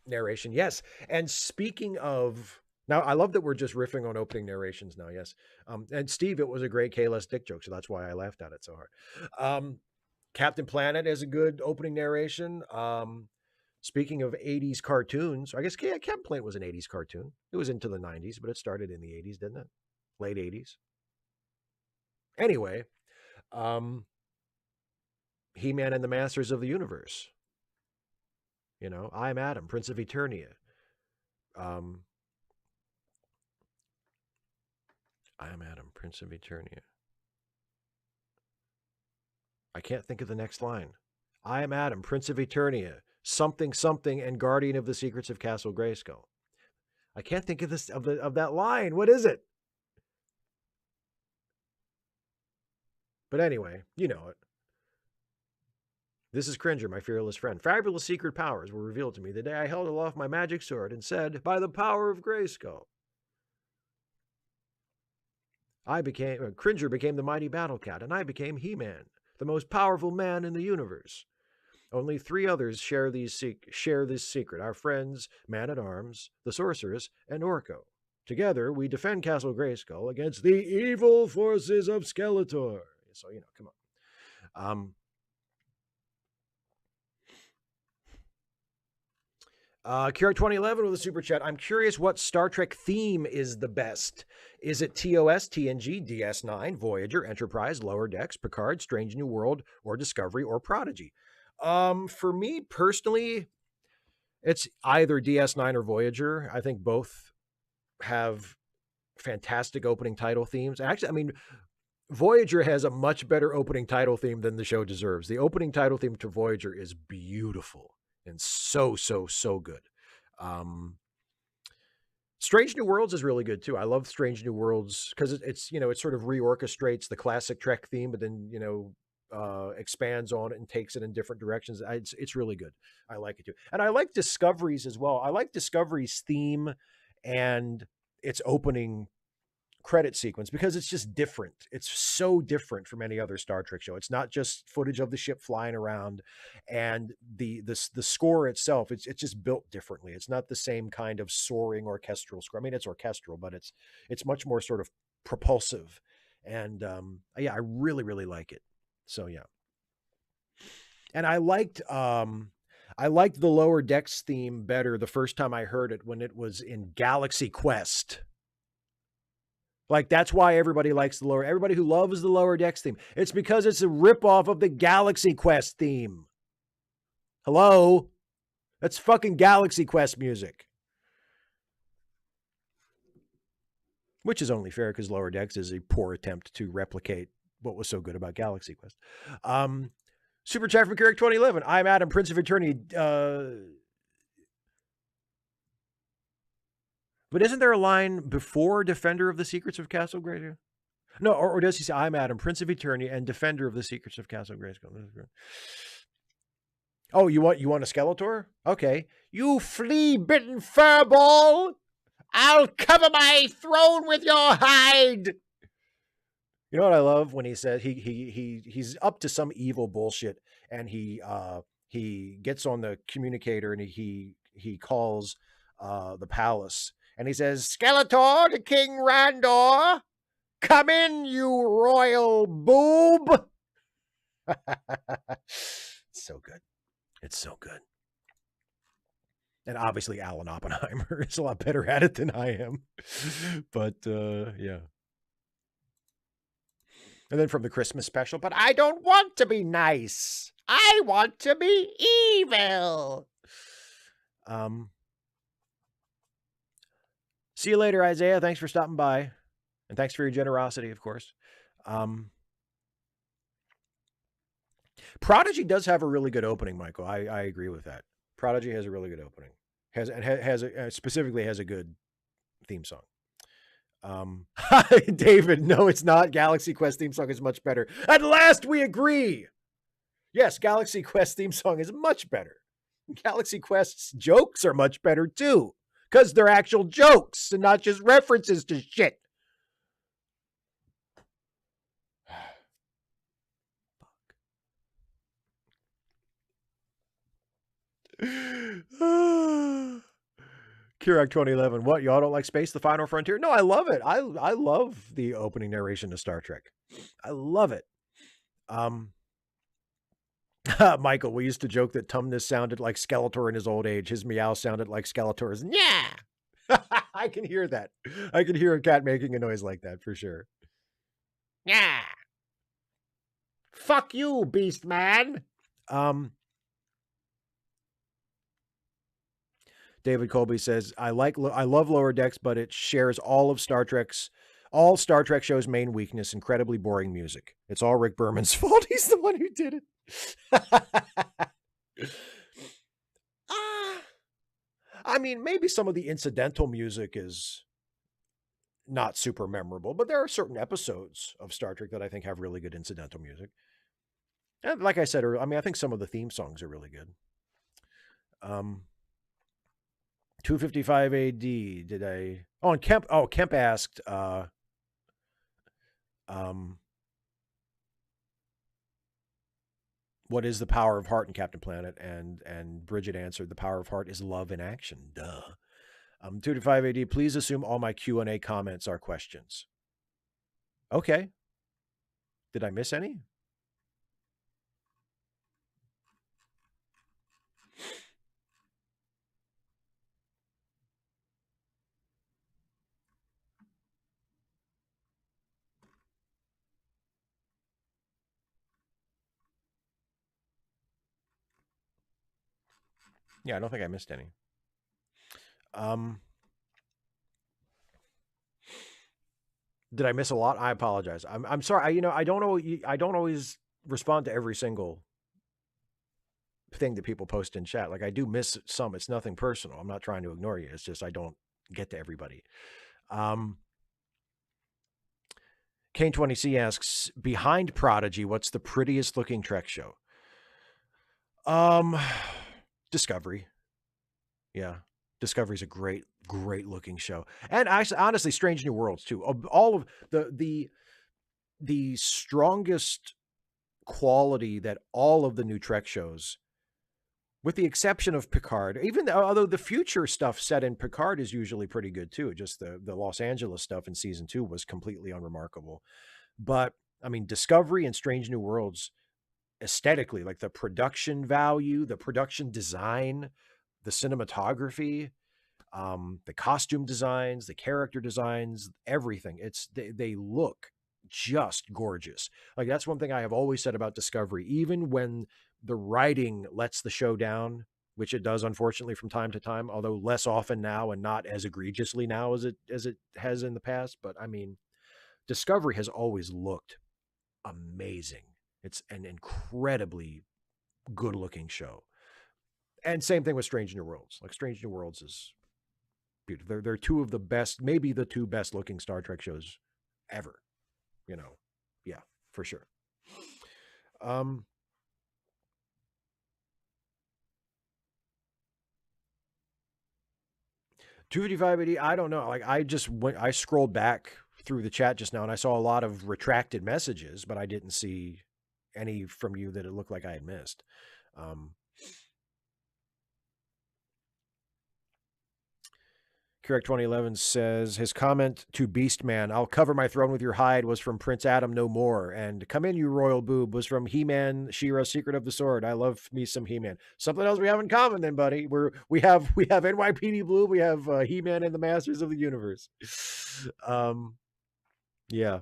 narration. Yes. And speaking of, now I love that we're just riffing on opening narrations now. Yes. And Steve, it was a great K-less dick joke, so that's why I laughed at it so hard. Captain Planet is a good opening narration. Speaking of 80s cartoons, I guess Captain Planet was an 80s cartoon. It was into the 90s, but it started in the 80s, didn't it? Late 80s. Anyway, He-Man and the Masters of the Universe. I'm Adam, Prince of Eternia. I am Adam, Prince of Eternia. I can't think of the next line. I am Adam, Prince of Eternia, something, something, and guardian of the secrets of Castle Grayskull. I can't think of that line. What is it? But anyway, you know it. This is Cringer, my fearless friend. Fabulous secret powers were revealed to me the day I held aloft my magic sword and said, by the power of Grayskull. Cringer became the mighty battle cat, and I became He-Man, the most powerful man in the universe. Only 3 others share this secret, our friends Man-at-Arms, the Sorceress, and Orko. Together, we defend Castle Grayskull against the evil forces of Skeletor. So, come on. Kira 2011 with a super chat. I'm curious what Star Trek theme is the best. Is it TOS, TNG, DS9, Voyager, Enterprise, Lower Decks, Picard, Strange New World, or Discovery, or Prodigy? For me personally, it's either DS9 or Voyager. I think both have fantastic opening title themes. Actually, I mean, Voyager has a much better opening title theme than the show deserves. The opening title theme to Voyager is beautiful and so good. Strange New Worlds is really good too. I love Strange New Worlds because it's it sort of reorchestrates the classic Trek theme, but then expands on it and takes it in different directions. It's really good. I like it too, and I like Discovery's as well. I like Discovery's theme and its opening credit sequence because it's just different. It's so different from any other Star Trek show. It's not just footage of the ship flying around, and the score itself. It's just built differently. It's not the same kind of soaring orchestral score. I mean, it's orchestral, but it's much more sort of propulsive, and yeah, I really like it. So yeah, and I liked the Lower Decks theme better the first time I heard it when it was in Galaxy Quest. Like, that's why everybody likes everybody who loves the Lower Decks theme. It's because it's a ripoff of the Galaxy Quest theme. Hello? That's fucking Galaxy Quest music. Which is only fair because Lower Decks is a poor attempt to replicate what was so good about Galaxy Quest. Super chat from Carrick 2011. I'm Adam, Prince of Eternity. But isn't there a line before Defender of the Secrets of Castle Grayskull? No, or does he say, I'm Adam, Prince of Eternity and Defender of the Secrets of Castle Grayskull? Oh, you want a Skeletor? Okay. You flea-bitten furball! I'll cover my throne with your hide! You know what I love when he says he's up to some evil bullshit and he gets on the communicator and he calls the palace. And he says, Skeletor to King Randor, come in, you royal boob. So good. It's so good. And obviously Alan Oppenheimer is a lot better at it than I am. But yeah. And then from the Christmas special, but I don't want to be nice. I want to be evil. See you later, Isaiah. Thanks for stopping by. And thanks for your generosity, of course. Prodigy does have a really good opening, Michael. I agree with that. Prodigy has a really good opening. Specifically has a good theme song. David, no, it's not. Galaxy Quest theme song is much better. At last we agree. Yes, Galaxy Quest theme song is much better. Galaxy Quest's jokes are much better too. Because they're actual jokes and not just references to shit. Fuck. Kirak 2011. What? Y'all don't like Space, the Final Frontier? No, I love it. I love the opening narration to Star Trek. I love it. Michael, we used to joke that Tumnus sounded like Skeletor in his old age. His meow sounded like Skeletor's. Yeah. I can hear that. I can hear a cat making a noise like that for sure. Yeah. Fuck you, beast man. David Colby says, I love Lower Decks, but it shares all Star Trek shows' main weakness, incredibly boring music. It's all Rick Berman's fault. He's the one who did it. I mean, maybe some of the incidental music is not super memorable, but there are certain episodes of Star Trek that I think have really good incidental music. And like I said, I mean, I think some of the theme songs are really good. 255 AD. Did I? Oh, and Kemp asked, what is the power of heart in Captain Planet? And Bridget answered, the power of heart is love in action. Duh. 255 AD, please assume all my Q&A comments are questions. Okay. Did I miss any? Yeah, I don't think I missed any. Did I miss a lot? I apologize. I'm sorry. I don't know. I don't always respond to every single thing that people post in chat. Like I do miss some. It's nothing personal. I'm not trying to ignore you. It's just I don't get to everybody. Kane20C asks, behind Prodigy, what's the prettiest looking Trek show? Discovery. Yeah. Discovery's a great looking show. And actually, honestly, Strange New Worlds too. All of the strongest quality that all of the new Trek shows, with the exception of Picard, although the future stuff set in Picard is usually pretty good too. Just the Los Angeles stuff in season 2 was completely unremarkable. But I mean, Discovery and Strange New Worlds, aesthetically, like the production value, the production design, the cinematography, the costume designs, the character designs, everything. They look just gorgeous. Like that's one thing I have always said about Discovery. Even when the writing lets the show down, which it does unfortunately from time to time, although less often now and not as egregiously now as it has in the past. But I mean, Discovery has always looked amazing. It's an incredibly good looking show. And same thing with Strange New Worlds. Like Strange New Worlds is beautiful. They're two of the best, maybe the two best looking Star Trek shows ever. Yeah, for sure. 255 AD, I don't know. Like I scrolled back through the chat just now and I saw a lot of retracted messages, but I didn't see any from you that it looked like I had missed. Correct 2011 says his comment to Beastman, "I'll cover my throne with your hide," was from Prince Adam No More, and "Come in, you royal boob" was from He-Man, She-Ra, Secret of the Sword. I love me some He-Man. Something else we have in common, then, buddy. We have NYPD Blue, we have He-Man and the Masters of the Universe. Yeah.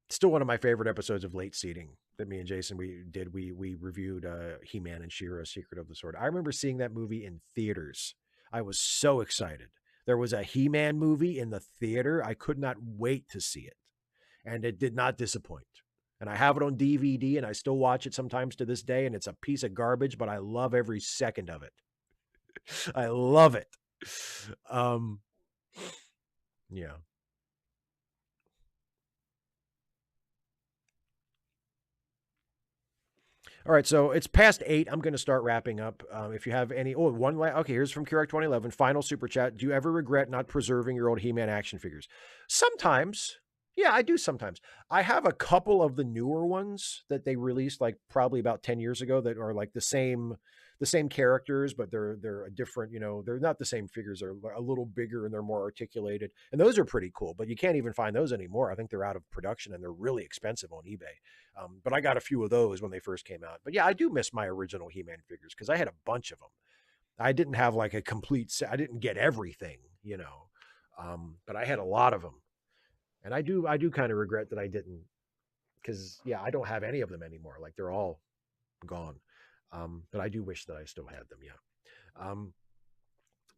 Still one of my favorite episodes of Late Seating that me and Jason we reviewed He-Man and She-Ra, Secret of the Sword. I remember seeing that movie in theaters. I was so excited. There was a He-Man movie in the theater. I could not wait to see it. And it did not disappoint. And I have it on DVD and I still watch it sometimes to this day. And it's a piece of garbage, but I love every second of it. I love it. Yeah. All right, so it's past 8. I'm going to start wrapping up. If you have any, okay, here's from Kurek 2011, final super chat. Do you ever regret not preserving your old He-Man action figures? Sometimes. Yeah, I do sometimes. I have a couple of the newer ones that they released like probably about 10 years ago that are like the same characters, but they're a different, they're not the same figures. They're a little bigger and they're more articulated. And those are pretty cool, but you can't even find those anymore. I think they're out of production and they're really expensive on eBay. But I got a few of those when they first came out. But yeah, I do miss my original He-Man figures because I had a bunch of them. I didn't have like a complete set. I didn't get everything, but I had a lot of them. And I do kind of regret that I didn't, because yeah, I don't have any of them anymore. Like they're all gone. But I do wish that I still had them. Yeah.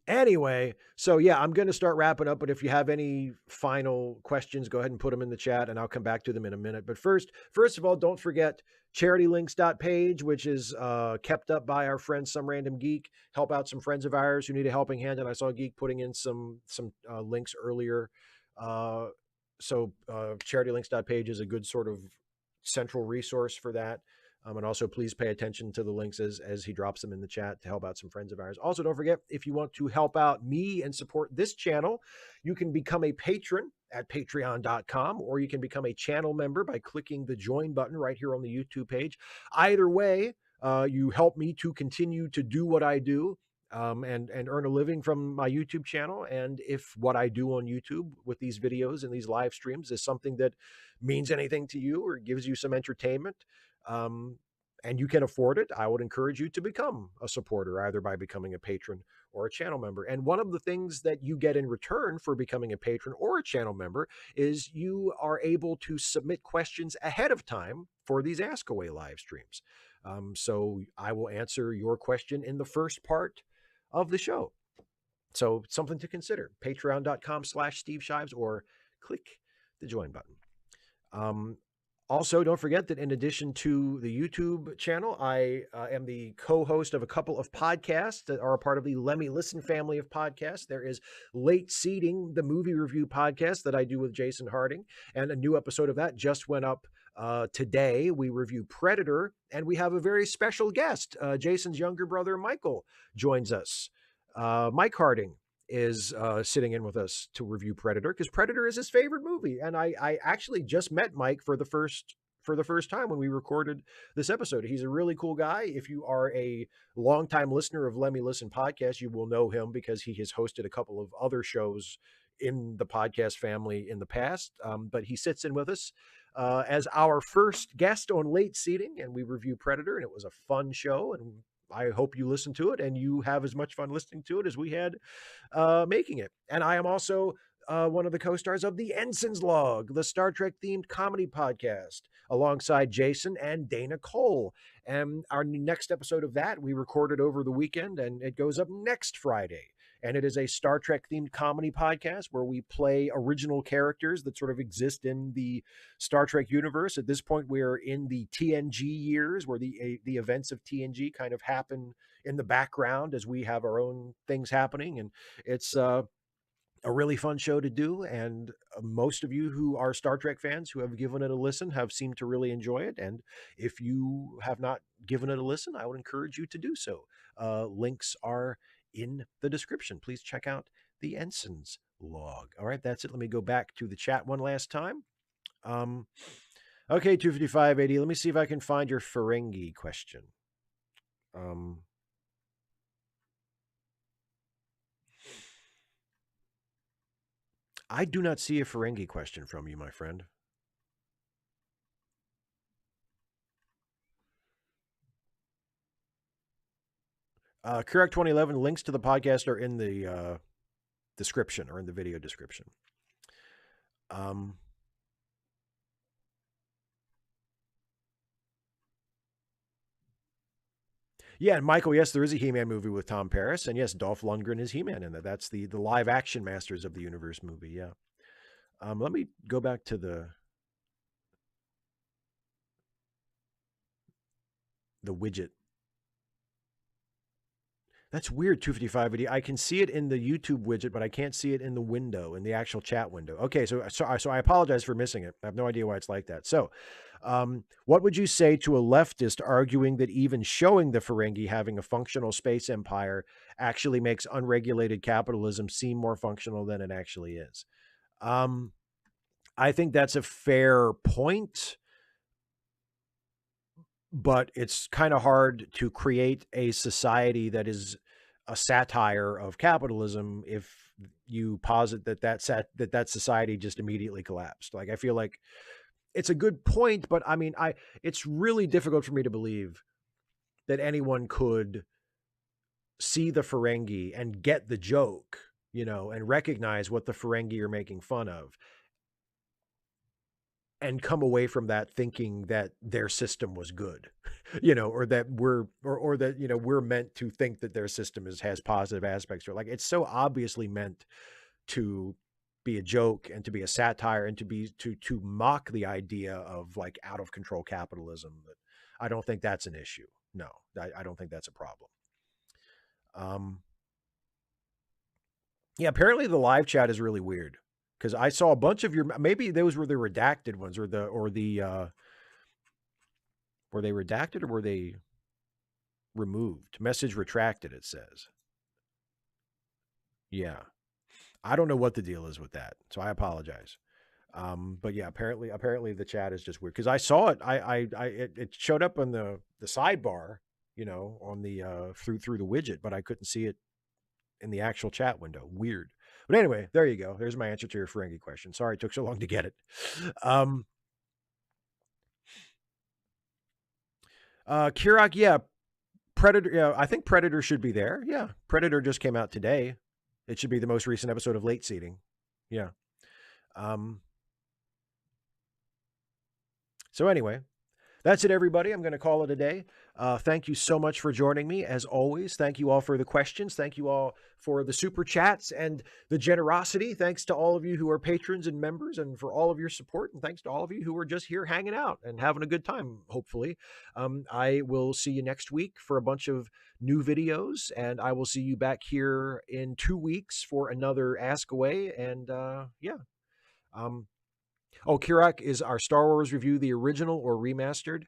Anyway, so yeah, I'm going to start wrapping up, but if you have any final questions, go ahead and put them in the chat and I'll come back to them in a minute. But first of all, don't forget charitylinks.page, which is kept up by our friend Some Random Geek. Help out some friends of ours who need a helping hand. And I saw Geek putting in some links earlier. So charitylinks.page is a good sort of central resource for that. And also, please pay attention to the links as he drops them in the chat to help out some friends of ours. Also, don't forget, if you want to help out me and support this channel, you can become a patron at patreon.com, or you can become a channel member by clicking the join button right here on the YouTube page. Either way, you help me to continue to do what I do. And earn a living from my YouTube channel. And if what I do on YouTube with these videos and these live streams is something that means anything to you or gives you some entertainment, and you can afford it, I would encourage you to become a supporter, either by becoming a patron or a channel member. And one of the things that you get in return for becoming a patron or a channel member is you are able to submit questions ahead of time for these Ask Away live streams. So I will answer your question in the first part of the show. So something to consider. Patreon.com/Steve Shives, or click the join button. Also, don't forget that in addition to the YouTube channel, I am the co-host of a couple of podcasts that are a part of the Lemmy Listen family of podcasts. There is Late Seating, the movie review podcast that I do with Jason Harding, and a new episode of that just went up today. We review Predator, and we have a very special guest. Jason's younger brother, Michael, joins us. Mike Harding is sitting in with us to review Predator, because Predator is his favorite movie. And I actually just met Mike for the first time when we recorded this episode. He's a really cool guy. If you are a longtime listener of Lemmy Listen podcast, you will know him because he has hosted a couple of other shows in the podcast family in the past. But he sits in with us as our first guest on Late Seating, and we review Predator, and it was a fun show, and I hope you listen to it and you have as much fun listening to it as we had making it. And I am also one of the co-stars of the Ensign's Log, the Star Trek themed comedy podcast, alongside Jason and Dana Cole. And our next episode of that we recorded over the weekend, and it goes up next Friday. And it is a Star Trek themed comedy podcast where we play original characters that sort of exist in the Star Trek universe. At this point, we're in the TNG years, where the events of TNG kind of happen in the background as we have our own things happening. And it's a really fun show to do. And most of you who are Star Trek fans who have given it a listen have seemed to really enjoy it. And if you have not given it a listen, I would encourage you to do so. Links are in the description. Please check out the Ensign's Log. All right, that's it. Let me go back to the chat one last time. Okay, 25580. Let me see if I can find your Ferengi question. I do not see a Ferengi question from you, my friend. Correct 2011 links to the podcast are in the description, or in the video description. Yeah, and Michael, yes, there is a He-Man movie with Tom Paris, and yes, Dolph Lundgren is He-Man in that. That's the live action Masters of the Universe movie. Yeah. Let me go back to the widget. That's weird, 255. I can see it in the YouTube widget, but I can't see it in the window, in the actual chat window. Okay, so I apologize for missing it. I have no idea why it's like that. So, what would you say to a leftist arguing that even showing the Ferengi having a functional space empire actually makes unregulated capitalism seem more functional than it actually is? I think that's a fair point, but it's kind of hard to create a society that is a satire of capitalism if you posit that society just immediately collapsed. Like, I feel like it's a good point, but I mean, it's really difficult for me to believe that anyone could see the Ferengi and get the joke, and recognize what the Ferengi are making fun of, and come away from that thinking that their system was good, or that we're meant to think that their system has positive aspects to it. Like, it's so obviously meant to be a joke and to be a satire and to mock the idea of like out of control capitalism. That I don't think that's an issue. No, I don't think that's a problem. Yeah, apparently the live chat is really weird, because I saw a bunch of maybe those were the redacted ones, were they redacted, or were they removed? Message retracted, it says. Yeah. I don't know what the deal is with that, so I apologize. But yeah, apparently the chat is just weird, because I saw it. It showed up on the sidebar, on the through the widget, but I couldn't see it in the actual chat window. Weird. But anyway, there you go. There's my answer to your Ferengi question. Sorry it took so long to get it. Kirak, yeah. Predator, yeah, I think Predator should be there. Yeah. Predator just came out today. It should be the most recent episode of Late Seating. Yeah. So anyway, that's it, everybody. I'm going to call it a day. Thank you so much for joining me, as always. Thank you all for the questions. Thank you all for the super chats and the generosity. Thanks to all of you who are patrons and members, and for all of your support. And thanks to all of you who are just here hanging out and having a good time, hopefully. I will see you next week for a bunch of new videos, and I will see you back here in 2 weeks for another Ask Away. And yeah. Oh, Kirak, is our Star Wars review the original or remastered?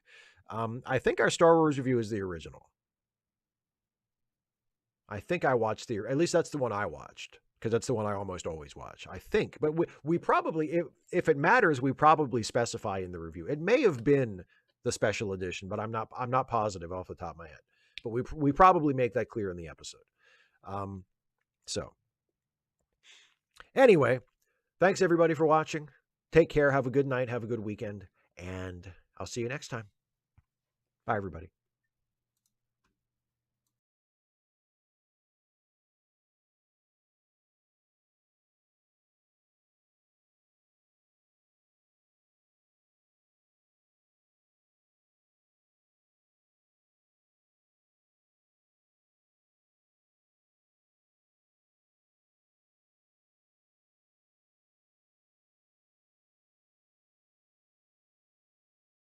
I think our Star Wars review is the original. I think I watched at least that's the one I watched, because that's the one I almost always watch, I think. But we probably, if it matters, we probably specify in the review. It may have been the special edition, but I'm not positive off the top of my head. But we probably make that clear in the episode. So anyway, thanks everybody for watching. Take care. Have a good night. Have a good weekend. And I'll see you next time. Bye, everybody.